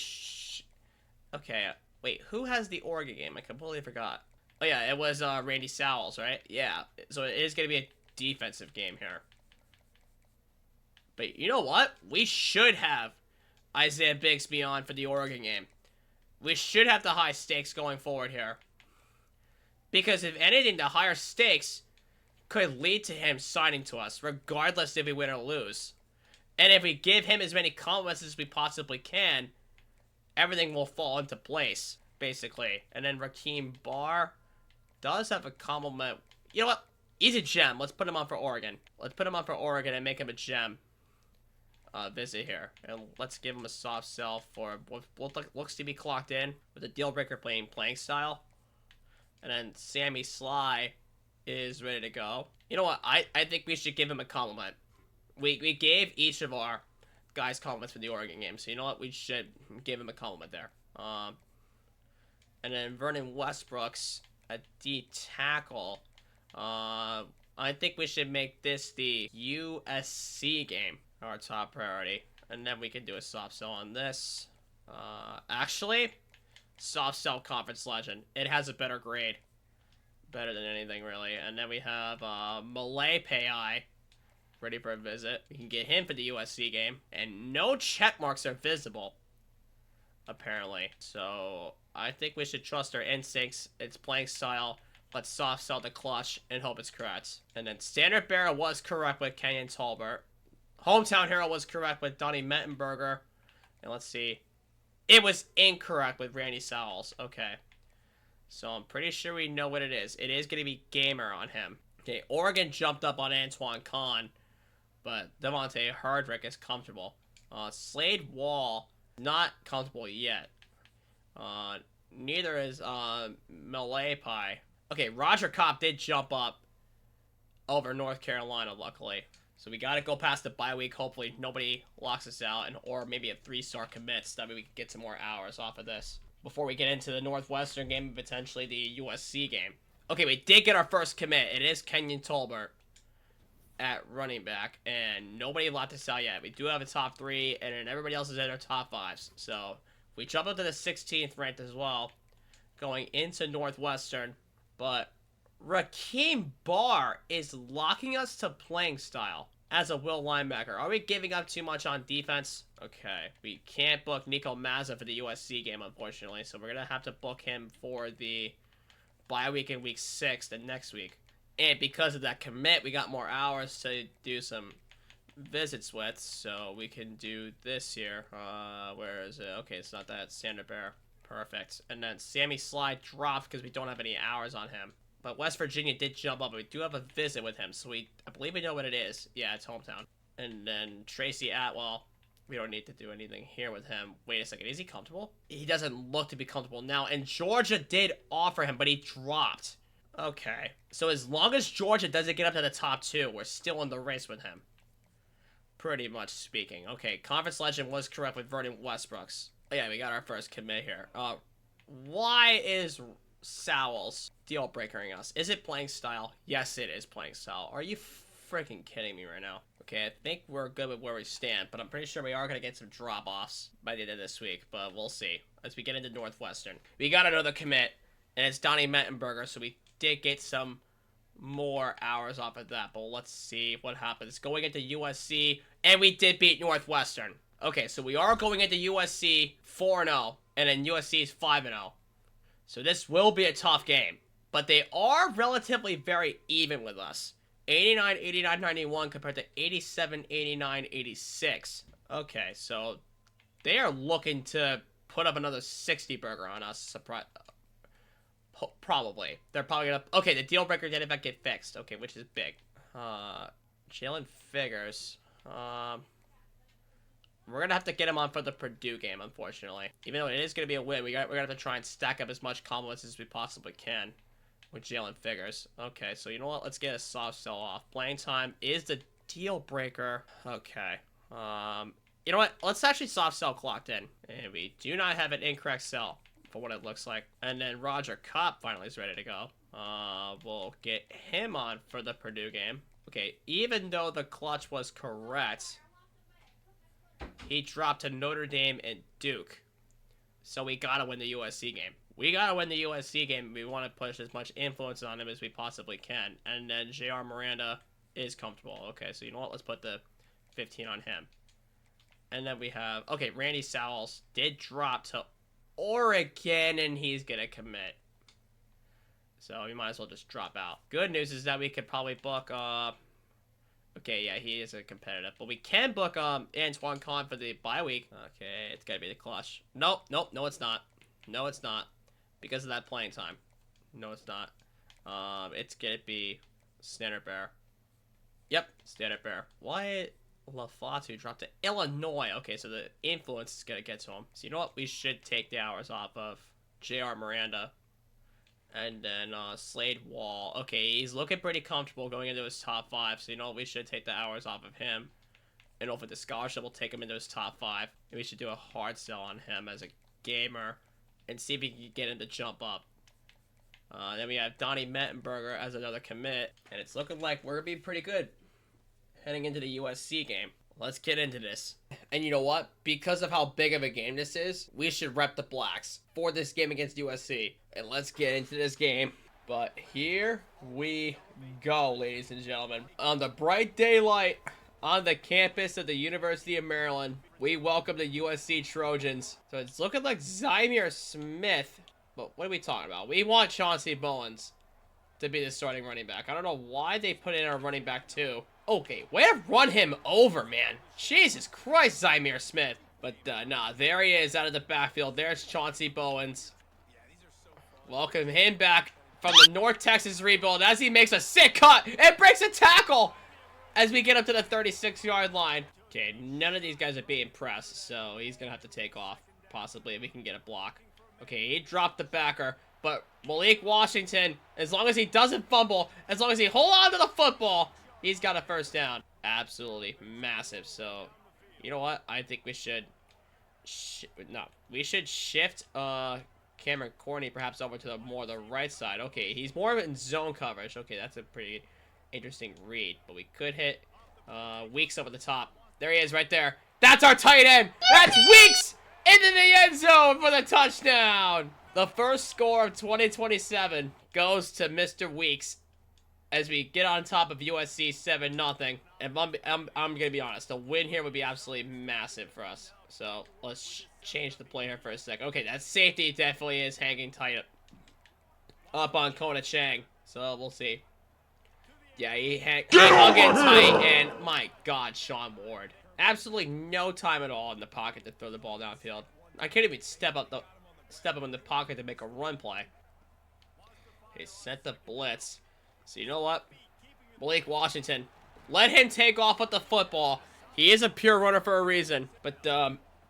Okay, wait, who has the Oregon game? I completely forgot. Oh yeah, it was Randy Sowles, right? Yeah, so it is going to be a defensive game here. But you know what? We should have Isaiah Bigsby on for the Oregon game. We should have the high stakes going forward here. Because if anything, the higher stakes could lead to him signing to us, regardless if we win or lose. And if we give him as many compliments as we possibly can, everything will fall into place, basically. And then Rakeem Barr does have a compliment. You know what? He's a gem. Let's put him on for Oregon. Let's put him on for Oregon and make him a gem. Visit here. And let's give him a soft sell for what looks to be clocked in with a deal breaker playing style. And then Sammy Sly is ready to go. You know what? I think we should give him a compliment. We gave each of our guys compliments for the Oregon game. So you know what? We should give him a compliment there. And then Vernon Westbrook's a D tackle. I think we should make this the USC game our top priority. And then we can do a soft sell on this. Actually, soft sell Conference Legend. It has a better grade. Better than anything, really. And then we have Malay Pai ready for a visit. We can get him for the USC game. And no check marks are visible, apparently. So I think we should trust our instincts, its playing style. Let's soft sell the clutch and hope it's correct. And then Standard Bearer was correct with Kenyon Tolbert. Hometown Hero was correct with Donnie Mettenberger. And let's see. It was incorrect with Randy Sowles. Okay. So I'm pretty sure we know what it is. It is going to be Gamer on him. Okay, Oregon jumped up on Antoine Kahn, but Devontae Hardrick is comfortable. Slade Wall, not comfortable yet. Neither is Malay Pai. Okay, Roger Kopp did jump up over North Carolina, luckily. So we got to go past the bye week. Hopefully nobody locks us out, or maybe a 3-star commits. That way we can get some more hours off of this before we get into the Northwestern game and potentially the USC game. Okay, we did get our first commit. It is Kenyon Tolbert at running back, and nobody locked us out yet. We do have a top 3, and then everybody else is in our top 5s. So we jump up to the 16th ranked as well, going into Northwestern. But Rakeem Barr is locking us to playing style as a will linebacker. Are we giving up too much on defense? Okay. We can't book Nico Mazza for the USC game, unfortunately. So we're going to have to book him for the bye week in week 6, the next week. And because of that commit, we got more hours to do some visits with. So we can do this here. Where is it? Okay, it's not that. Standard Bear. Perfect. And then Sammy Sly dropped because we don't have any hours on him. But West Virginia did jump up. We do have a visit with him, so I believe we know what it is. Yeah, it's hometown. And then Tracy Atwell. We don't need to do anything here with him. Wait a second. Is he comfortable? He doesn't look to be comfortable now. And Georgia did offer him, but he dropped. Okay. So as long as Georgia doesn't get up to the top 2, we're still in the race with him. Pretty much speaking. Okay, Conference Legend was correct with Vernon Westbrooks. Oh, yeah, we got our first commit here. Why is Sowles deal breakering us? Is it playing style? Yes, it is playing style. Are you freaking kidding me right now? Okay, I think we're good with where we stand, but I'm pretty sure we are going to get some drop-offs by the end of this week, but we'll see as we get into Northwestern. We got another commit, and it's Donnie Mettenberger, so we did get some more hours off of that, but let's see what happens. Going into USC, and we did beat Northwestern. Okay, so we are going into USC 4-0, and then USC is 5-0. So this will be a tough game. But they are relatively very even with us. 89, 89, 91 compared to 87, 89, 86. Okay, so they are looking to put up another 60 burger on us. Surprise. Probably. They're probably going to... Okay, the deal breaker did in fact get fixed. Okay, which is big. Jalen Figures. We're going to have to get him on for the Purdue game, unfortunately. Even though it is going to be a win, we're going to have to try and stack up as much compliments as we possibly can with Jalen Figures. Okay, so you know what? Let's get a soft sell off. Playing time is the deal breaker. Okay. You know what? Let's actually soft sell clocked in. And we do not have an incorrect sell for what it looks like. And then Roger Kopp finally is ready to go. We'll get him on for the Purdue game. Okay, even though the clutch was correct, he dropped to Notre Dame and Duke. So we gotta win the USC game. We gotta win the USC game. We want to push as much influence on him as we possibly can. And then J.R. Miranda is comfortable. Okay, so you know what? Let's put the 15 on him. And then we have... Okay, Randy Sowles did drop to Oregon, and he's gonna commit. So we might as well just drop out. Good news is that we could probably book, okay, yeah, he is a competitive. But we can book, Antoine Kahn for the bye week. Okay, it's gotta be the clutch. Nope, no, it's not. No, it's not. Because of that playing time. No, it's not. It's gonna be Standard Bear. Yep, Standard Bear. Why LaFatu dropped to Illinois? Okay, so the influence is gonna get to him. So you know what? We should take the hours off of J.R. Miranda. And then Slade Wall. Okay, he's looking pretty comfortable going into his top 5. So you know what? We should take the hours off of him. And over the scholarship, we'll take him into his top 5. And we should do a hard sell on him as a gamer. And see if he can get him to jump up. Then we have Donnie Mettenberger as another commit. And it's looking like we're going to be pretty good heading into the USC game. Let's get into this. And you know what? Because of how big of a game this is, we should rep the Blacks for this game against USC. And let's get into this game. But here we go, ladies and gentlemen. On the bright daylight on the campus of the University of Maryland, we welcome the USC Trojans. So it's looking like Zymir Smith. But what are we talking about? We want Chauncey Bowens to be the starting running back. I don't know why they put in our running back too. Okay, way to run him over, man. Jesus Christ, Zymir Smith. But, nah, there he is out of the backfield. There's Chauncey Bowens. Welcome him back from the North Texas rebuild as he makes a sick cut and breaks a tackle as we get up to the 36-yard line. Okay, none of these guys are being pressed, so he's going to have to take off, possibly, if we can get a block. Okay, he dropped the backer, but Malik Washington, as long as he doesn't fumble, as long as he hold on to the football, he's got a first down. Absolutely massive. So, you know what? I think we should... we should shift Cameron Corney perhaps over to the right side. Okay, he's more of in zone coverage. Okay, that's a pretty interesting read. But we could hit Weeks over the top. There he is right there. That's our tight end. That's Weeks into the end zone for the touchdown. The first score of 2027 goes to Mr. Weeks as we get on top of USC 7-0. And I'm going to be honest, the win here would be absolutely massive for us. So let's change the play here for a sec. Okay, that safety definitely is hanging tight up on Kona Chang. So we'll see. Yeah, he hung in tight, and my God, Sean Ward. Absolutely no time at all in the pocket to throw the ball downfield. I can't even step up in the pocket to make a run play. He set the blitz. So you know what? Malik Washington. Let him take off with the football. He is a pure runner for a reason. But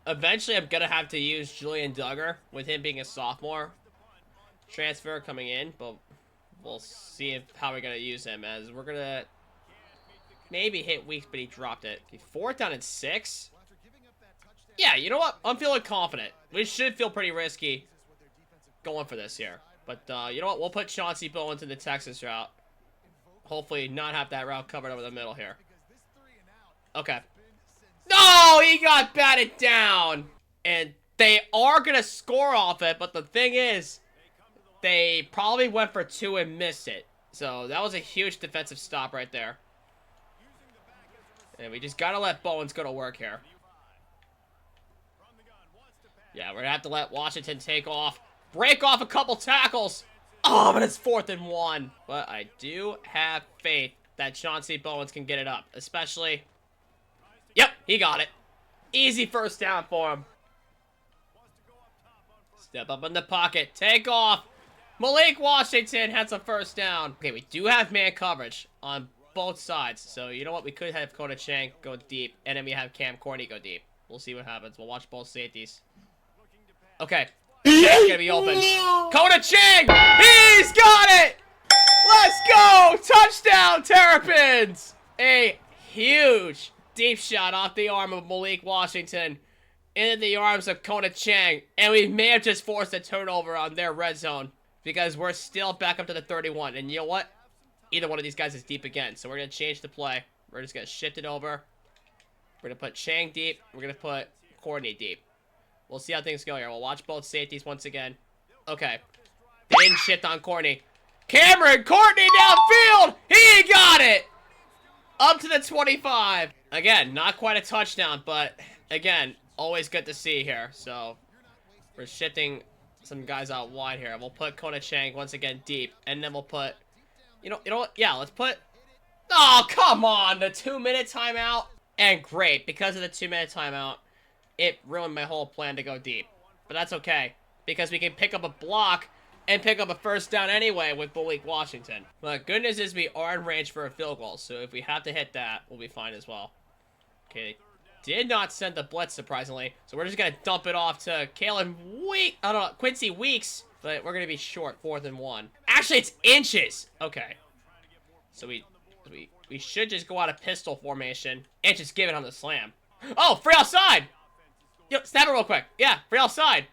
eventually I'm going to have to use Julian Duggar with him being a sophomore transfer coming in. But we'll see how we're going to use him, as we're going to maybe hit Weeks, but he dropped it. Okay, 4th down and 6. Yeah, you know what? I'm feeling confident. We should feel pretty risky going for this here. But you know what? We'll put Chauncey Bowens in the Texas route. Hopefully not have that route covered over the middle here. Okay. No, he got batted down. And they are going to score off it, but the thing is, they probably went for 2 and missed it. So that was a huge defensive stop right there. And we just got to let Bowens go to work here. Yeah, we're going to have to let Washington take off. Break off a couple tackles. Oh, but it's 4th and 1. But I do have faith that Chauncey Bowens can get it up. Especially... Yep, he got it. Easy first down for him. Step up in the pocket. Take off. Malik Washington has a first down. Okay, we do have man coverage on both sides. So, you know what? We could have Kona Chang go deep. And then we have Cam Corney go deep. We'll see what happens. We'll watch both safeties. Okay. Chang's gonna be open. Kona Chang! He's got it! Let's go! Touchdown, Terrapins! A huge deep shot off the arm of Malik Washington into the arms of Kona Chang. And we may have just forced a turnover on their red zone because we're still back up to the 31. And you know what? Either one of these guys is deep again. So we're going to change the play. We're just going to shift it over. We're going to put Chang deep. We're going to put Courtney deep. We'll see how things go here. We'll watch both safeties once again. Okay. They didn't shift on Courtney. Cameron Courtney downfield! He got it! Up to the 25. Again, not quite a touchdown, but again, always good to see here. So, We're shifting some guys out wide here. We'll put Kona Chang once again deep, and then we'll put, you know what? Yeah, let's put. Oh, come on, the 2-minute timeout. And great, because of the 2-minute timeout, it ruined my whole plan to go deep. But that's okay, because we can pick up a block and pick up a first down anyway with Malik Washington. But good news is we are in range for a field goal, so if we have to hit that, we'll be fine as well. Okay, did not send the blitz, surprisingly, so we're just going to dump it off to Quincy Weeks, but we're going to be short, 4th and 1. Actually, it's inches! Okay. So we should just go out of pistol formation and just give it on the slam. Oh, free outside! Yo, snap it real quick. Yeah, free outside.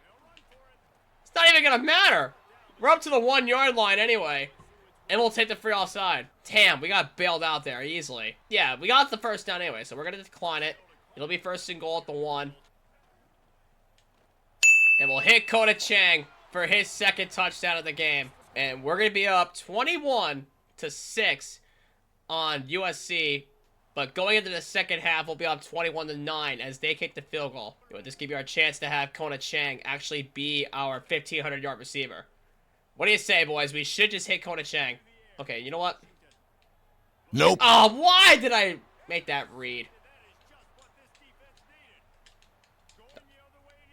It's not even gonna matter. We're up to the 1-yard line anyway. And we'll take the free outside. Damn, we got bailed out there easily. Yeah, we got the first down anyway, so we're gonna decline it. It'll be 1st and goal at the 1. And we'll hit Kona Chang for his 2nd touchdown of the game. And we're gonna be up 21-6 on USC, but going into the 2nd half, we'll be up 21-9 as they kick the field goal. This give you our chance to have Kona Chang actually be our 1,500-yard receiver. What do you say, boys? We should just hit Kona Chang. Okay, you know what? Nope. Oh, why did I make that read?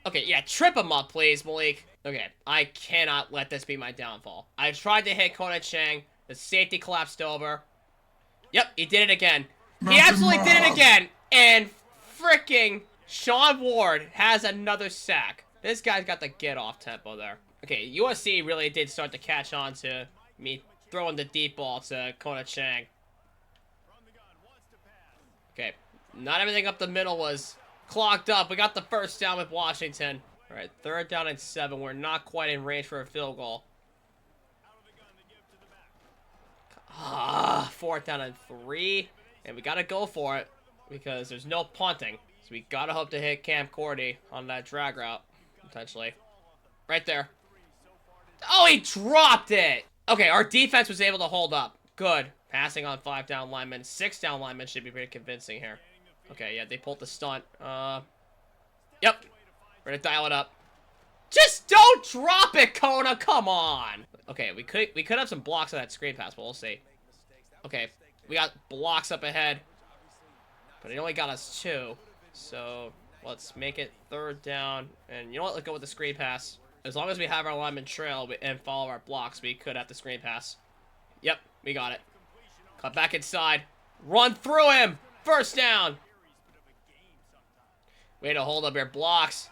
Okay, yeah, trip him up, please, Malik. Okay, I cannot let this be my downfall. I tried to hit Kona Chang. The safety collapsed over. Yep, he did it again. He absolutely did it again. And freaking Sean Ward has another sack. This guy's got the get-off tempo there. Okay, USC really did start to catch on to me throwing the deep ball to Kona Chang. Okay, not everything up the middle was clogged up. We got the first down with Washington. All right, 3rd down and 7. We're not quite in range for a field goal. 4th down and 3. And we gotta go for it because there's no punting. So we gotta hope to hit Cam Cordy on that drag route, potentially. Right there. Oh, he dropped it! Okay, our defense was able to hold up. Good. Passing on 5 down linemen. 6 down linemen should be pretty convincing here. Okay, yeah, they pulled the stunt. Yep. We're gonna dial it up. Just don't drop it, Kona! Come on! Okay, we could have some blocks on that screen pass, but we'll see. Okay, we got blocks up ahead. But it only got us 2. So, let's make it 3rd down. And you know what? Let's go with the screen pass. As long as we have our lineman trail and follow our blocks, we could have the screen pass. Yep, we got it. Cut back inside. Run through him! 1st down! Way to hold up your blocks.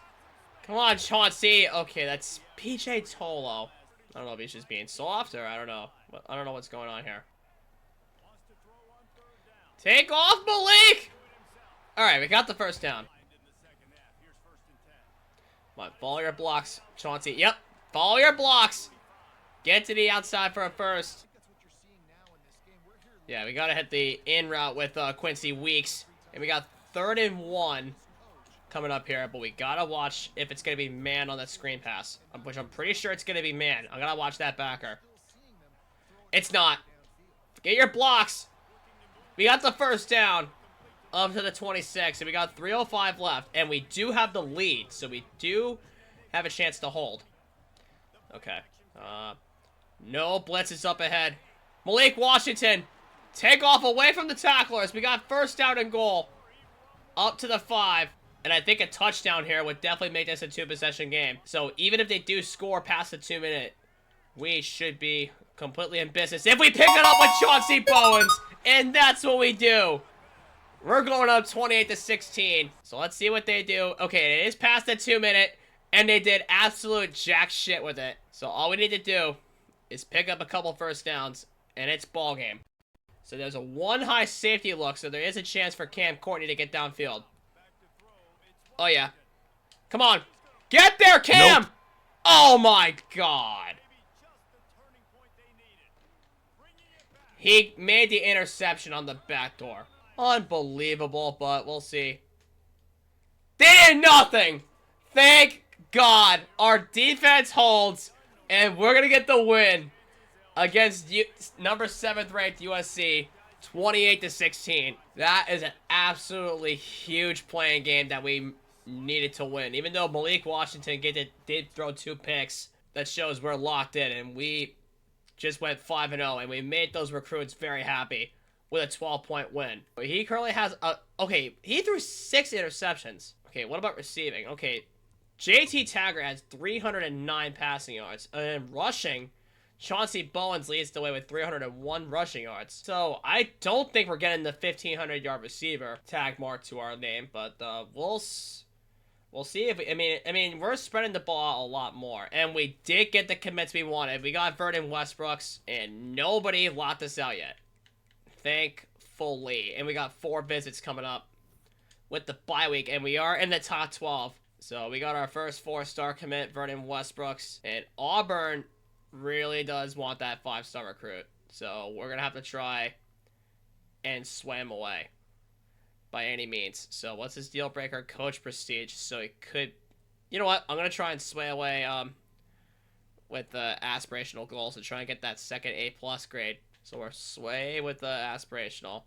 Come on, Chauncey. Okay, that's PJ Tolo. I don't know if he's just being soft or I don't know. I don't know what's going on here. Take off, Malik! Alright, we got the 1st down. Come on, follow your blocks, Chauncey. Yep, follow your blocks. Get to the outside for a 1st. Yeah, we gotta hit the in route with Quincy Weeks. And we got 3rd and 1 coming up here, but we gotta watch if it's gonna be man on that screen pass, which I'm pretty sure it's gonna be man. I gotta watch that backer. It's not. Get your blocks. We got the 1st down up to the 26, and we got 3:05 left, and we do have the lead, so we do have a chance to hold. Okay. No blitzes up ahead. Malik Washington, take off away from the tacklers. We got 1st down and goal up to the 5. And I think a touchdown here would definitely make this a 2-possession game. So even if they do score past the 2-minute, we should be completely in business if we pick it up with Chauncey Bowens. And that's what we do. We're going up 28-16. So let's see what they do. Okay, it is past the 2-minute, and they did absolute jack shit with it. So all we need to do is pick up a couple 1st downs, and it's ball game. So there's a 1 high safety look, so there is a chance for Cam Courtney to get downfield. Oh, yeah. Come on. Get there, Cam! Nope. Oh, my God. He made the interception on the back door. Unbelievable, but we'll see. They did nothing! Thank God. Our defense holds, and we're going to get the win against number 7th ranked USC, 28-16. That is an absolutely huge playing game that we needed to win. Even though Malik Washington did throw 2 picks, that shows we're locked in, and we just went 5-0, and we made those recruits very happy with a 12-point win. He currently has okay, he threw 6 interceptions. Okay, what about receiving? Okay, JT Taggart has 309 passing yards, and then rushing, Chauncey Bowens leads the way with 301 rushing yards. So I don't think we're getting the 1,500-yard receiver tag mark to our name, but we'll see if I mean we're spreading the ball a lot more, and we did get the commits we wanted. We got Vernon Westbrooks, and nobody locked us out yet, thankfully. And we got 4 visits coming up with the bye week, and we are in the top 12. So we got our first 4-star commit, Vernon Westbrooks, and Auburn really does want that 5-star recruit. So we're gonna have to try and sway him away by any means. So what's his deal breaker? Coach prestige. So he could, you know what? I'm gonna try and sway away with the aspirational goals and try and get that second A+ grade. So we're sway with the aspirational,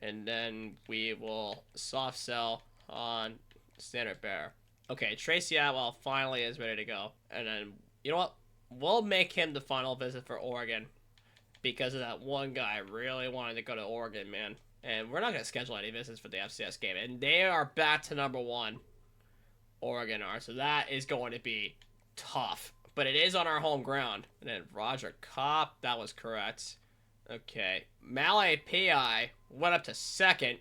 and then we will soft sell on standard bearer. Okay, Tracy Atwell finally is ready to go, and then you know what? We'll make him the final visit for Oregon because of that one guy really wanted to go to Oregon, man. And we're not going to schedule any visits for the FCS game. And they are back to number 1. Oregon are. So that is going to be tough. But it is on our home ground. And then Roger Kopp. That was correct. Okay. Malik P.I. went up to 2nd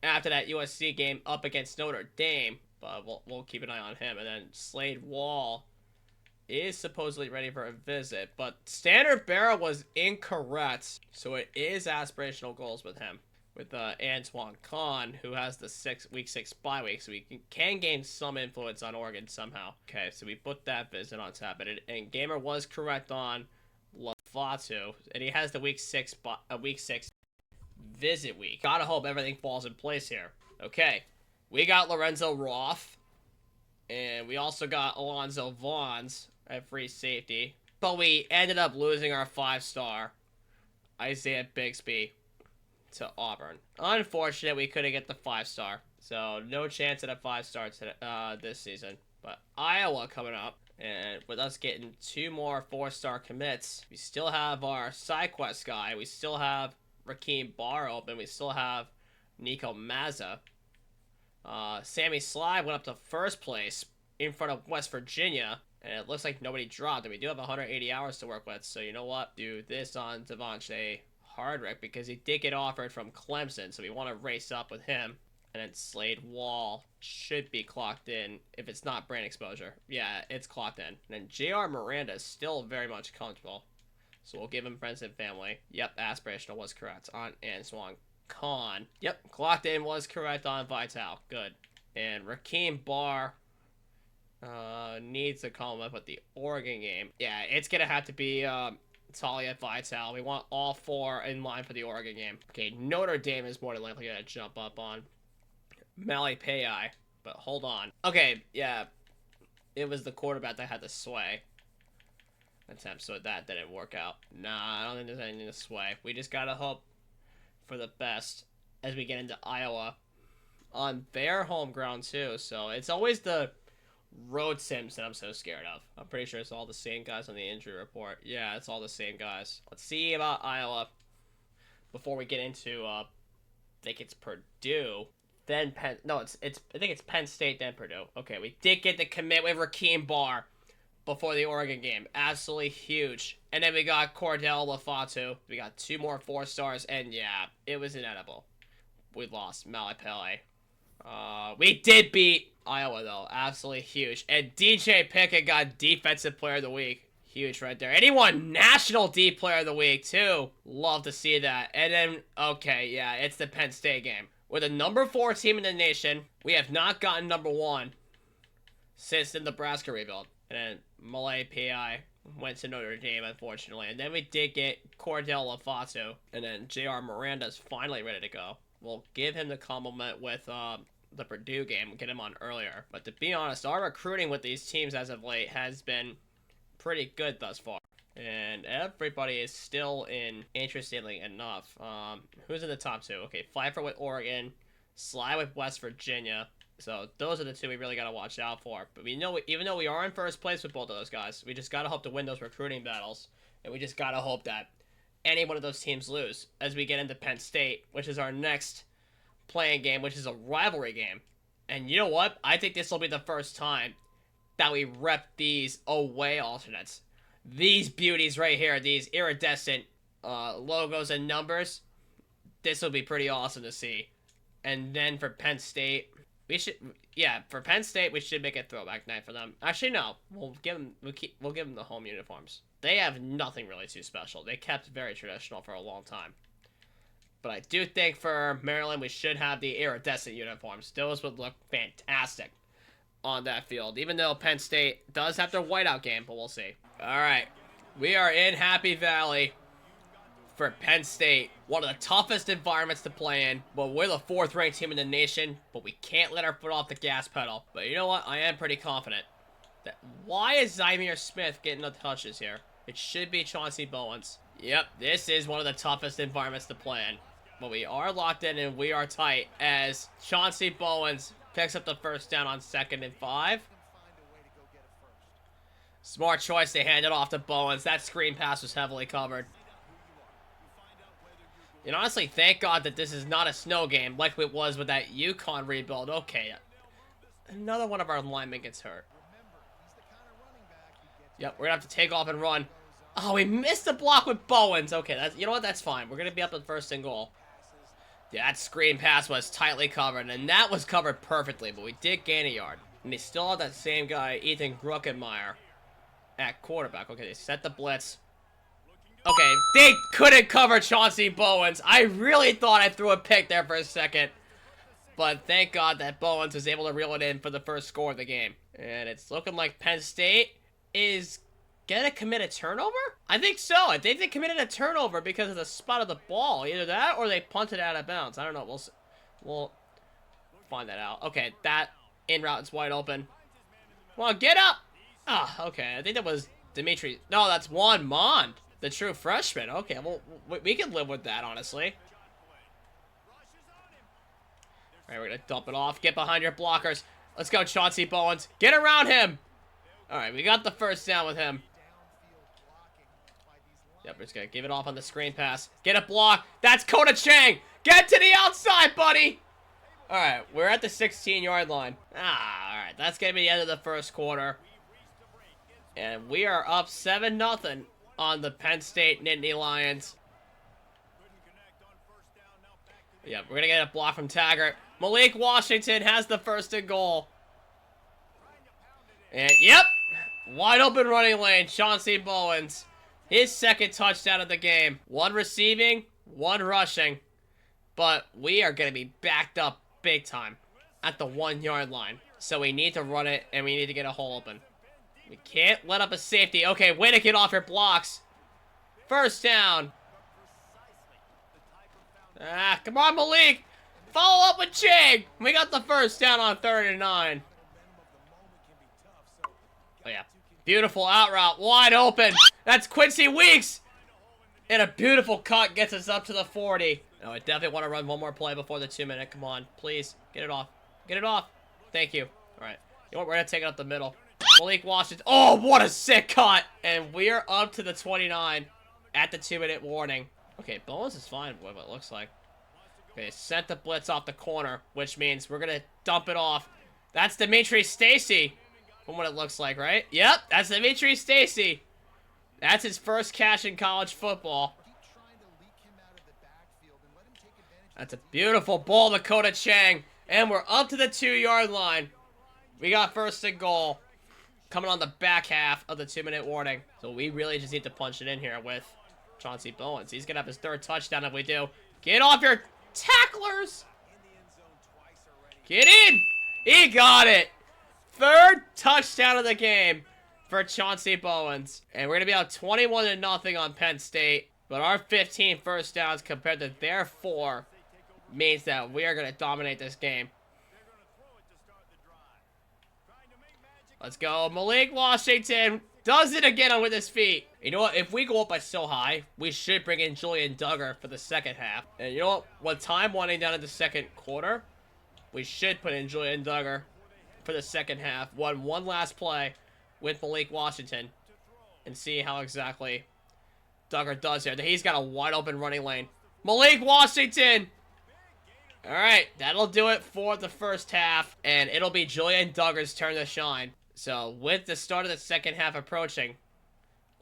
after that USC game up against Notre Dame. But we'll keep an eye on him. And then Slade Wall is supposedly ready for a visit, but standard bearer was incorrect, so it is aspirational goals with him, with Antoine Kahn, who has the week 6 bye week, so we can gain some influence on Oregon somehow. Okay, so we put that visit on tap, and Gamer was correct on Lafatu, and he has the week 6 visit week. Gotta hope everything falls in place here. Okay, we got Lorenzo Roth, and we also got Alonzo Vaughns at free safety. But we ended up losing our 5-star Isaiah Bixby to Auburn. Unfortunate we couldn't get the 5-star. So no chance at a 5-star this season. But Iowa coming up. And with us getting 2 more 4-star commits, we still have our SideQuest guy. We still have Rakeem Barr open. We still have Nico Mazza. Sammy Sly went up to 1st place in front of West Virginia, and it looks like nobody dropped, and we do have 180 hours to work with, so you know what? Do this on Devontae Hardrick, because he did get offered from Clemson, so we want to race up with him. And then Slade Wall should be clocked in if it's not brain exposure. Yeah, it's clocked in. And then J.R. Miranda is still very much comfortable, so we'll give him friends and family. Yep, aspirational was correct on Antoine Kahn. Yep, clocked in was correct on Vital. Good. And Rakeem Barr needs to call him up with the Oregon game. Yeah, it's gonna have to be Talia Vital. We want all 4 in line for the Oregon game. Okay, Notre Dame is more than likely gonna jump up on Malik P.I. But hold on. Okay, yeah, it was the quarterback that had the sway attempt, so that didn't work out. Nah, I don't think there's anything to sway. We just gotta hope for the best as we get into Iowa on their home ground too. So it's always the road sims that I'm so scared of. I'm pretty sure it's all the same guys on the injury report. Yeah, it's all the same guys. Let's see about Iowa before we get into I think it's Purdue, then Penn. No, I think it's Penn State, then Purdue. Okay, we did get the commit with Rakeem Barr before the Oregon game. Absolutely huge. And then we got Cordell Lafatu. We got 2 more 4-stars, and yeah, it was inedible. We lost Malik P.I. We did beat Iowa, though. Absolutely huge. And DJ Pickett got Defensive Player of the Week. Huge right there. And he won National D Player of the Week, too. Love to see that. And then, okay, yeah, it's the Penn State game. We're the number 4 team in the nation. We have not gotten number 1 since the Nebraska rebuild. And then Malay P.I. went to Notre Dame, unfortunately. And then we did get Cordell Lafatu. And then J.R. Miranda's finally ready to go. We'll give him the compliment with the Purdue game. We'll get him on earlier. But to be honest, our recruiting with these teams as of late has been pretty good thus far. And everybody is still in, interestingly enough. Who's in the top 2? Okay, Pfeiffer with Oregon, Sly with West Virginia, So those are the two we really got to watch out for. But we know, even though we are in first place with both of those guys, we just got to hope to win those recruiting battles. And we just got to hope that any one of those teams lose as we get into Penn State, which is our next playing game, which is a rivalry game. And you know what? I think this will be the first time that we rep these away alternates. These beauties right here, these iridescent logos and numbers, this will be pretty awesome to see. And then for Penn State, we should make a throwback night for them. Actually, no, we'll give them the home uniforms. They have nothing really too special. They kept very traditional for a long time. But I do think for Maryland, we should have the iridescent uniforms. Those would look fantastic on that field. Even though Penn State does have their whiteout game, but we'll see. All right, we are in Happy Valley for Penn State. One of the toughest environments to play in. Well, we're the 4th-ranked team in the nation, but we can't let our foot off the gas pedal. But you know what? I am pretty confident that... Why is Zymier Smith getting the touches here? It should be Chauncey Bowens. Yep, this is one of the toughest environments to play in. But we are locked in and we are tight as Chauncey Bowens picks up the first down on 2nd and 5. Smart choice to hand it off to Bowens. That screen pass was heavily covered. And honestly, thank God that this is not a snow game like it was with that UConn rebuild. Okay, another one of our linemen gets hurt. Yep, we're going to have to take off and run. Oh, we missed the block with Bowens. Okay, you know what? That's fine. We're going to be up at 1st and goal. Yeah, that screen pass was tightly covered, and that was covered perfectly, but we did gain a yard. And they still have that same guy, Ethan Gruckenmeyer, at quarterback. Okay, they set the blitz. Okay, they couldn't cover Chauncey Bowens. I really thought I threw a pick there for a second. But thank God that Bowens was able to reel it in for the first score of the game. And it's looking like Penn State is gonna commit a turnover? I think so. I think they committed a turnover because of the spot of the ball. Either that or they punted out of bounds. I don't know. We'll find that out. Okay, that in route is wide open. Come on, get up! Ah, okay. I think that was Dimitri. No, that's Juan Mond, the true freshman. Okay, well, we can live with that, honestly. All right, we're gonna dump it off. Get behind your blockers. Let's go, Chauncey Bowens. Get around him. All right, we got the first down with him. Yep, we're just going to give it off on the screen pass. Get a block. That's Kota Chang. Get to the outside, buddy. All right, we're at the 16-yard line. All right, that's going to be the end of the first quarter. And we are up 7-0 on the Penn State Nittany Lions. Yep, we're going to get a block from Taggart. Malik Washington has the 1st and goal. And, yep, wide open running lane, Chauncey Bowens. His 2nd touchdown of the game. 1 receiving, 1 rushing. But we are going to be backed up big time at the 1-yard line. So we need to run it, and we need to get a hole open. We can't let up a safety. Okay, way to get off your blocks. 1st down. Ah, come on, Malik. Follow up with Chang. We got the 1st down on 3rd and 9. Oh, yeah. Beautiful out route. Wide open. That's Quincy Weeks. And a beautiful cut gets us up to the 40. Oh, I definitely want to run one more play before the 2-minute. Come on. Please. Get it off. Get it off. Thank you. All right. You know what? We're going to take it up the middle. Malik Washington. Oh, what a sick cut. And we're up to the 29 at the 2-minute warning. Okay, Bowens is fine with what it looks like. Okay, sent the blitz off the corner, which means we're going to dump it off. That's Dimitri Stacy. From what it looks like, right? Yep, that's Dimitri Stacy. That's his first catch in college football. That's a beautiful ball to Kota Chang. And we're up to the 2-yard line. We got 1st and goal. Coming on the back half of the 2-minute warning. So we really just need to punch it in here with Chauncey Bowens. He's going to have his 3rd touchdown if we do. Get off your tacklers. Get in. He got it. 3rd touchdown of the game for Chauncey Bowens. And we're going to be up 21-0 on Penn State. But our 15 first downs compared to their 4 means that we are going to dominate this game. Let's go. Malik Washington does it again with his feet. You know what? If we go up by so high, we should bring in Julian Duggar for the 2nd half. And you know what? With time winding down in the 2nd quarter, We should put in Julian Duggar for the second half. One last play with Malik Washington and see how exactly Duggar does here. He's got a wide open running lane. Malik Washington! Alright, that'll do it for the first half. And it'll be Julian Duggar's turn to shine. So with the start of the second half approaching,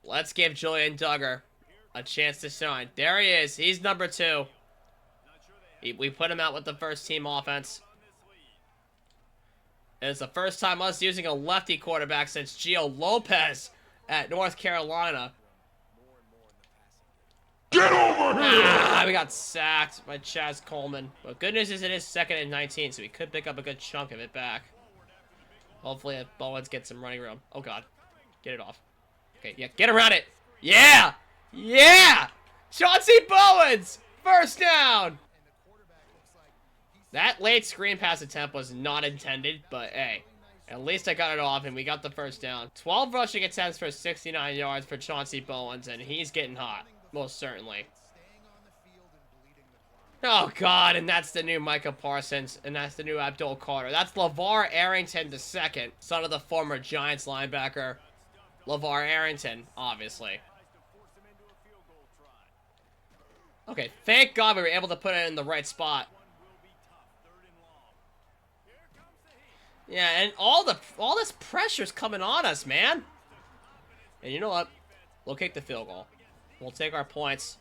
let's give Julian Duggar a chance to shine. There he is. He's number 2. We put him out with the first team offense. It's the first time us using a lefty quarterback since Gio Lopez at North Carolina. Get over here! We got sacked by Chaz Coleman. But good news is it is 2nd and 19, so we could pick up a good chunk of it back. Hopefully if Bowens gets some running room. Oh, God. Get it off. Okay, yeah, get around it. Yeah! Yeah! Chauncey Bowens! First down! That late screen pass attempt was not intended, but hey, at least I got it off and we got the first down. 12 rushing attempts for 69 yards for Chauncey Bowens, and he's getting hot, most certainly. Oh, God, and that's the new Micah Parsons, and that's the new Abdul Carter. That's LeVar Arrington II, son of the former Giants linebacker, LeVar Arrington, obviously. Okay, thank God we were able to put it in the right spot. Yeah, and all this pressure's coming on us, man. And you know what? We'll kick the field goal. We'll take our points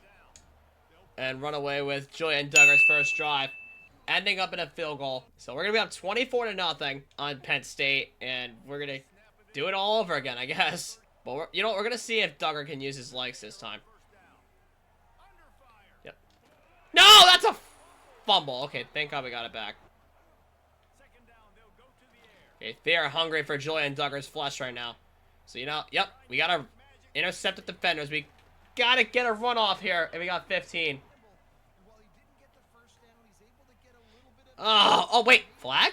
and run away with Julian Duggar's first drive, ending up in a field goal. So we're gonna be up 24-0 on Penn State, and we're gonna do it all over again, I guess. But you know what? We're gonna see if Duggar can use his legs this time. Yep. No, that's a fumble. Okay, thank God we got it back. Okay, they are hungry for Julian Duggar's flesh right now. So, you know, yep, we gotta intercept the defenders. We gotta get a run off here, and we got 15. Oh, wait, flag?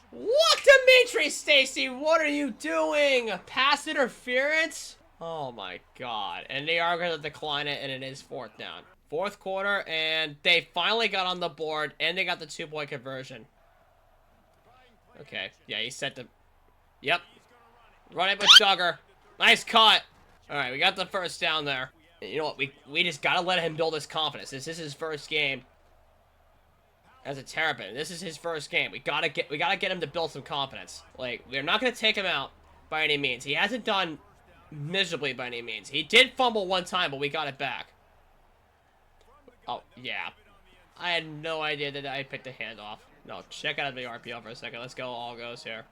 What, Dimitri Stacy? What are you doing? Pass interference? Oh my God. And they are gonna decline it, and it is 4th down. 4th quarter, and they finally got on the board, and they got the 2-point conversion. Okay, yeah, he set the... Yep. Run it with Duggar. Nice cut. All right, we got the first down there. And you know what? We just got to let him build his confidence. This is his first game as a Terrapin. This is his first game. We got to get him to build some confidence. Like, we're not going to take him out by any means. He hasn't done miserably by any means. He did fumble one time, but we got it back. Oh, yeah. I had no idea that I picked the handoff. No, check out the RPO for a second. Let's go all goes here.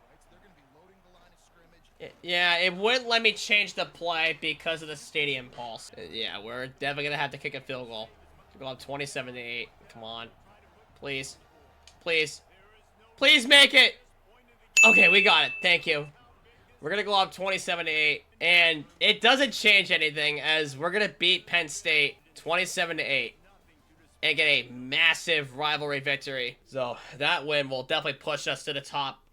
Yeah, it wouldn't let me change the play because of the stadium pulse. Yeah, we're definitely going to have to kick a field goal. Go up 27-8. Come on. Please. Please. Please make it! Okay, we got it. Thank you. We're going to go up 27-8. And it doesn't change anything as we're going to beat Penn State 27-8. And get a massive rivalry victory. So that win will definitely push us to the top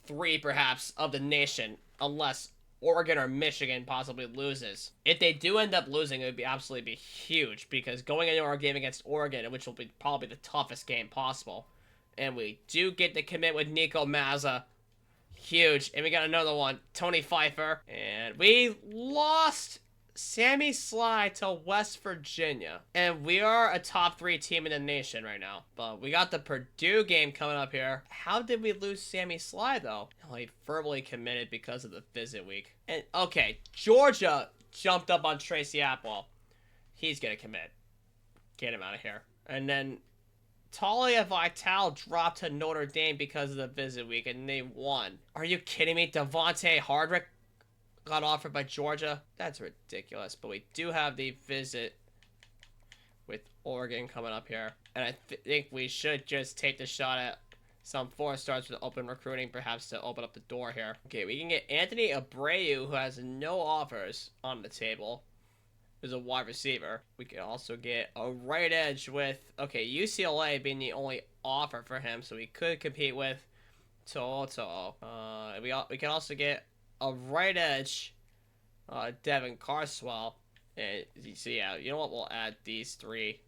3, perhaps, of the nation. Unless Oregon or Michigan possibly loses. If they do end up losing, it would be absolutely huge. Because going into our game against Oregon, which will be probably the toughest game possible. And we do get the commit with Nico Mazza. Huge. And we got another one. Tony Pfeiffer. And we lost Sammy Sly to West Virginia. And we are a top 3 team in the nation right now. But we got the Purdue game coming up here. How did we lose Sammy Sly, though? Oh, he verbally committed because of the visit week. And, okay, Georgia jumped up on Tracy Atwell. He's going to commit. Get him out of here. And then Talia Vitale dropped to Notre Dame because of the visit week, and they won. Are you kidding me? Devontae Hardrick got offered by Georgia. That's ridiculous. But we do have the visit with Oregon coming up here. And I think we should just take the shot at some 4-stars with open recruiting, perhaps to open up the door here. Okay, we can get Anthony Abreu, who has no offers on the table, who's a wide receiver. We can also get a right edge with, okay, UCLA being the only offer for him, so we could compete with Toto. We can also get a right edge, Devin Carswell. And so yeah, you know what? We'll add these 3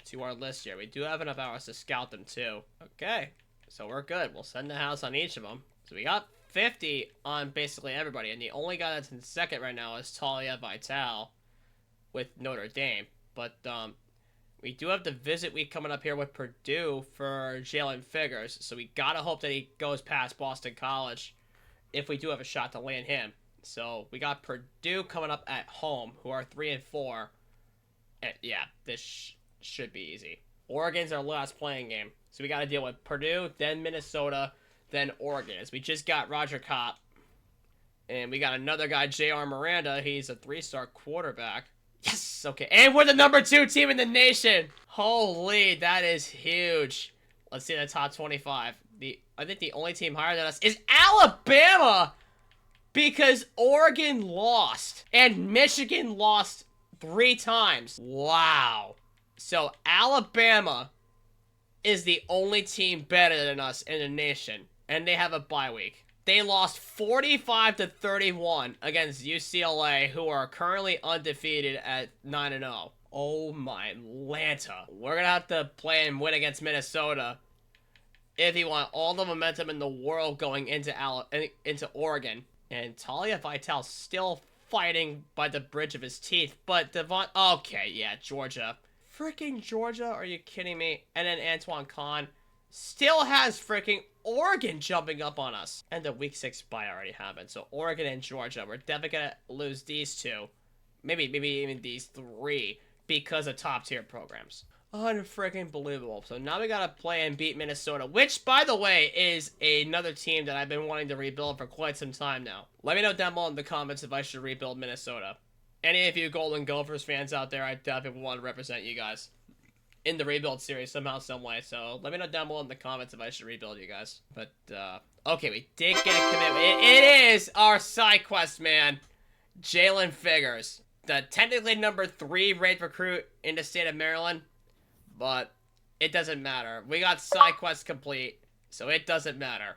to our list here. We do have enough hours to scout them too. Okay. So we're good. We'll send the house on each of them. So we got 50 on basically everybody. And the only guy that's in second right now is Talia Vital with Notre Dame. But we do have the visit week coming up here with Purdue for Jalen Figures. So we got to hope that he goes past Boston College if we do have a shot to land him. So we got Purdue coming up at home, who are 3-4. And yeah, this should be easy. Oregon's our last playing game. So we got to deal with Purdue, then Minnesota, then Oregon. As we just got Roger Kopp. And we got another guy, J.R. Miranda. He's a 3-star quarterback. Yes! Okay. And we're the number 2 team in the nation. Holy, that is huge. Let's see the top 25. I think the only team higher than us is Alabama. Because Oregon lost. And Michigan lost 3 times. Wow. So Alabama is the only team better than us in the nation. And they have a bye week. They lost 45-31 against UCLA, who are currently undefeated at 9-0. Oh my Lanta. We're going to have to play and win against Minnesota if you want all the momentum in the world going into Oregon. And Talia Vital still fighting by the bridge of his teeth. But okay, yeah, Georgia. Freaking Georgia? Are you kidding me? And then Antoine Kahn still has freaking Oregon jumping up on us. And the week 6 bye already happened. So Oregon and Georgia, we're definitely going to lose these 2. Maybe even these 3 because of top tier programs. Unfreaking believable. So now we got to play and beat Minnesota, which, by the way, is another team that I've been wanting to rebuild for quite some time now. Let me know down below in the comments if I should rebuild Minnesota. Any of you Golden Gophers fans out there, I definitely want to represent you guys in the rebuild series somehow, some way. So let me know down below in the comments if I should rebuild you guys. But, okay, we did get a commitment. It is our side quest, man. Jalen Figures. The technically number 3 rated recruit in the state of Maryland. But it doesn't matter. We got side quest complete, so it doesn't matter.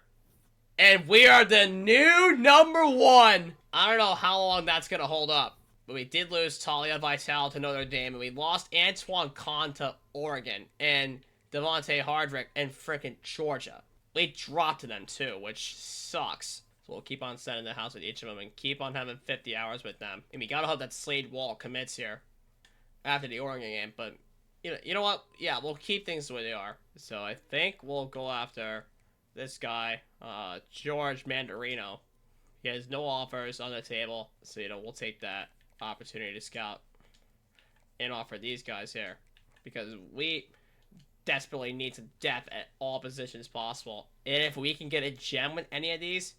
And we are the new number 1. I don't know how long that's going to hold up. But we did lose Talia Vital to Notre Dame, and we lost Antoine Kahn to Oregon, and Devontae Hardrick and frickin' Georgia. We dropped them too, which sucks. So we'll keep on sending the house with each of them and keep on having 50 hours with them. And we gotta hope that Slade Wall commits here after the Oregon game, but you know what? Yeah, we'll keep things the way they are. So I think we'll go after this guy, George Mandarino. He has no offers on the table, so we'll take that opportunity to scout and offer these guys here because we desperately need some depth at all positions possible. And if we can get a gem with any of these,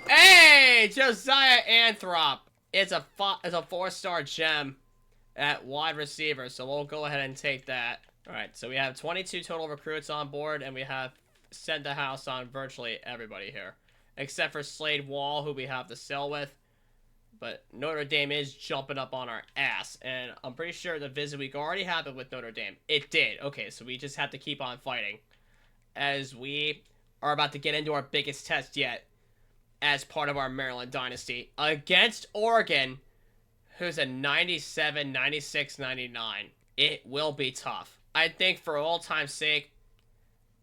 hey, Josiah Anthrop, it's a 4-star gem at wide receiver, so we'll go ahead and take that. All right, so we have 22 total recruits on board, and we have sent the house on virtually everybody here, except for Slade Wall, who we have to sell with. But Notre Dame is jumping up on our ass. And I'm pretty sure the visit week already happened with Notre Dame. It did. Okay, so we just have to keep on fighting. As we are about to get into our biggest test yet. As part of our Maryland dynasty. Against Oregon. Who's a 97, 96, 99. It will be tough. I think for all time's sake.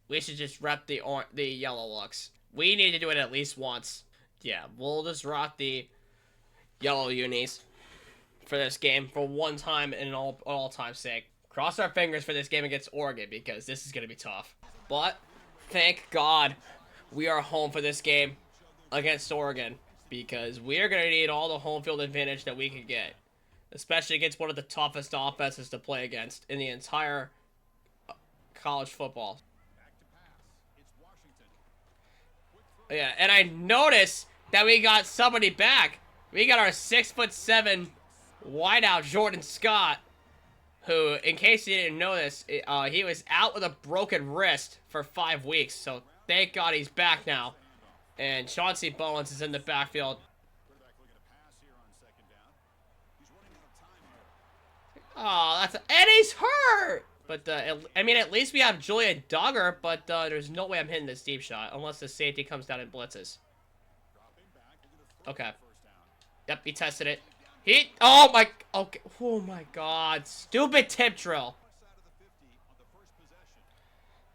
We should just rep the yellow looks. We need to do it at least once. Yeah, we'll just rock the yellow unis for this game for one time and all time's sake. Cross our fingers for this game against Oregon because this is going to be tough. But thank God we are home for this game against Oregon because we are going to need all the home field advantage that we can get, especially against one of the toughest offenses to play against in the entire college football. Yeah, and I noticed that we got somebody back. We got our 6'7" wideout Jordan Scott, who, in case you didn't know this, he was out with a broken wrist for 5 weeks. So thank God he's back now. And Chauncey Bowens is in the backfield. Oh, and he's hurt. But I mean, at least we have Julian Duggar. But there's no way I'm hitting this deep shot unless the safety comes down and blitzes. Okay. Yep, he tested it. Okay. Oh my God. Stupid tip drill.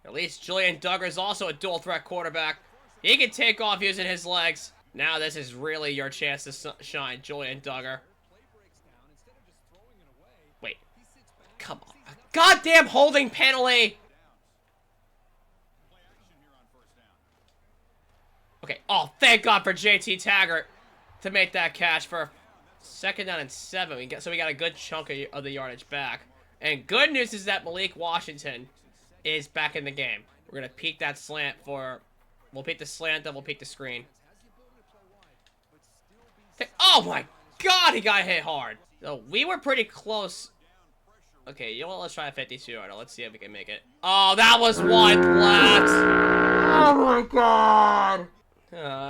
At least Julian Duggar is also a dual threat quarterback. He can take off using his legs. Now this is really your chance to shine, Julian Duggar. Wait. Come on. A goddamn holding penalty! Okay. Oh, thank God for JT Taggart to make that catch for 2nd down and 7. So we got a good chunk of the yardage back. And good news is that Malik Washington is back in the game. We're going to peek that slant for... We'll peek the slant, then we'll peek the screen. Oh my God, he got hit hard. So we were pretty close. Okay, you know what? Let's try a 52-yarder. Let's see if we can make it. Oh, that was one left. Oh my God.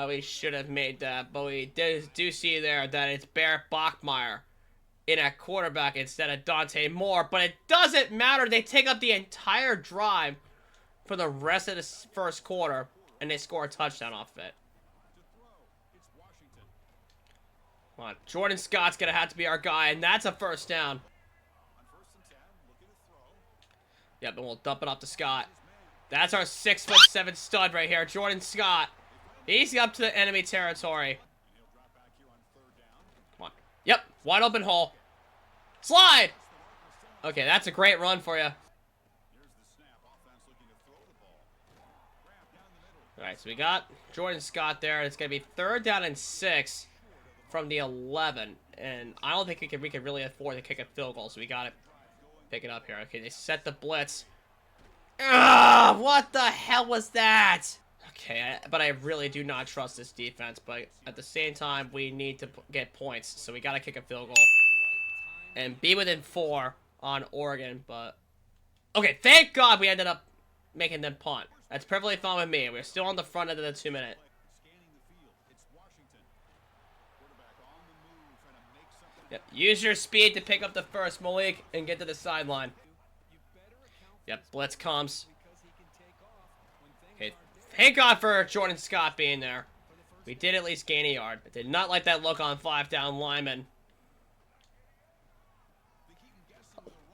We should have made that, but we do see there that it's Bear Bachmeier in at quarterback instead of Dante Moore. But it doesn't matter. They take up the entire drive for the rest of the first quarter, and they score a touchdown off of it. Come on, Jordan Scott's gonna have to be our guy, and that's a first down. Yep, and we'll dump it off to Scott. That's our 6'7" stud right here, Jordan Scott. He's up to the enemy territory. Come on. Yep, wide open hole. Slide! Okay, that's a great run for you. Alright, so we got Jordan Scott there. It's going to be 3rd down and 6 from the 11. And I don't think we can really afford to kick a field goal, so we got to pick it up here. Okay, they set the blitz. Ugh, what the hell was that? Okay, but I really do not trust this defense. But at the same time, we need to get points, so we got to kick a field goal. And be within 4 on Oregon, but... Okay, thank God we ended up making them punt. That's perfectly fine with me. We're still on the front end of the 2-minute. Yep, use your speed to pick up the first, Malik, and get to the sideline. Yep, blitz comes. Okay, thank God for Jordan Scott being there. We did at least gain a yard. I did not like that look on 5-down lineman.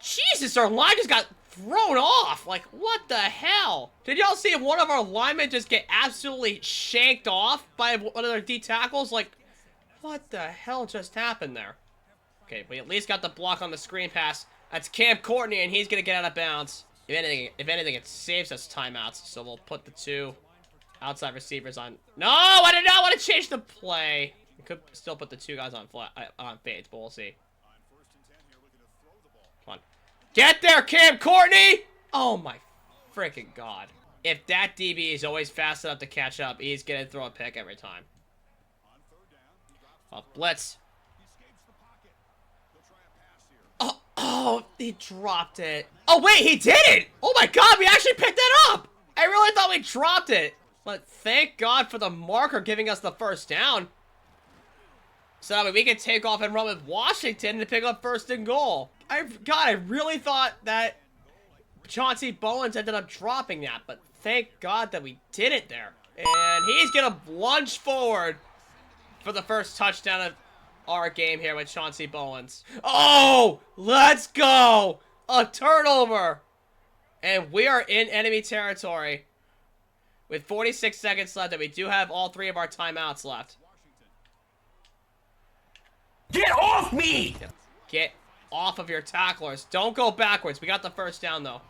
Jesus, our line just got thrown off. Like, what the hell? Did y'all see one of our linemen just get absolutely shanked off by one of their D tackles? Like, what the hell just happened there? Okay, we at least got the block on the screen pass. That's Cam Courtney, and he's gonna get out of bounds. If anything, it saves us timeouts. So we'll put the 2 outside receivers on. No, I did not want to change the play. We could still put the 2 guys on fades, but we'll see. Come on. Get there, Cam Courtney! Oh my freaking God. If that DB is always fast enough to catch up, he's gonna throw a pick every time. Oh, blitz. Oh, he dropped it. Oh, wait, he did it! Oh my God, we actually picked that up! I really thought we dropped it. But thank God for the marker giving us the first down. So that way we can take off and run with Washington to pick up 1st and goal. I really thought that Chauncey Bowens ended up dropping that, but thank God that we didn't there. And he's gonna lunge forward for the first touchdown of our game here with Chauncey Bowens. Oh, let's go! A turnover! And we are in enemy territory with 46 seconds left, and we do have all 3 of our timeouts left. Get off me! Get off of your tacklers. Don't go backwards. We got the first down, though.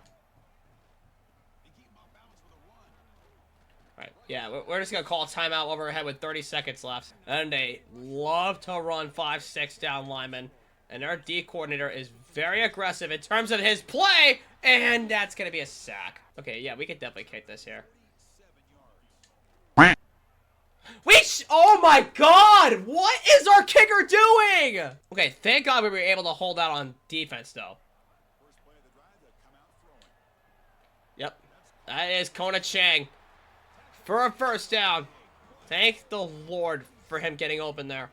Alright, yeah, we're just going to call a timeout over our head with 30 seconds left. And they love to run 5-6 down linemen. And our D coordinator is very aggressive in terms of his play. And that's going to be a sack. Okay, yeah, we could definitely kick this here. Oh my God! What is our kicker doing? Okay, thank God we were able to hold out on defense, though. Yep. That is Kona Chang for a first down. Thank the Lord for him getting open there.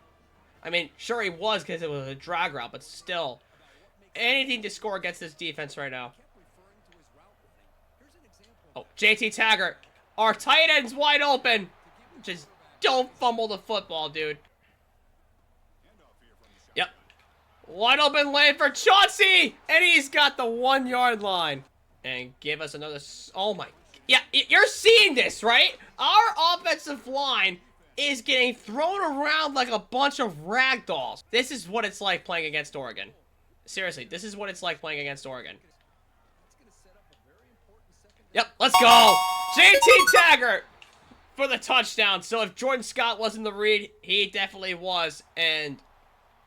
I mean, sure he was because it was a drag route, but still. Anything to score against this defense right now. Oh, JT Taggart. Our tight end's wide open. Just don't fumble the football, dude. Yep. Wide open lane for Chauncey! And he's got the 1-yard line. And give us another... Oh my Yeah, you're seeing this, right? Our offensive line is getting thrown around like a bunch of rag dolls. This is what it's like playing against Oregon. Seriously, this is what it's like playing against Oregon. Yep, let's go. JT Taggart for the touchdown. So if Jordan Scott wasn't the read, he definitely was. And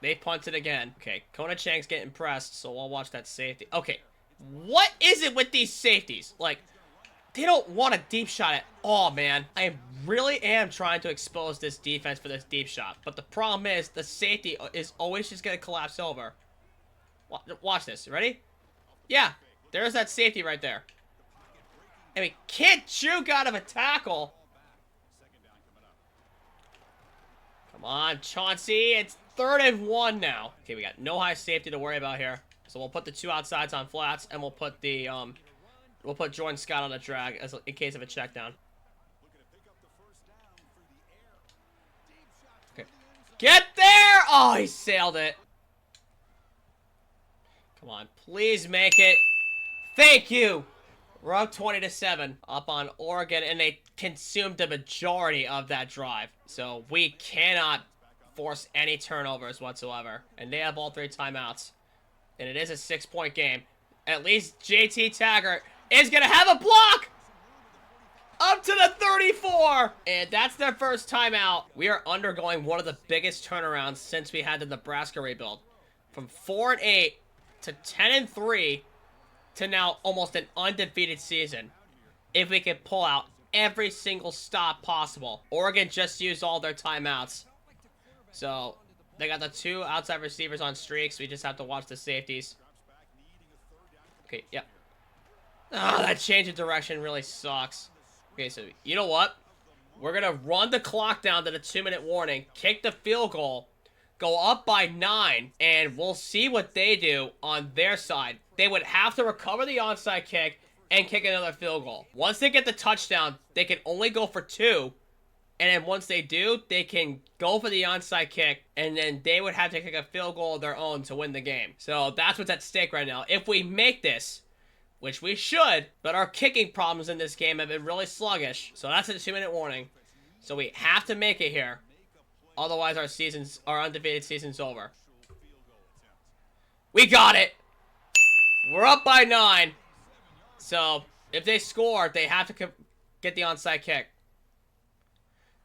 they punted again. Okay, Kona Chang's getting pressed, so I'll watch that safety. Okay, what is it with these safeties? Like, they don't want a deep shot at all, man. I really am trying to expose this defense for this deep shot. But the problem is, the safety is always just going to collapse over. Watch this. Ready? Yeah, there's that safety right there. And we can't juke out of a tackle. Come on, Chauncey. It's 3rd and 1 now. Okay, we got no high safety to worry about here. So we'll put the 2 outsides on flats, and we'll put the we'll put Jordan Scott on a drag as in case of a check down. Okay. Get there! Oh, he sailed it. Come on, please make it. Thank you. We're up 20-7 up on Oregon, and they consumed the majority of that drive. So we cannot force any turnovers whatsoever. And they have all 3 timeouts. And it is a 6-point game. At least JT Taggart is going to have a block up to the 34. And that's their first timeout. We are undergoing one of the biggest turnarounds since we had the Nebraska rebuild. From 4-8 to 10-3 to now almost an undefeated season. If we can pull out every single stop possible. Oregon just used all their timeouts. So they got the 2 outside receivers on streaks. We just have to watch the safeties. Okay, yep. Ah, that change of direction really sucks. Okay, so you know what? We're going to run the clock down to the 2-minute warning, kick the field goal, go up by 9, and we'll see what they do on their side. They would have to recover the onside kick and kick another field goal. Once they get the touchdown, they can only go for 2. And then once they do, they can go for the onside kick, and then they would have to kick a field goal of their own to win the game. So that's what's at stake right now. If we make this, which we should, but our kicking problems in this game have been really sluggish. So that's a 2-minute warning. So we have to make it here. Otherwise, our undefeated season's over. We got it! We're up by 9. So, if they score, they have to get the onside kick.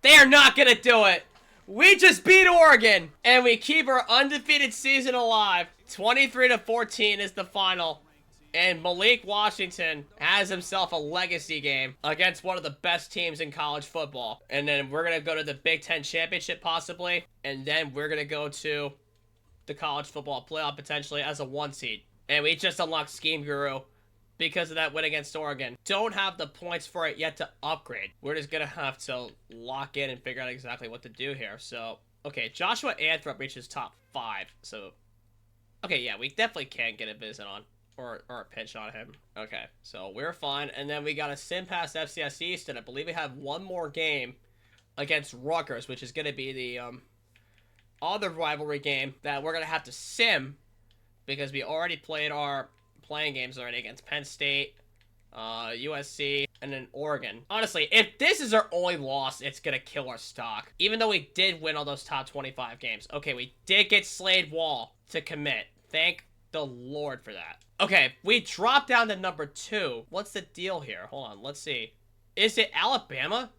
They are not going to do it! We just beat Oregon! And we keep our undefeated season alive. 23-14 is the final. And Malik Washington has himself a legacy game against one of the best teams in college football. And then we're going to go to the Big Ten Championship possibly. And then we're going to go to the college football playoff potentially as a 1 seed. And we just unlocked Scheme Guru because of that win against Oregon. Don't have the points for it yet to upgrade. We're just going to have to lock in and figure out exactly what to do here. So, okay, Joshua Anthrop reaches top 5. So, okay, yeah, we definitely can get a visit on. Or a pitch on him. Okay, so we're fine. And then we got a sim past FCS East, and I believe we have one more game against Rutgers, which is going to be the other rivalry game that we're going to have to sim because we already played our playing games already against Penn State, USC, and then Oregon. Honestly, if this is our only loss, it's going to kill our stock. Even though we did win all those top 25 games. Okay, we did get Slade Wall to commit. Thank the Lord for that. Okay, we dropped down to number 2. What's the deal here? Hold on, let's see. Is it Alabama?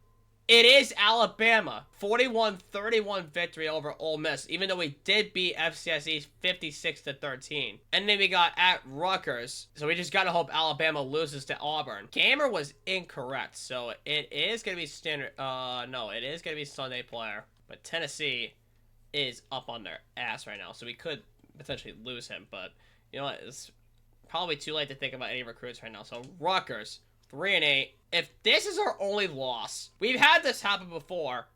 It is Alabama. 41-31 victory over Ole Miss, even though we did beat FCS East 56-13. And then we got at Rutgers, so we just gotta hope Alabama loses to Auburn. Gamer was incorrect, so it is gonna be standard. No, it is gonna be Sunday player, but Tennessee is up on their ass right now, so we could potentially lose him, but you know what? It's probably too late to think about any recruits right now. So Rutgers, 3-8. If this is our only loss, we've had this happen before,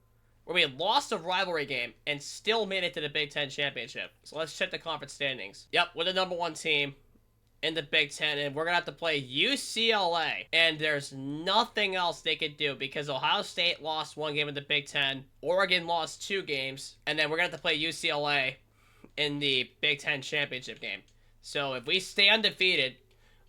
where we lost a rivalry game and still made it to the Big Ten Championship. So let's check the conference standings. Yep, we're the number 1 team in the Big Ten, and we're gonna have to play UCLA. And there's nothing else they could do because Ohio State lost 1 game in the Big Ten, Oregon lost 2 games, and then we're gonna have to play UCLA in the Big Ten Championship game. So if we stay undefeated,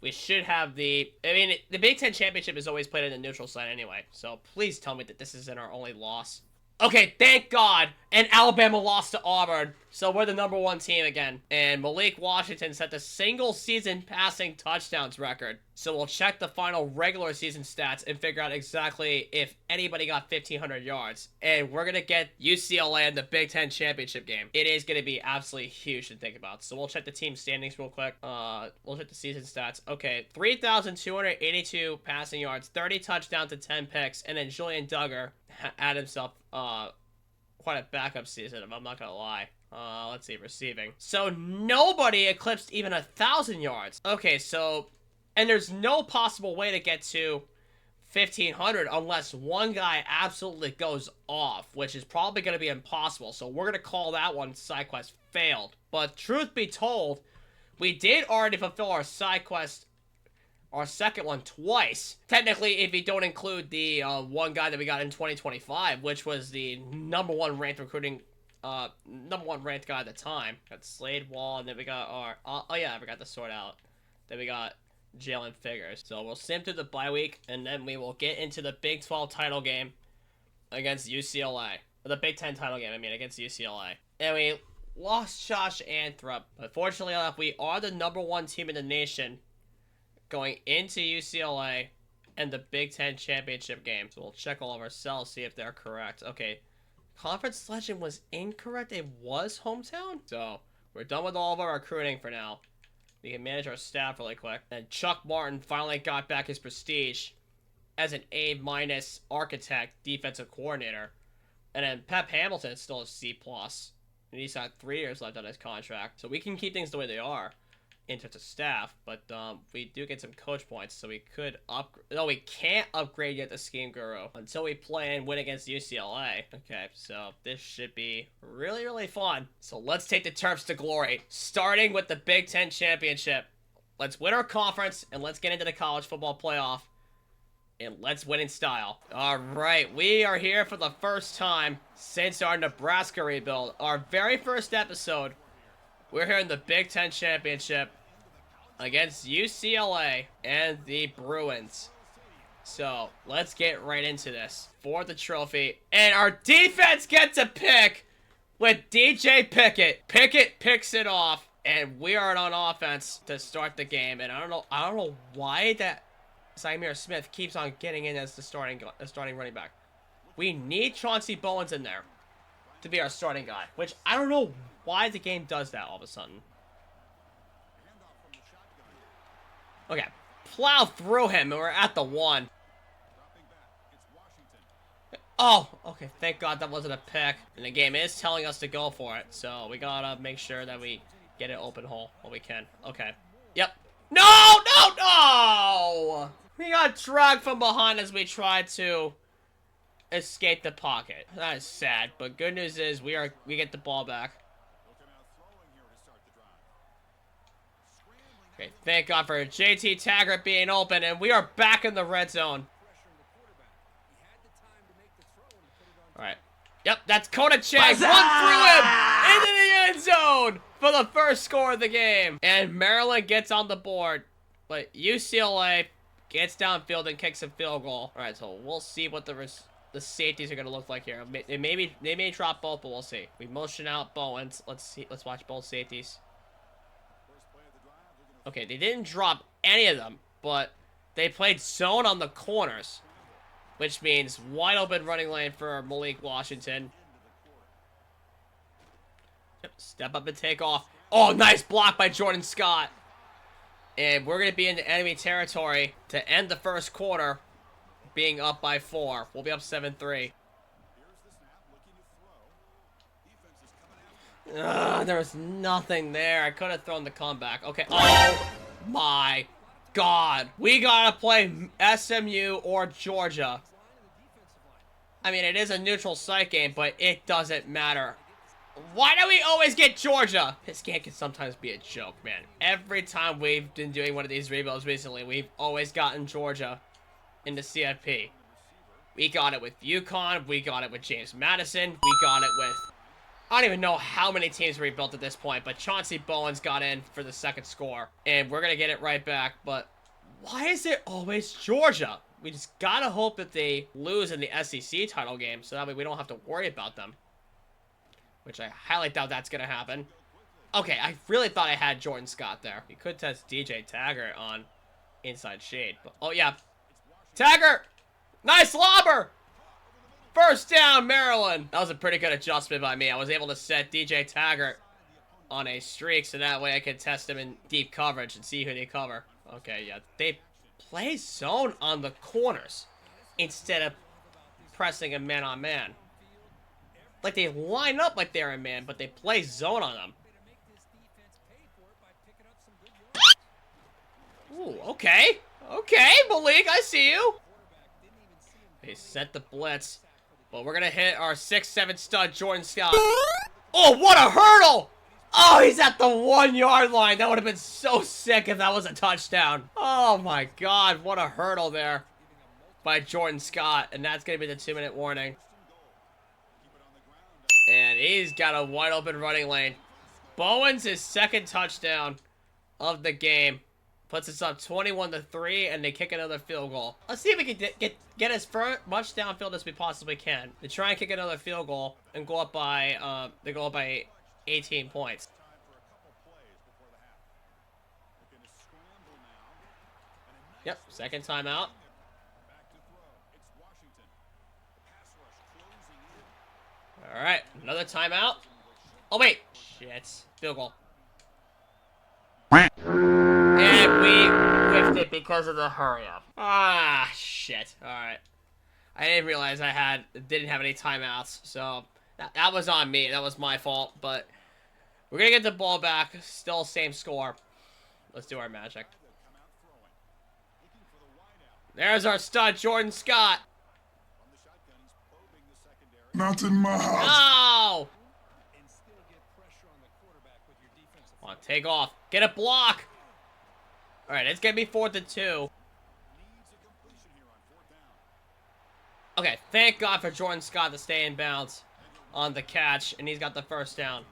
we should have the Big Ten Championship is always played in the neutral site anyway, so please tell me that this isn't our only loss. Okay, thank God. And Alabama lost to Auburn. So we're the #1 team again. And Malik Washington set the single season passing touchdowns record. So we'll check the final regular season stats and figure out exactly if anybody got 1,500 yards. And we're going to get UCLA in the Big Ten Championship game. It is going to be absolutely huge to think about. So we'll check the team standings real quick. We'll check the season stats. Okay, 3,282 passing yards, 30 touchdowns to 10 picks. And then Julian Duggar had himself quite a backup season, if I'm not gonna lie. Let's see, receiving. So nobody eclipsed even 1,000 yards. Okay, so, and there's no possible way to get to 1,500 unless one guy absolutely goes off, which is probably gonna be impossible. So we're gonna call that one side quest failed. But truth be told, we did already fulfill our side quest, our second one, twice. Technically, if you don't include the one guy that we got in 2025, which was the #1 ranked recruiting, #1 ranked guy at the time. Got Slade Wall, and then we got our, oh yeah, I forgot to sort out. Then we got Jalen Figures. So we'll sim through the bye week, and then we will get into the Big 12 title game against UCLA. Or the Big 10 title game, against UCLA. And we lost Josh Anthrop. Unfortunately enough, we are the #1 team in the nation going into UCLA and the Big Ten Championship game. So we'll check all of ourselves, see if they're correct. Okay, Conference Legend was incorrect. It was hometown. So we're done with all of our recruiting for now. We can manage our staff really quick. And Chuck Martin finally got back his prestige as an A- architect defensive coordinator. And then Pep Hamilton is still a C+. And he's got 3 years left on his contract. So we can keep things the way they are in terms of staff, but we do get some coach points, so we could upgrade. No, we can't upgrade yet the Scheme Guru until we play and win against UCLA. Okay, so this should be really, really fun. So let's take the Terps to glory, starting with the Big Ten Championship. Let's win our conference, and let's get into the college football playoff, and let's win in style. All right, we are here for the first time since our Nebraska rebuild. Our very first episode. We're here in the Big Ten Championship against UCLA and the Bruins. So, let's get right into this for the trophy. And our defense gets a pick with DJ Pickett. Pickett picks it off, and we are on offense to start the game. And I don't know why that Zymir Smith keeps on getting in as the starting running back. We need Chauncey Bowens in there to be our starting guy, which I don't know why the game does that all of a sudden. Okay, plow through him, and we're at the 1. Oh, okay, thank God that wasn't a pick. And the game is telling us to go for it, so we gotta make sure that we get an open hole while we can. Okay, yep. No! We got dragged from behind as we tried to escape the pocket. That is sad, but good news is we get the ball back. Okay, thank God for JT Taggart being open, and we are back in the red zone. Alright. Yep, that's Kona Chang. Run through him into the end zone for the first score of the game. And Maryland gets on the board, but UCLA gets downfield and kicks a field goal. Alright, so we'll see what the safeties are going to look like here. They may drop both, but we'll see. We motion out Bowens. Let's watch both safeties. Okay, they didn't drop any of them, but they played zone on the corners, which means wide open running lane for Malik Washington. Yep, step up and take off. Oh, nice block by Jordan Scott. And we're going to be in the enemy territory to end the first quarter, being up by 4. We'll be up 7-3. There was nothing there. I could have thrown the comeback. Okay. Oh my God. We gotta play SMU or Georgia. I mean, it is a neutral site game, but it doesn't matter. Why do we always get Georgia? This game can sometimes be a joke, man. Every time we've been doing one of these rebuilds recently, we've always gotten Georgia in the CFP. We got it with UConn. We got it with James Madison. We got it with I don't even know how many teams rebuilt at this point, but Chauncey Bowens got in for the second score. And we're going to get it right back, but why is it always Georgia? We just got to hope that they lose in the SEC title game, so that way we don't have to worry about them. Which I highly doubt that's going to happen. Okay, I really thought I had Jordan Scott there. You could test DJ Taggart on inside shade. But, oh, yeah. Taggart! Nice lobber! First down, Maryland. That was a pretty good adjustment by me. I was able to set DJ Taggart on a streak, so that way I could test him in deep coverage and see who they cover. Okay, yeah. They play zone on the corners instead of pressing a man-on-man. Like, they line up like they're a man, but they play zone on them. Ooh, okay. Okay, Malik, I see you. They set the blitz. But we're going to hit our 6'7" stud, Jordan Scott. Oh, what a hurdle! Oh, he's at the 1 yard line. That would have been so sick if that was a touchdown. Oh, my God. What a hurdle there by Jordan Scott. And that's going to be the 2-minute warning. And he's got a wide open running lane. Bowens, his second touchdown of the game. Puts us up 21-3, and they kick another field goal. Let's see if we can get as much downfield as we possibly can. They try and kick another field goal and go up by 18 points. Yep, second timeout. All right, another timeout. Oh wait, shit, field goal. And we whiffed it because of the hurry up. Ah, shit. Alright. I didn't realize didn't have any timeouts, so that was on me. That was my fault, but we're gonna get the ball back. Still same score. Let's do our magic. There's our stud, Jordan Scott. Not in my house. No! Come on, take off. Get a block. Alright, it's gonna be 4th and 2. Okay, thank God for Jordan Scott to stay in bounds on the catch, and he's got the first down.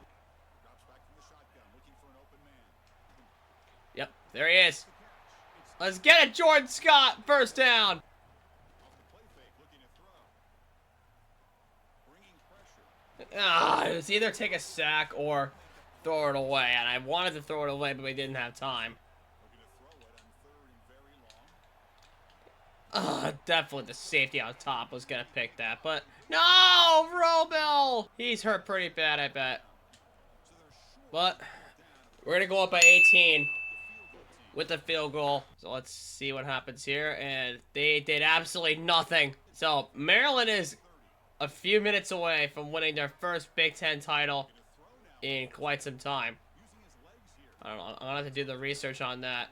Yep, there he is. Let's get it, Jordan Scott, first down. It was either take a sack or throw it away, and I wanted to throw it away, but we didn't have time. Definitely the safety on top was gonna pick that, but no, Robel! He's hurt pretty bad, I bet. But we're gonna go up by 18 with the field goal. So let's see what happens here, and they did absolutely nothing. So Maryland is a few minutes away from winning their first Big Ten title in quite some time. I don't know. I'm gonna have to do the research on that.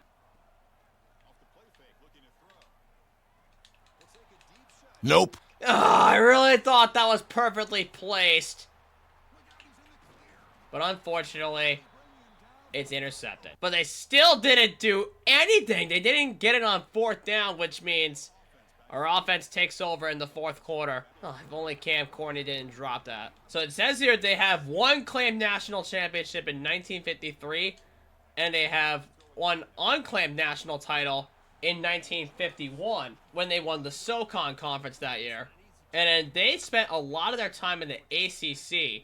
Nope. I really thought that was perfectly placed. But unfortunately, it's intercepted. But they still didn't do anything. They didn't get it on 4th down, which means our offense takes over in the 4th quarter. Oh, if only Cam Corney didn't drop that. So it says here they have one claimed national championship in 1953, and they have one unclaimed national title in 1951 when they won the SoCon Conference that year. And then they spent a lot of their time in the ACC,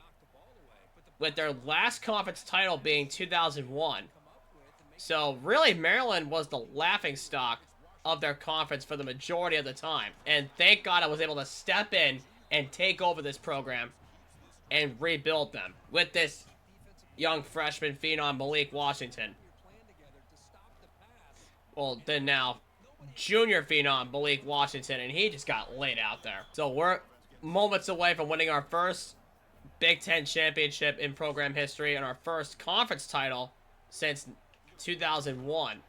with their last conference title being 2001. So really, Maryland was the laughingstock of their conference for the majority of the time. And thank God I was able to step in and take over this program and rebuild them with this young freshman phenom, Malik Washington. Well, then now, junior phenom, Malik Washington, and he just got laid out there. So we're moments away from winning our first Big Ten championship in program history and our first conference title since 2001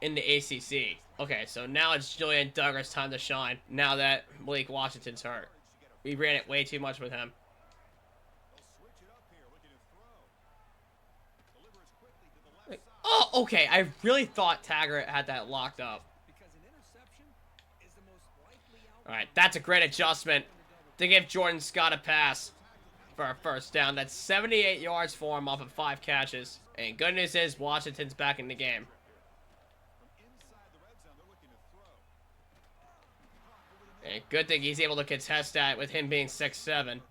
in the ACC. Okay, so now it's Julian Duggar's time to shine now that Malik Washington's hurt. We ran it way too much with him. Oh, okay. I really thought Taggart had that locked up. Alright, that's a great adjustment to give Jordan Scott a pass. for a first down. That's 78 yards for him off of 5 catches. And good news is Washington's back in the game. And good thing he's able to contest that with him being 6'7".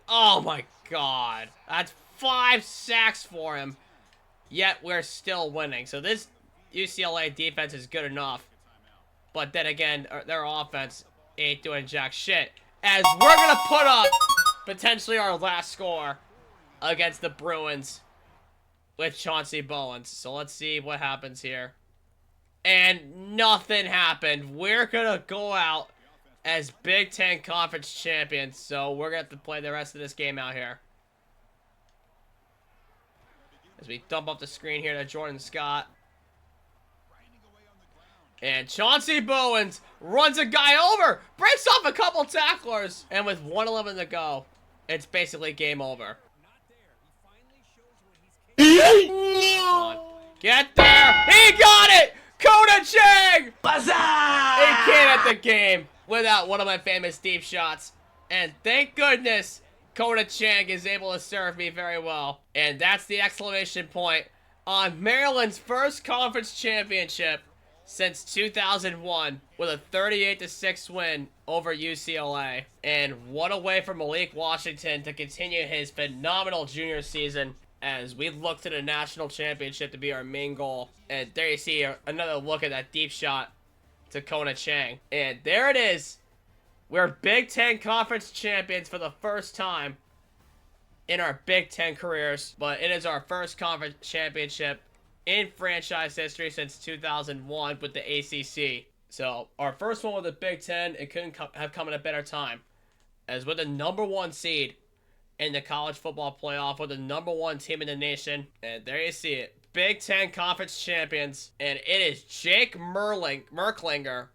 Oh my god. That's 5 sacks for him. Yet we're still winning. So this UCLA defense is good enough. But then again, their offense ain't doing jack shit. As we're going to put up potentially our last score against the Bruins with Chauncey Bowens. So let's see what happens here. And nothing happened. We're going to go out as Big Ten Conference champions. So we're going to have to play the rest of this game out here. As we dump up the screen here to Jordan Scott. And Chauncey Bowens runs a guy over. Breaks off a couple tacklers. And with 1:11 to go, it's basically game over. Get there. He got it. Kona Chang! He came at the game without one of my famous deep shots. And thank goodness Kona Chang is able to serve me very well. And that's the exclamation point on Maryland's first conference championship since 2001 with a 38-6 win over UCLA. And what a way for Malik Washington to continue his phenomenal junior season as we look to the national championship to be our main goal. And there you see another look at that deep shot to Kona Chang. And there it is. We're Big Ten Conference champions for the first time in our Big Ten careers. But it is our first conference championship in franchise history since 2001 with the ACC. So our first one with the Big Ten, it couldn't have come at a better time. As we're the #1 seed in the college football playoff, with the #1 team in the nation. And there you see it. Big Ten Conference champions. And it is Jake Merklinger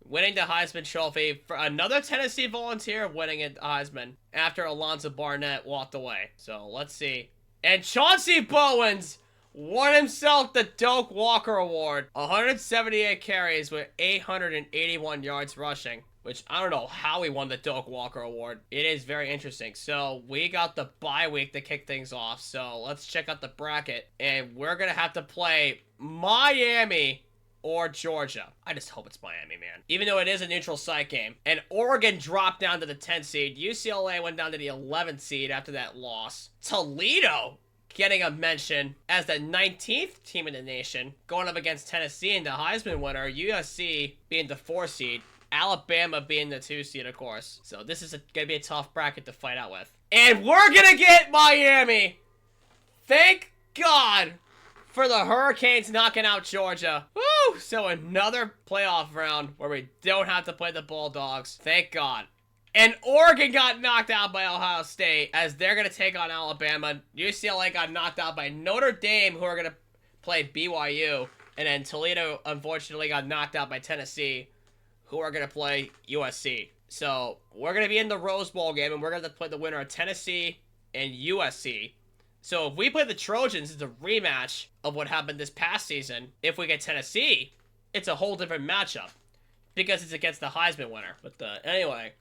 winning the Heisman Trophy for another Tennessee Volunteer winning it Heisman after Alonzo Barnett walked away. So let's see. And Chauncey Bowens won himself the Doak Walker Award. 178 carries with 881 yards rushing. Which, I don't know how he won the Doak Walker Award. It is very interesting. So, we got the bye week to kick things off. So, let's check out the bracket. And we're going to have to play Miami or Georgia. I just hope it's Miami, man. Even though it is a neutral site game. And Oregon dropped down to the 10th seed. UCLA went down to the 11th seed after that loss. Toledo getting a mention as the 19th team in the nation. Going up against Tennessee and the Heisman winner. USC being the 4th seed. Alabama being the 2 seed, of course. So this is going to be a tough bracket to fight out with. And we're going to get Miami. Thank God for the Hurricanes knocking out Georgia. Woo! So another playoff round where we don't have to play the Bulldogs. Thank God. And Oregon got knocked out by Ohio State as they're going to take on Alabama. UCLA got knocked out by Notre Dame, who are going to play BYU. And then Toledo, unfortunately, got knocked out by Tennessee, who are going to play USC. So, we're going to be in the Rose Bowl game, and we're going to play the winner of Tennessee and USC. So, if we play the Trojans, it's a rematch of what happened this past season. If we get Tennessee, it's a whole different matchup because it's against the Heisman winner. But anyway,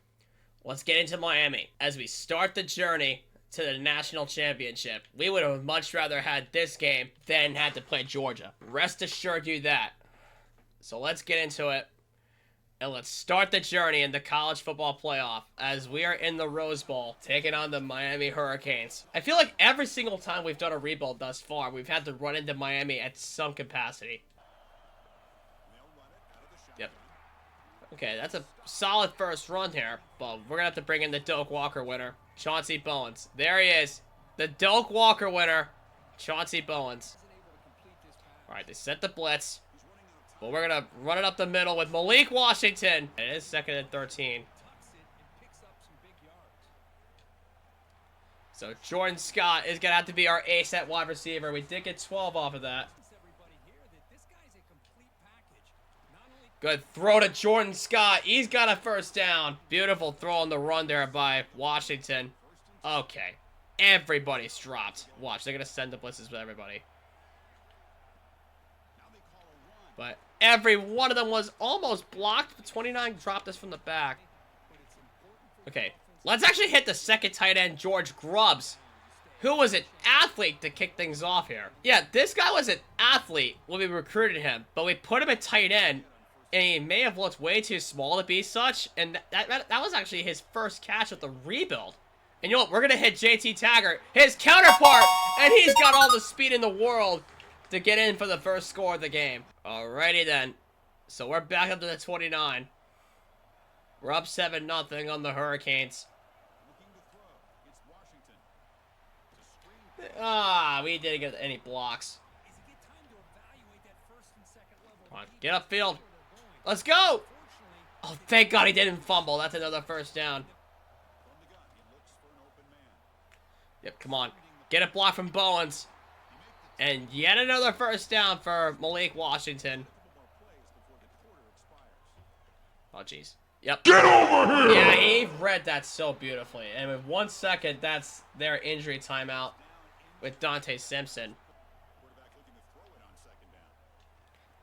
let's get into Miami as we start the journey to the national championship. We would have much rather had this game than had to play Georgia. Rest assured you that. So, let's get into it. And let's start the journey in the college football playoff as we are in the Rose Bowl taking on the Miami Hurricanes. I feel like every single time we've done a rebuild thus far, we've had to run into Miami at some capacity. Yep. Okay, that's a solid first run here, but we're going to have to bring in the Doak Walker winner, Chauncey Bowens. There he is. The Doak Walker winner, Chauncey Bowens. All right, they set the blitz. But we're going to run it up the middle with Malik Washington. It is 2nd and 13. So Jordan Scott is going to have to be our ace at wide receiver. We did get 12 off of that. Good throw to Jordan Scott. He's got a first down. Beautiful throw on the run there by Washington. Okay. Everybody's dropped. Watch, they're going to send the blitzes with everybody. But every one of them was almost blocked. But 29 dropped us from the back. Okay, let's actually hit the second tight end, George Grubbs, who was an athlete to kick things off here. Yeah, this guy was an athlete when we recruited him, but we put him at tight end, and he may have looked way too small to be such, and that was actually his first catch with the rebuild. And you know what? We're going to hit JT Taggart, his counterpart, and he's got all the speed in the world to get in for the first score of the game. Alrighty then. So we're back up to the 29. We're up 7-0 on the Hurricanes. We didn't get any blocks. Come on, get upfield. Let's go! Oh, thank God he didn't fumble. That's another first down. Yep, come on. Get a block from Bowens. And yet another first down for Malik Washington. Oh, jeez. Yep. Get over here! Yeah, he read that so beautifully. And in 1 second, that's their injury timeout with Dante Simpson.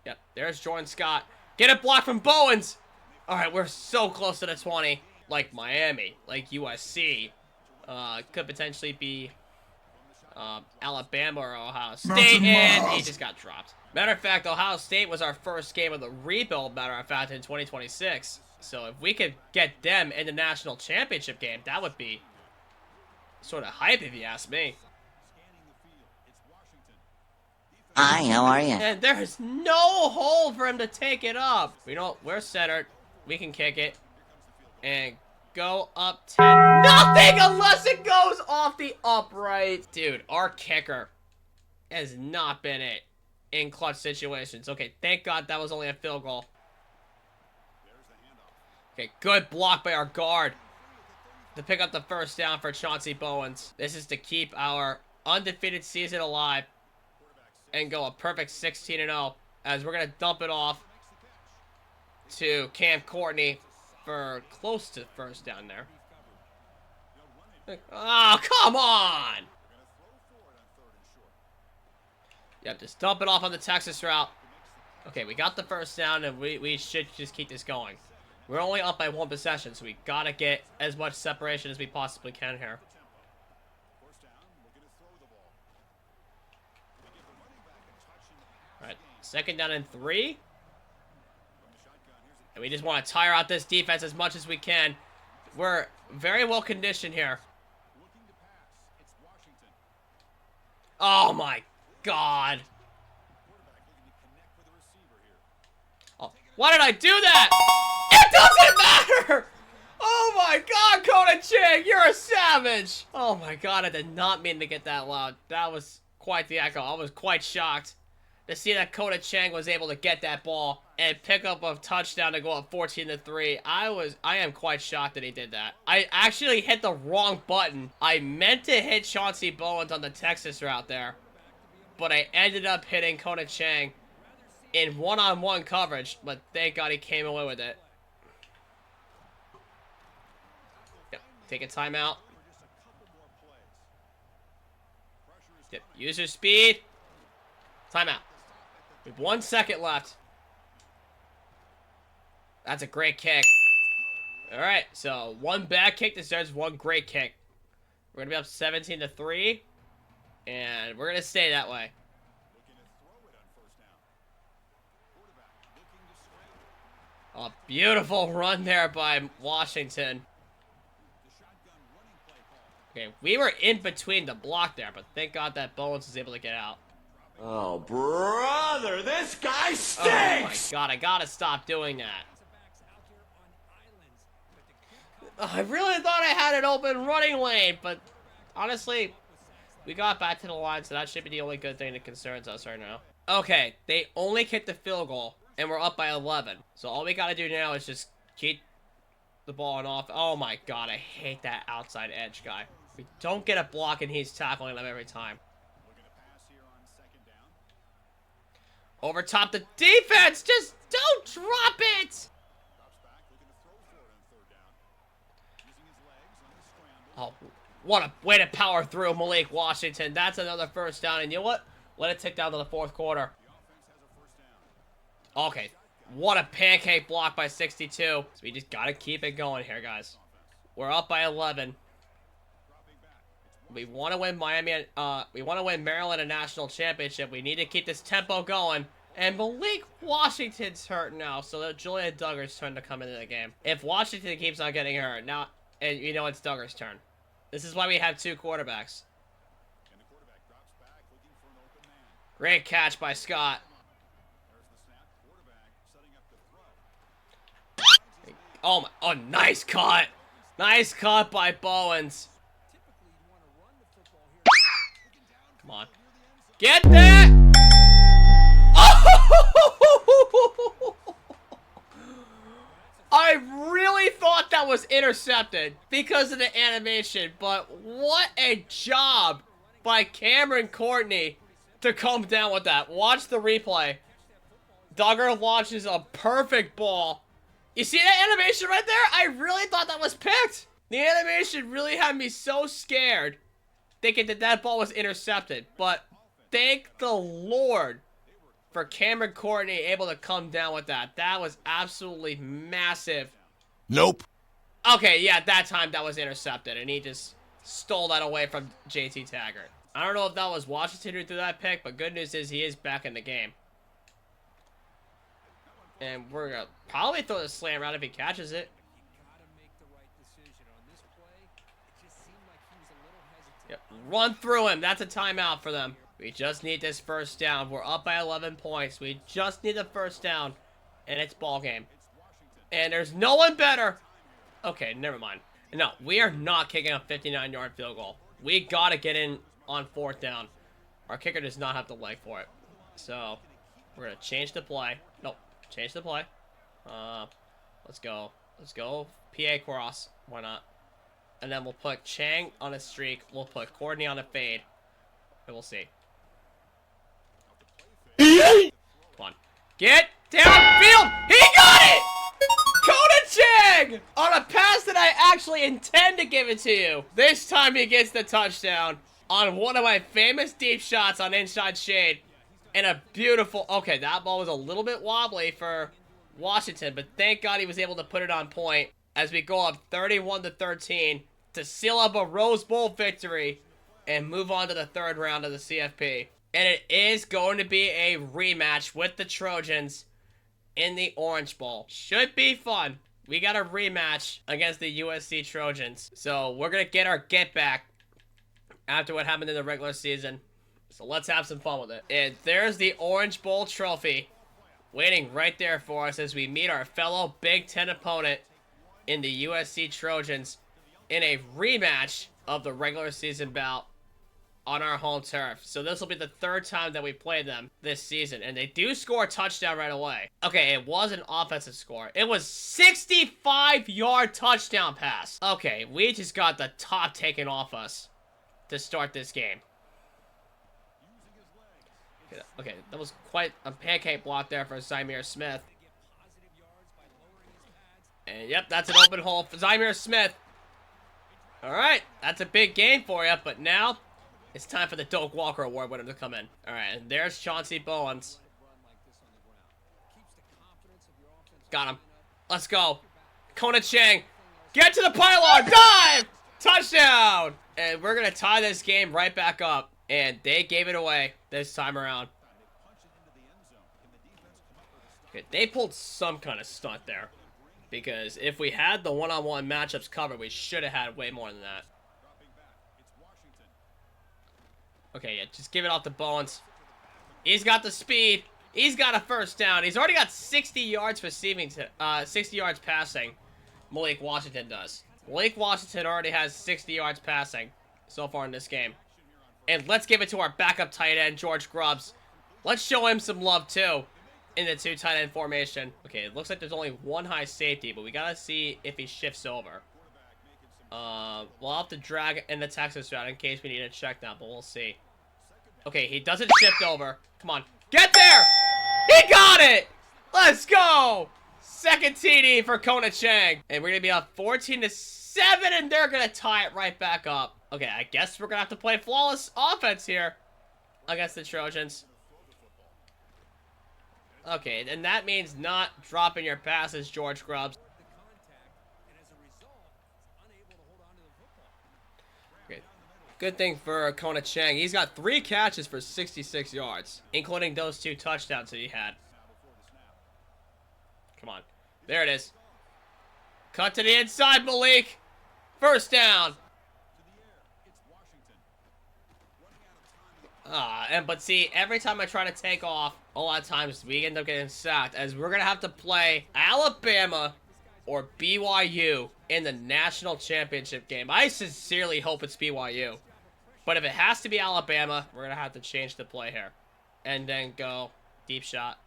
Yep, there's Jordan Scott. Get a block from Bowens! Alright, we're so close to the 20. Like Miami, like USC. Could potentially be Alabama or Ohio State, and he just got dropped. Matter of fact, Ohio State was our first game of the rebuild, matter of fact, in 2026. So if we could get them in the national championship game, that would be sort of hype if you ask me. Hi, how are you? And there's no hole for him to take it up. You know, we're centered. We can kick it. And go up 10. Nothing unless it goes off the upright. Dude, our kicker has not been it in clutch situations. Okay, thank God that was only a field goal. Okay, good block by our guard to pick up the first down for Chauncey Bowens. This is to keep our undefeated season alive and go a perfect 16-0 as we're going to dump it off to Cam Courtney for close to first down there. Oh, come on! Yep, just dump it off on the Texas route. Okay, we got the first down, and we should just keep this going. We're only up by 1 possession, so we gotta get as much separation as we possibly can here. Alright, second down and 3. And we just want to tire out this defense as much as we can. We're very well conditioned here. Oh my God. Oh, why did I do that? It doesn't matter! Oh my God, Conan Chang, you're a savage! Oh my God, I did not mean to get that loud. That was quite the echo. I was quite shocked to see that Conan Chang was able to get that ball and pick up a touchdown to go up 14-3. I am quite shocked that he did that. I actually hit the wrong button. I meant to hit Chauncey Bowens on the Texas route there, but I ended up hitting Conan Chang in one-on-one coverage, but thank God he came away with it. Yep, take a timeout. Yep, use your speed. Timeout. We have 1 second left. That's a great kick. Alright, so 1 bad kick deserves 1 great kick. We're going to be up 17-3. And we're going to stay that way. A beautiful run there by Washington. Okay, we were in between the block there, but thank God that Bowens was able to get out. Oh, brother, this guy stinks! Oh my God, I gotta stop doing that. I really thought I had an open running lane, but honestly, we got back to the line, so that should be the only good thing that concerns us right now. Okay, they only kicked the field goal, and we're up by 11. So all we gotta do now is just keep the ball on off. Oh my God, I hate that outside edge guy. We don't get a block, and he's tackling them every time. Over top the defense! Just don't drop it! Oh, what a way to power through Malik Washington. That's another first down. And you know what? Let it tick down to the 4th quarter. Okay. What a pancake block by 62. So we just got to keep it going here, guys. We're up by 11. We want to win we want to win Maryland a national championship. We need to keep this tempo going. And Malik Washington's hurt now, so that Julian Duggar's turn to come into the game. If Washington keeps on getting hurt, now, and you know it's Duggar's turn. This is why we have 2 quarterbacks. Great catch by Scott. Oh, nice cut. Nice cut by Bowens. Come on. Get that! I really thought that was intercepted because of the animation, but what a job by Cameron Courtney to come down with that. Watch the replay. Duggar launches a perfect ball. You see that animation right there? I really thought that was picked. The animation really had me so scared thinking that that ball was intercepted, but thank the Lord for Cameron Courtney able to come down with that. That was absolutely massive. Nope. Okay, yeah, that time that was intercepted, and he just stole that away from JT Taggart. I don't know if that was Washington who threw that pick, but good news is he is back in the game. And we're going to probably throw the slam around if he catches it. Yep, run through him. That's a timeout for them. We just need this first down. We're up by 11 points. We just need the first down, and it's ball game. And there's no one better. Okay, never mind. No, we are not kicking a 59-yard field goal. We got to get in on 4th down. Our kicker does not have the leg for it. So, we're going to change the play. Nope, change the play. Let's go. Let's go PA cross. Why not? And then we'll put Chang on a streak. We'll put Courtney on a fade. And we'll see. Come on. Get downfield. He got it! Coda Chang! On a pass that I actually intend to give it to you. This time he gets the touchdown on one of my famous deep shots on inside shade. And a beautiful... Okay, that ball was a little bit wobbly for Washington, but thank God he was able to put it on point as we go up 31-13 to seal up a Rose Bowl victory and move on to the 3rd round of the CFP. And it is going to be a rematch with the Trojans in the Orange Bowl. Should be fun. We got a rematch against the USC Trojans. So we're going to get our get back after what happened in the regular season. So let's have some fun with it. And there's the Orange Bowl trophy waiting right there for us as we meet our fellow Big Ten opponent in the USC Trojans in a rematch of the regular season bout on our home turf. So this will be the 3rd time that we play them this season. And they do score a touchdown right away. Okay, it was an offensive score. It was 65-yard touchdown pass. Okay, we just got the top taken off us to start this game. Okay, that was quite a pancake block there for Zymir Smith. And yep, that's an open hole for Zymir Smith. Alright, that's a big game for you, but now it's time for the Doak Walker Award winner to come in. Alright, and there's Chauncey Bowens. Got him. Let's go. Kona Chang. Get to the pylon. Dive! Touchdown! And we're going to tie this game right back up. And they gave it away this time around. Okay, they pulled some kind of stunt there. Because if we had the one-on-one matchups covered, we should have had way more than that. Okay, yeah, just give it off to Bowens. He's got the speed. He's got a first down. He's already got 60 yards receiving, 60 yards passing. Malik Washington does. Malik Washington already has 60 yards passing so far in this game. And let's give it to our backup tight end, George Grubbs. Let's show him some love, too, in the 2 tight end formation. Okay, it looks like there's only one high safety, but we got to see if he shifts over. We'll have to drag in the Texas route in case we need a check down, but we'll see. Okay, he doesn't shift over. Come on. Get there! He got it! Let's go! Second TD for Kona Chang. And we're going to be up 14-7, and they're going to tie it right back up. Okay, I guess we're going to have to play flawless offense here against the Trojans. Okay, and that means not dropping your passes, George Grubbs. Good thing for Kona Chang. He's got 3 catches for 66 yards, including those 2 touchdowns that he had. Come on. There it is. Cut to the inside, Malik. First down. But see, every time I try to take off, a lot of times we end up getting sacked, as we're going to have to play Alabama or BYU in the national championship game. I sincerely hope it's BYU. But if it has to be Alabama, we're going to have to change the play here. And then go deep shot.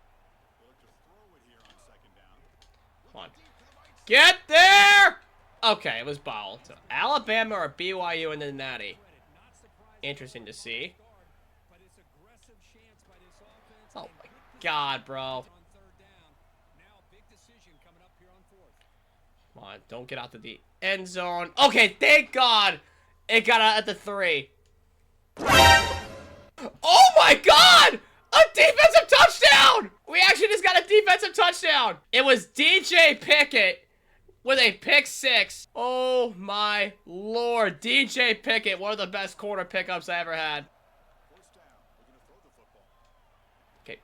Come on. Get there! Okay, it was ball. So Alabama or BYU in the Natty. Interesting to see. Oh my God, bro. Come on, don't get out to the end zone. Okay, thank God it got out at the 3. Oh my God! A defensive touchdown! We actually just got a defensive touchdown. It was DJ Pickett with a pick 6. Oh my Lord. DJ Pickett, one of the best corner pickups I ever had. Okay.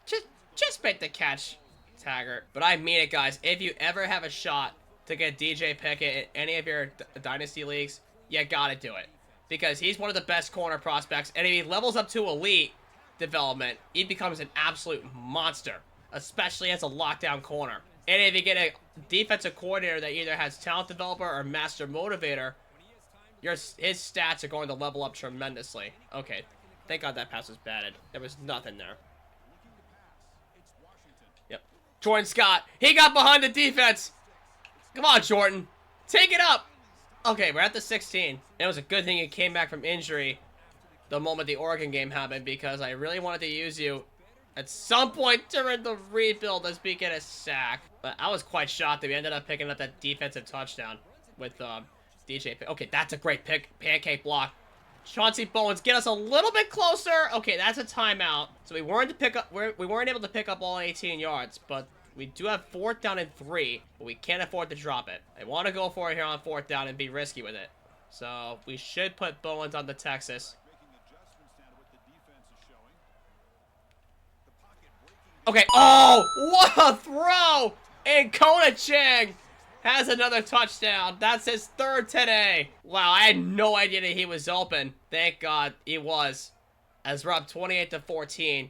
Just make the catch, Taggart. But I mean it, guys. If you ever have a shot to get DJ Pickett in any of your dynasty leagues, you gotta do it. Because he's one of the best corner prospects. And if he levels up to elite development, he becomes an absolute monster. Especially as a lockdown corner. And if you get a defensive coordinator that either has talent developer or master motivator, his stats are going to level up tremendously. Okay. Thank God that pass was batted. There was nothing there. Yep. Jordan Scott. He got behind the defense. Come on, Jordan. Take it up. Okay, we're at the 16. It was a good thing you came back from injury the moment the Oregon game happened, because I really wanted to use you at some point during the rebuild as we get a sack. But I was quite shocked that we ended up picking up that defensive touchdown with DJ. Okay, that's a great pick. Pancake block. Chauncey Bowens, get us a little bit closer. Okay, that's a timeout. So we weren't able to pick up all 18 yards, but we do have 4th down and 3, but we can't afford to drop it. I want to go for it here on 4th down and be risky with it. So we should put Bowens on the Texas. Okay, oh, what a throw! And Kona Chang has another touchdown. That's his 3rd today. Wow, I had no idea that he was open. Thank God he was. As we're up 28-14,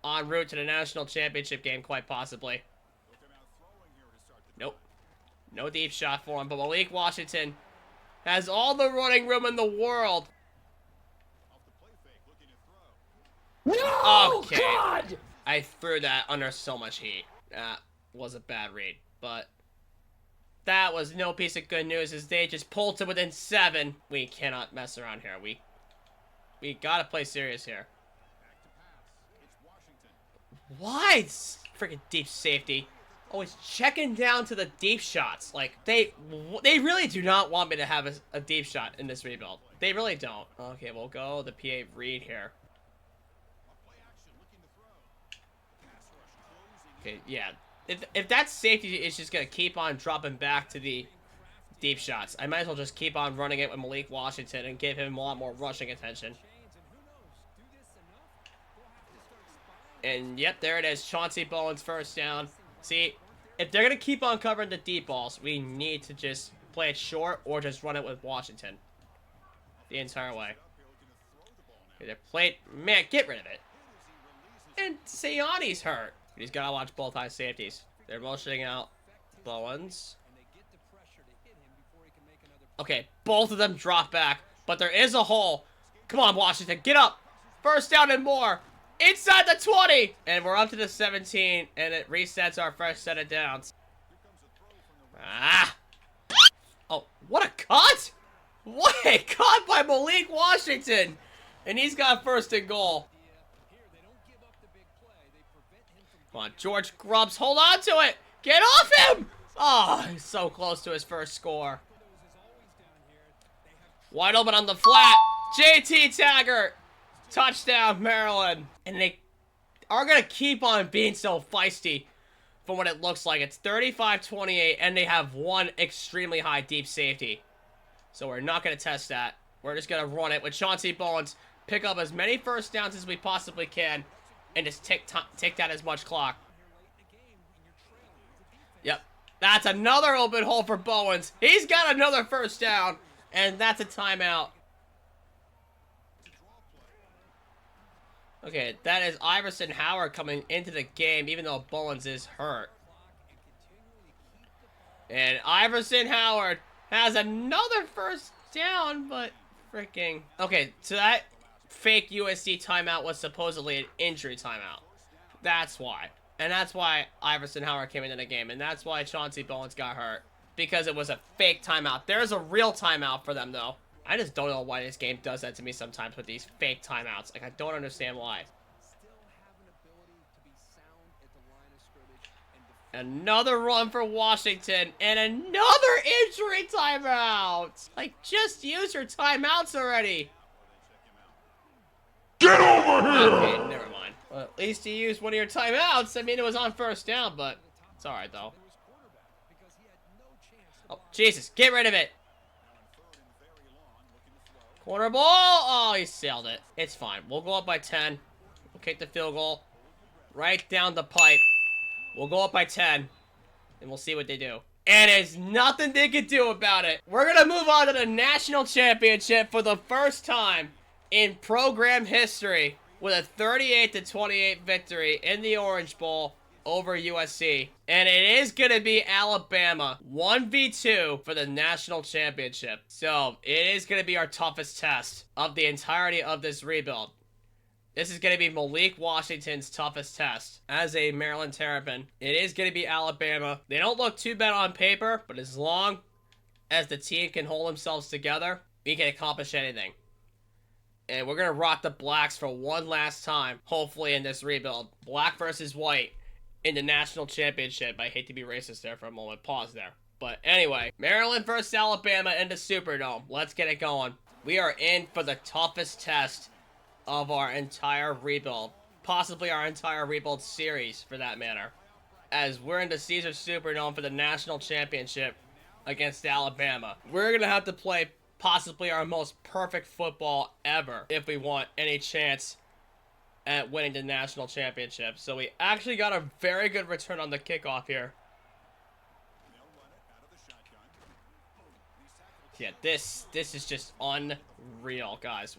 en route to the national championship game, quite possibly. Nope. No deep shot for him, but Malik Washington has all the running room in the world. No! Okay. God! I threw that under so much heat. That was a bad read, but that was no piece of good news as they just pulled to within 7. We cannot mess around here. We gotta play serious here. Why? Freaking deep safety. Always checking down to the deep shots. Like, they really do not want me to have a deep shot in this rebuild. They really don't. Okay, we'll go the PA read here. Okay, yeah. If that safety is just going to keep on dropping back to the deep shots, I might as well just keep on running it with Malik Washington and give him a lot more rushing attention. And, yep, there it is. Chauncey Bowens 1st down. See, if they're going to keep on covering the deep balls, we need to just play it short or just run it with Washington the entire way. Okay, they're played. Man, get rid of it. And Sayani's hurt. He's got to watch both high safeties. They're motioning out Bowens. Okay, both of them drop back, but there is a hole. Come on, Washington, get up. 1st down and more. Inside the 20. And we're up to the 17, and it resets our first set of downs. Ah. Oh, what a cut. What a cut by Malik Washington. And he's got 1st and goal. Come on, George Grubbs, hold on to it! Get off him! Oh, he's so close to his 1st score. Wide open on the flat. JT Taggart. Touchdown, Maryland. And they are going to keep on being so feisty from what it looks like. It's 35-28, and they have one extremely high deep safety. So we're not going to test that. We're just going to run it with Chauncey Bowens. Pick up as many first downs as we possibly can. And just take down as much clock. Yep. That's another open hole for Bowens. He's got another first down. And that's a timeout. Okay, that is Iverson Howard coming into the game, even though Bowens is hurt. And Iverson Howard has another first down, but freaking... Okay, so that fake USC timeout was supposedly an injury timeout. That's why. And that's why Iverson Howard came into the game. And that's why Chauncey Bowens got hurt. Because it was a fake timeout. There's a real timeout for them, though. I just don't know why this game does that to me sometimes with these fake timeouts. Like, I don't understand why. Another run for Washington, and another injury timeout! Like, just use your timeouts already! Get over here! Okay, never mind. Well, at least you used one of your timeouts. I mean, it was on first down, but it's alright, though. Oh, Jesus, get rid of it! Corner ball! Oh, he sailed it. It's fine. We'll go up by 10. We'll kick the field goal. Right down the pipe. We'll go up by 10. And we'll see what they do. And there's nothing they can do about it. We're going to move on to the national championship for the first time in program history with a 38-28 victory in the Orange Bowl over USC. And it is going to be Alabama 1v2 for the national championship. So it is going to be our toughest test of the entirety of this rebuild. This is going to be Malik Washington's toughest test as a Maryland Terrapin. It is going to be Alabama. They don't look too bad on paper, but as long as the team can hold themselves together, we can accomplish anything. And we're going to rock the blacks for one last time, hopefully in this rebuild. Black versus white in the national championship. I hate to be racist there for a moment. Pause there. But anyway, Maryland versus Alabama in the Superdome. Let's get it going. We are in for the toughest test of our entire rebuild. Possibly our entire rebuild series, for that matter. As we're in the Caesars Superdome for the national championship against Alabama. We're going to have to play possibly our most perfect football ever if we want any chance at winning the national championship. So we actually got a very good return on the kickoff here. Yeah, this is just unreal, guys.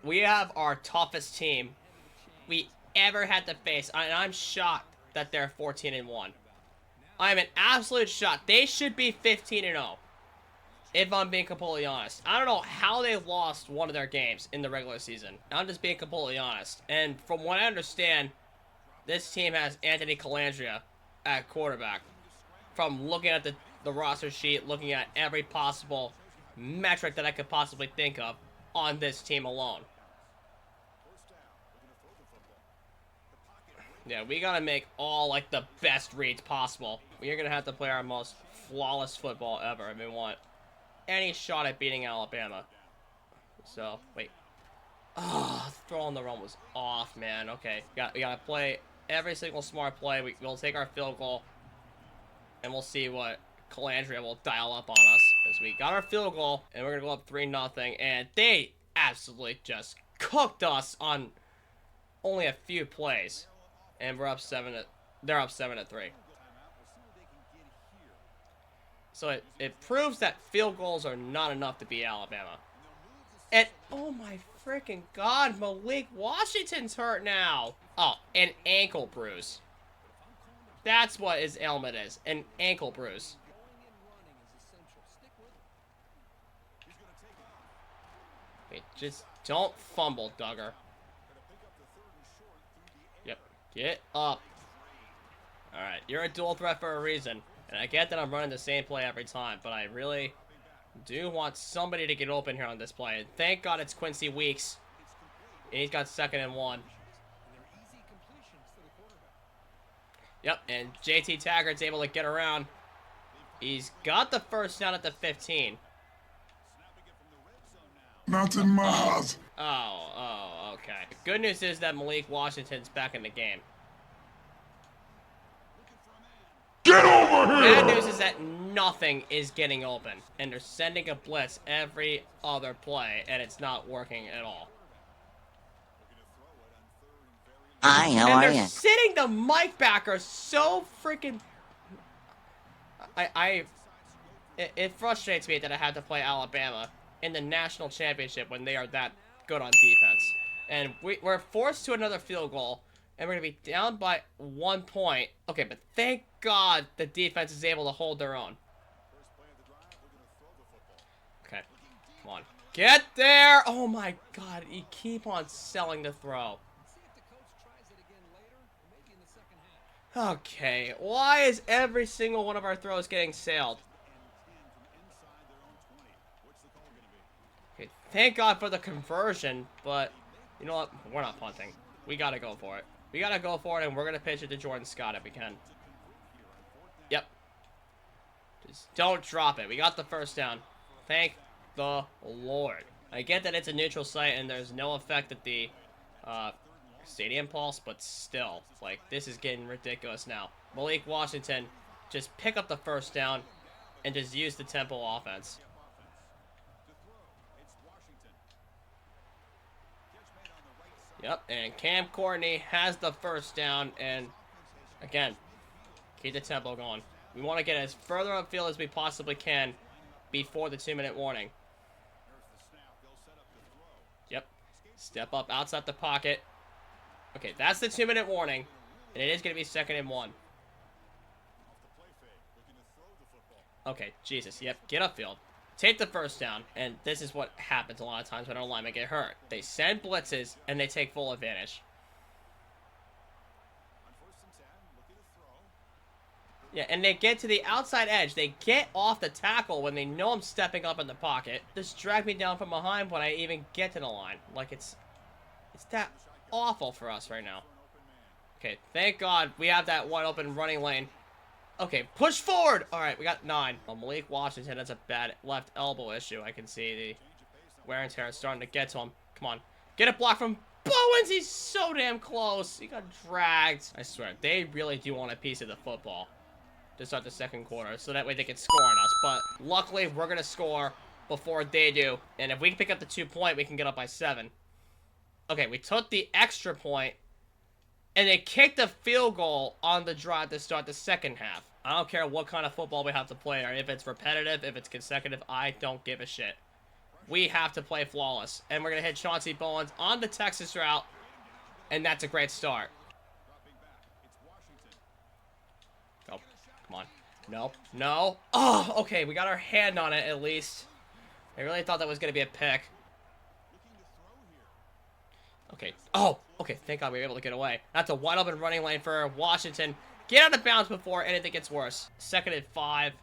We have our toughest team we ever had to face, and I'm shocked that they're 14-1. I'm an absolute shock. They should be 15-0. If I'm being completely honest. I don't know how they lost one of their games in the regular season. I'm just being completely honest. And from what I understand, this team has Anthony Calandria at quarterback. From looking at the roster sheet, looking at every possible metric that I could possibly think of on this team alone. Yeah, we gotta make all, like, the best reads possible. We are gonna have to play our most flawless football ever if we want any shot at beating Alabama. So, wait. Oh, throwing the run was off, man. Okay, we gotta play every single smart play. We'll take our field goal, and we'll see what Calandria will dial up on us. As we got our field goal, and we're gonna go up 3-0, and they absolutely just cooked us on only a few plays, and we're up 7-3. So it proves that field goals are not enough to beat Alabama. And, oh my freaking god, Malik Washington's hurt now. Oh, an ankle bruise. That's what his ailment is, an ankle bruise. Wait, just don't fumble, Duggar. Yep, get up. Alright, you're a dual threat for a reason. And I get that I'm running the same play every time, but I really do want somebody to get open here on this play. And thank God it's Quincy Weeks. And he's got 2nd and 1. Yep, and JT Taggart's able to get around. He's got the first down at the 15. Not in my house. Oh, okay. The good news is that Malik Washington's back in the game. Get over here! Bad news is is that nothing is getting open. And they're sending a blitz every other play, and it's not working at all. Hi, how And are they're you? sitting the Mike backer so freaking... It frustrates me that I have to play Alabama in the national championship when they are that good on defense. And we're forced to another field goal, and we're going to be down by 1 point. Okay, but thank God the defense is able to hold their own. Okay, come on. Get there! Oh my God, you keep on selling the throw. Okay, why is every single one of our throws getting sailed? Okay, thank God for the conversion, but you know what? We're not punting. We gotta go for it. We gotta go for it, and we're gonna pitch it to Jordan Scott if we can. Yep. Just don't drop it. We got the first down. Thank the Lord. I get that it's a neutral site and there's no effect at the stadium pulse, but still, like, this is getting ridiculous now. Malik Washington, just pick up the first down and just use the tempo offense. Yep, and Cam Courtney has the first down, and again, keep the tempo going. We want to get as further upfield as we possibly can before the 2-minute warning. Yep, step up outside the pocket. Okay, that's the 2-minute warning, and it is going to be 2nd and 1. Okay, Jesus, yep, get upfield. Take the first down, and this is what happens a lot of times when our linemen get hurt. They send blitzes, and they take full advantage. Yeah, and they get to the outside edge. They get off the tackle when they know I'm stepping up in the pocket. Just drag me down from behind when I even get to the line. Like, it's that awful for us right now. Okay, thank God we have that wide open running lane. Okay, push forward! Alright, we got 9. Well, Malik Washington has a bad left elbow issue. I can see the wear and tear is starting to get to him. Come on. Get a block from Bowens! He's so damn close. He got dragged. I swear, they really do want a piece of the football to start the second quarter, so that way they can score on us. But luckily, we're going to score before they do. And if we can pick up the 2-point, we can get up by 7. Okay, we took the extra point, and they kicked a field goal on the drive to start the second half. I don't care what kind of football we have to play, or if it's repetitive, if it's consecutive, I don't give a shit. We have to play flawless. And we're going to hit Chauncey Bowens on the Texas route, and that's a great start. Go. Come on. No. No. Oh, okay, we got our hand on it at least. I really thought that was going to be a pick. Okay. Oh, okay. Thank God we were able to get away. That's a wide open running lane for Washington. Get out of bounds before anything gets worse. 2nd and 5.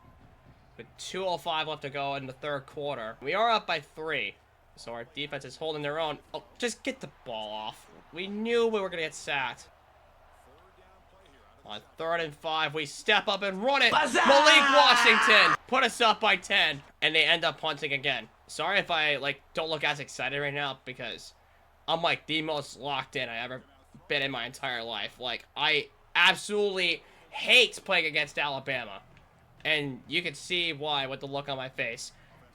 With 2:05 left to go in the third quarter. We are up by 3. So our defense is holding their own. Oh, just get the ball off. We knew we were going to get sacked. On 3rd and 5, we step up and run it. Huzzah! Malik Washington put us up by 10. And they end up punting again. Sorry if I, like, don't look as excited right now because I'm, like, the most locked in I ever been in my entire life. Like, I absolutely hate playing against Alabama. And you can see why with the look on my face.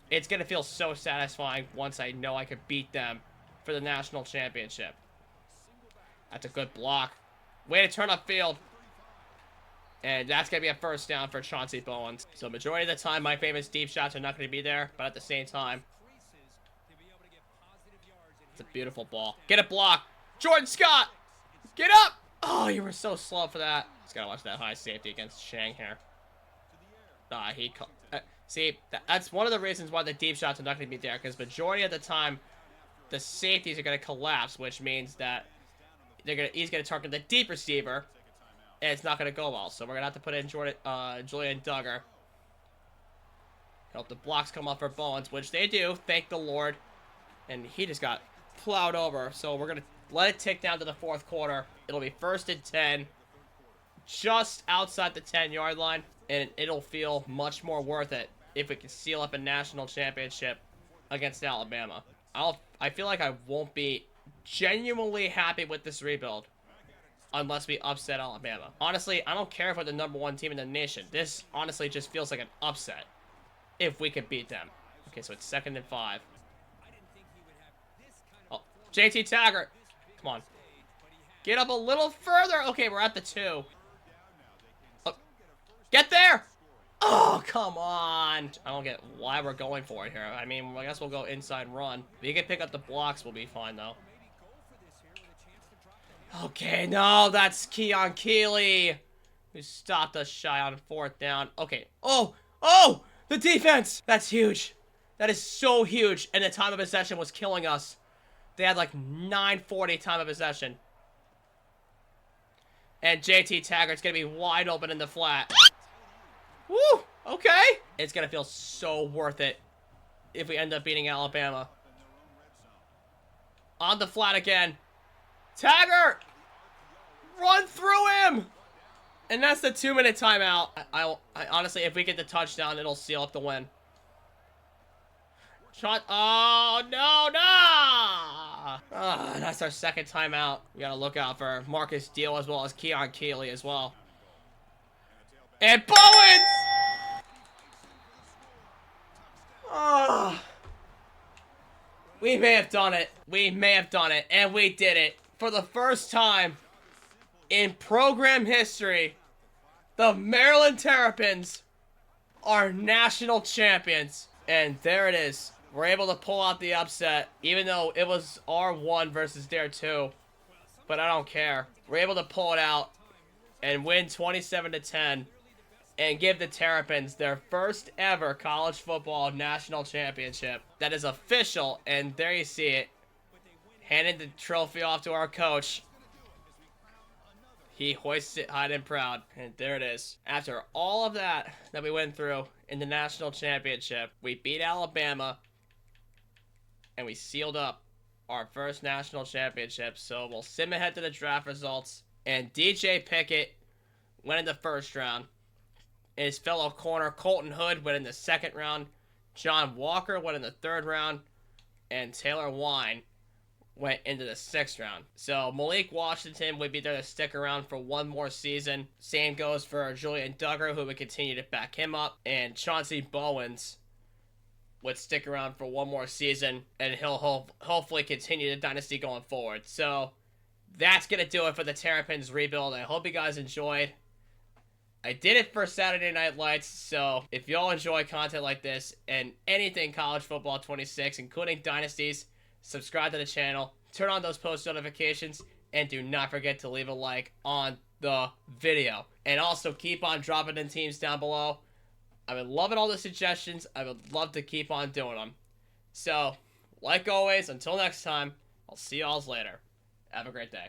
It's going to feel so satisfying once I know I could beat them for the national championship. That's a good block. Way to turn upfield. And that's going to be a first down for Chauncey Bowens. So majority of the time, my famous deep shots are not going to be there. But at the same time, it's a beautiful ball. Get a block. Jordan Scott. Get up. Oh, you were so slow for that. Just got to watch that high safety against Shang here. See, that's one of the reasons why the deep shots are not going to be there. Because majority of the time, the safeties are going to collapse. Which means that he's going to target the deep receiver. And it's not going to go well. So we're going to have to put in Julian Duggar. Hope the blocks come up for Bowens, which they do. Thank the Lord. And he just got plowed over. So we're going to let it tick down to the fourth quarter. It'll be 1st and 10. Just outside the 10-yard line. And it'll feel much more worth it if we can seal up a national championship against Alabama. I feel like I won't be genuinely happy with this rebuild unless we upset Alabama. Honestly, I don't care if we're the #1 team in the nation. This honestly just feels like an upset if we could beat them. Okay, so it's 2nd and 5. Oh, JT Taggart. Come on. Get up a little further. Okay, we're at the 2. Oh, get there. Oh, come on. I don't get why we're going for it here. I mean, I guess we'll go inside run. If we can pick up the blocks, we'll be fine, though. Okay, no, that's Keon Keeley, who stopped us shy on 4th down. Okay. Oh, the defense. That's huge. That is so huge. And the time of possession was killing us. They had like 9:40 time of possession. And JT Taggart's going to be wide open in the flat. Woo, okay. It's going to feel so worth it if we end up beating Alabama. On the flat again. Taggart! Run through him! And that's the 2-minute timeout. I honestly, if we get the touchdown, it'll seal up the win. Shot. Oh, no. That's our 2nd timeout. We gotta look out for Marcus Deal as well as Keon Keeley as well. And Bowens! Oh. We may have done it. And we did it. For the first time in program history, the Maryland Terrapins are national champions. And there it is. We're able to pull out the upset, even though it was our 1 versus their 2. But I don't care. We're able to pull it out and win 27-10 and give the Terrapins their first ever college football national championship. That is official, and there you see it. Handed the trophy off to our coach. He hoists it high and proud. And there it is. After all of that we went through in the national championship, we beat Alabama. And we sealed up our first national championship. So we'll sim ahead to the draft results. And DJ Pickett went in the 1st round. And his fellow corner Colton Hood went in the 2nd round. John Walker went in the 3rd round. And Taylor Wine went into the 6th round. So Malik Washington would be there to stick around for 1 more season. Same goes for Julian Duggar, who would continue to back him up. And Chauncey Bowens would stick around for 1 more season. And he'll hopefully continue the dynasty going forward. So that's going to do it for the Terrapins rebuild. I hope you guys enjoyed. I did it for Saturday Night Lights, so if y'all enjoy content like this and anything college football 26, including dynasties, subscribe to the channel, turn on those post notifications, and do not forget to leave a like on the video. And also keep on dropping in teams down below. I've been loving all the suggestions. I would love to keep on doing them. So, like always, until next time, I'll see y'all later. Have a great day.